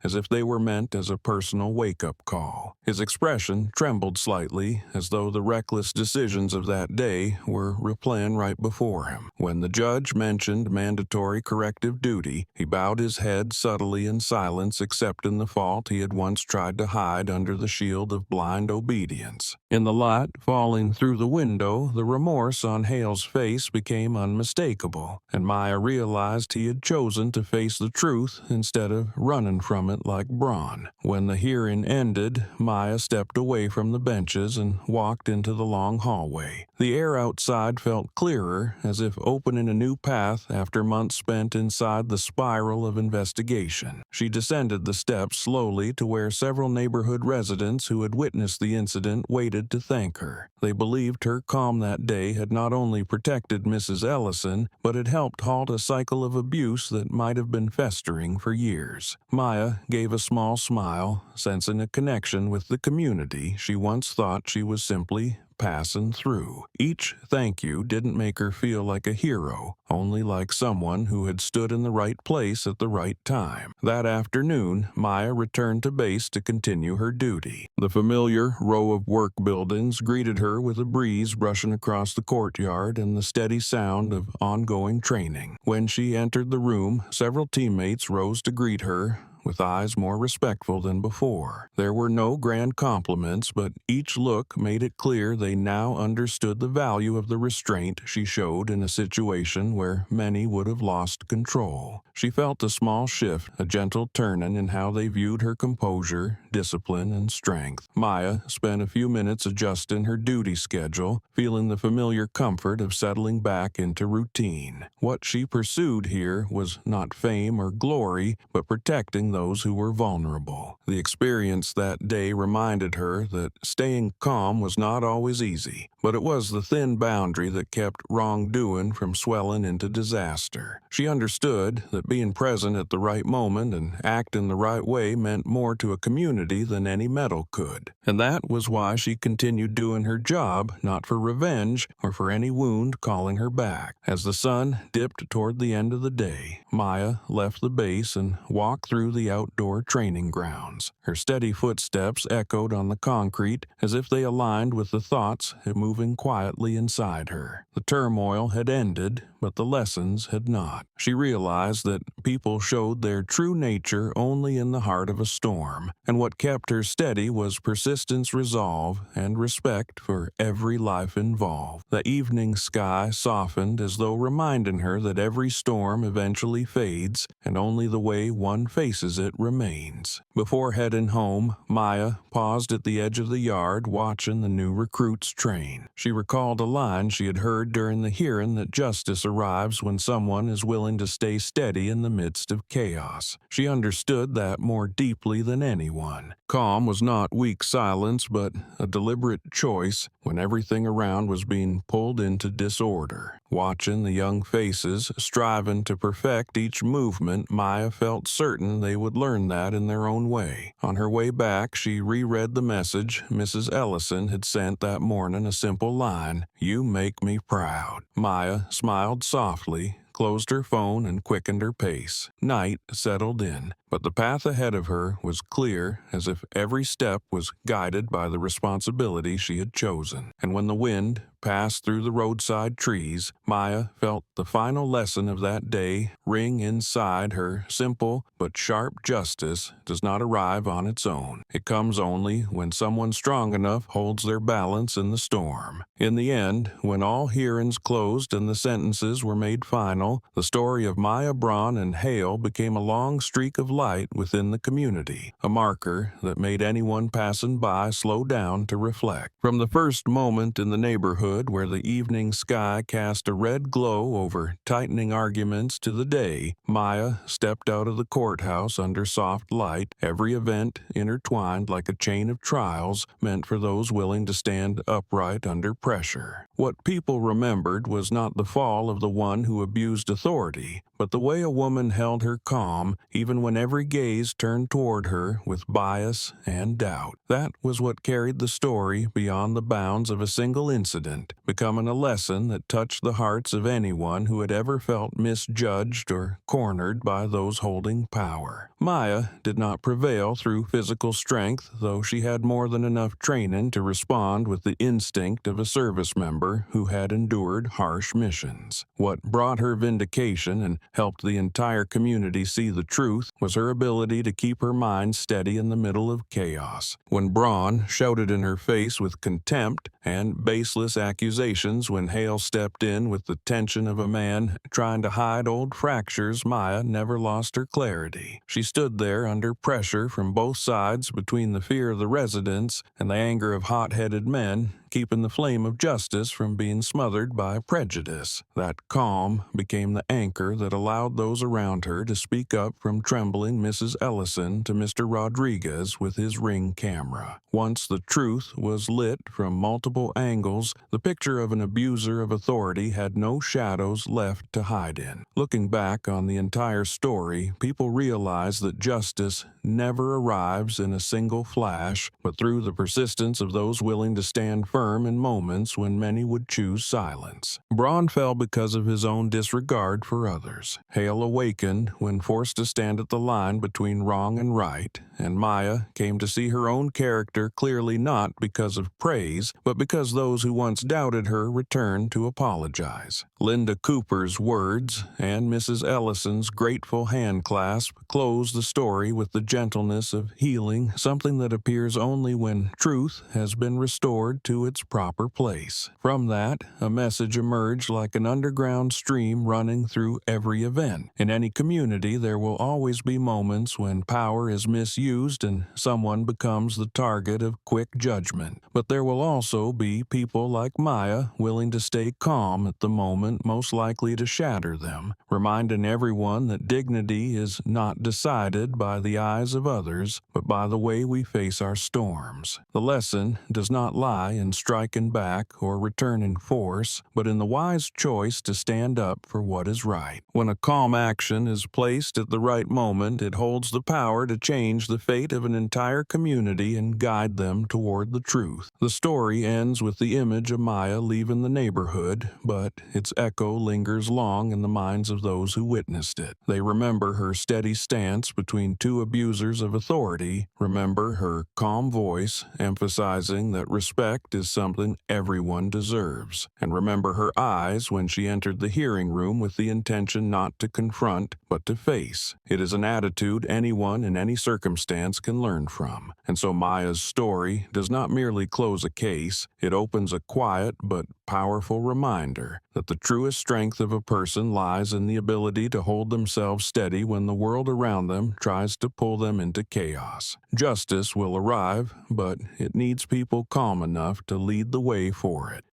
as if they were meant as a personal wake-up call. His expression trembled slightly, as though the reckless decisions of that day were replaying right before him. When the judge mentioned mandatory corrective duty, he bowed his head subtly in silence, accepting the fault he had once tried to hide under the shield of blind obedience. In the light falling through the window, the remorse on Hale's face became unmistakable, and Maya realized he had chosen to face the truth instead of running from it like Braun. When the hearing ended, Maya stepped away from the benches and walked into the long hallway. The air outside felt clearer, as if opening a new path after months spent inside the spiral of investigation. She descended the steps slowly to where several neighborhood residents who had witnessed the incident waited to thank her. They believed her calm that day had not only protected Mrs. Ellison, but had helped halt a cycle of abuse that might have been festering for years. Maya gave a small smile, sensing a connection with the community she once thought she was simply passing through. Each thank you didn't make her feel like a hero, only like someone who had stood in the right place at the right time. That afternoon, Maya returned to base to continue her duty. The familiar row of work buildings greeted her with a breeze brushing across the courtyard and the steady sound of ongoing training. When she entered the room, several teammates rose to greet her, with eyes more respectful than before. There were no grand compliments, but each look made it clear they now understood the value of the restraint she showed in a situation where many would have lost control. She felt a small shift, a gentle turning in how they viewed her composure, discipline, and strength. Maya spent a few minutes adjusting her duty schedule, feeling the familiar comfort of settling back into routine. What she pursued here was not fame or glory, but protecting those who were vulnerable. The experience that day reminded her that staying calm was not always easy, but it was the thin boundary that kept wrongdoing from swelling into disaster. She understood that being present at the right moment and acting the right way meant more to a community than any medal could. And that was why she continued doing her job, not for revenge or for any wound calling her back. As the sun dipped toward the end of the day, Maya left the base and walked through the outdoor training grounds. Her steady footsteps echoed on the concrete as if they aligned with the thoughts moving quietly inside her. The turmoil had ended, but but the lessons had not. She realized that people showed their true nature only in the heart of a storm, and what kept her steady was persistence, resolve, and respect for every life involved. The evening sky softened as though reminding her that every storm eventually fades, and only the way one faces it remains. Before heading home, Maya paused at the edge of the yard watching the new recruits train. She recalled a line she had heard during the hearing that justice arrives when someone is willing to stay steady in the midst of chaos. She understood that more deeply than anyone. Calm was not weak silence, but a deliberate choice when everything around was being pulled into disorder. Watching the young faces striving to perfect each movement, Maya felt certain they would learn that in their own way. On her way back, she reread the message Mrs. Ellison had sent that morning, a simple line, "You make me proud." Maya smiled softly, closed her phone, and quickened her pace. Night settled in, but the path ahead of her was clear, as if every step was guided by the responsibility she had chosen. And when the wind passed through the roadside trees, Maya felt the final lesson of that day ring inside her. Simple but sharp justice does not arrive on its own. It comes only when someone strong enough holds their balance in the storm. In the end, when all hearings closed and the sentences were made final, the story of Maya Braun and Hale became a long streak of light within the community, a marker that made anyone passing by slow down to reflect. From the first moment in the neighborhood where the evening sky cast a red glow over tightening arguments to the day Maya stepped out of the courthouse under soft light, every event intertwined like a chain of trials meant for those willing to stand upright under pressure. What people remembered was not the fall of the one who abused authority, but the way a woman held her calm even when every gaze turned toward her with bias and doubt. That was what carried the story beyond the bounds of a single incident, becoming a lesson that touched the hearts of anyone who had ever felt misjudged or cornered by those holding power. Maya did not prevail through physical strength, though she had more than enough training to respond with the instinct of a service member who had endured harsh missions. What brought her vindication and helped the entire community see the truth was her ability to keep her mind steady in the middle of chaos. When Braun shouted in her face with contempt and baseless accusations, when Hale stepped in with the tension of a man trying to hide old fractures, Maya never lost her clarity. She stood there under pressure from both sides, between the fear of the residents and the anger of hot-headed men, keeping the flame of justice from being smothered by prejudice. That calm became the anchor that allowed those around her to speak up, from trembling Mrs. Ellison to Mr. Rodriguez with his Ring camera. Once the truth was lit from multiple angles, the picture of an abuser of authority had no shadows left to hide in. Looking back on the entire story, people realize that justice never arrives in a single flash, but through the persistence of those willing to stand firm in moments when many would choose silence. Braun fell because of his own disregard for others. Hale awakened when forced to stand at the line between wrong and right, and Maya came to see her own character clearly, not because of praise, but because those who once doubted her returned to apologize. Linda Cooper's words and Mrs. Ellison's grateful handclasp closed the story with the gentleness of healing, something that appears only when truth has been restored to its proper place. From that, a message emerged like an underground stream running through every event. In any community, there will always be moments when power is misused and someone becomes the target of quick judgment. But there will also be people like Maya willing to stay calm at the moment most likely to shatter them, reminding everyone that dignity is not decided by the eyes of others, but by the way we face our storms. The lesson does not lie in striking back or returning force, but in the wise choice to stand up for what is right. When a calm action is placed at the right moment, it holds the power to change the fate of an entire community and guide them toward the truth. The story ends with the image of Maya leaving the neighborhood, but its echo lingers long in the minds of those who witnessed it. They remember her steady stance between two abusers of authority, remember her calm voice emphasizing that respect is is something everyone deserves. And remember her eyes when she entered the hearing room with the intention not to confront, but to face. It is an attitude anyone in any circumstance can learn from. And so Maya's story does not merely close a case, it opens a quiet but powerful reminder that the truest strength of a person lies in the ability to hold themselves steady when the world around them tries to pull them into chaos. Justice will arrive, but it needs people calm enough to lead the way for it.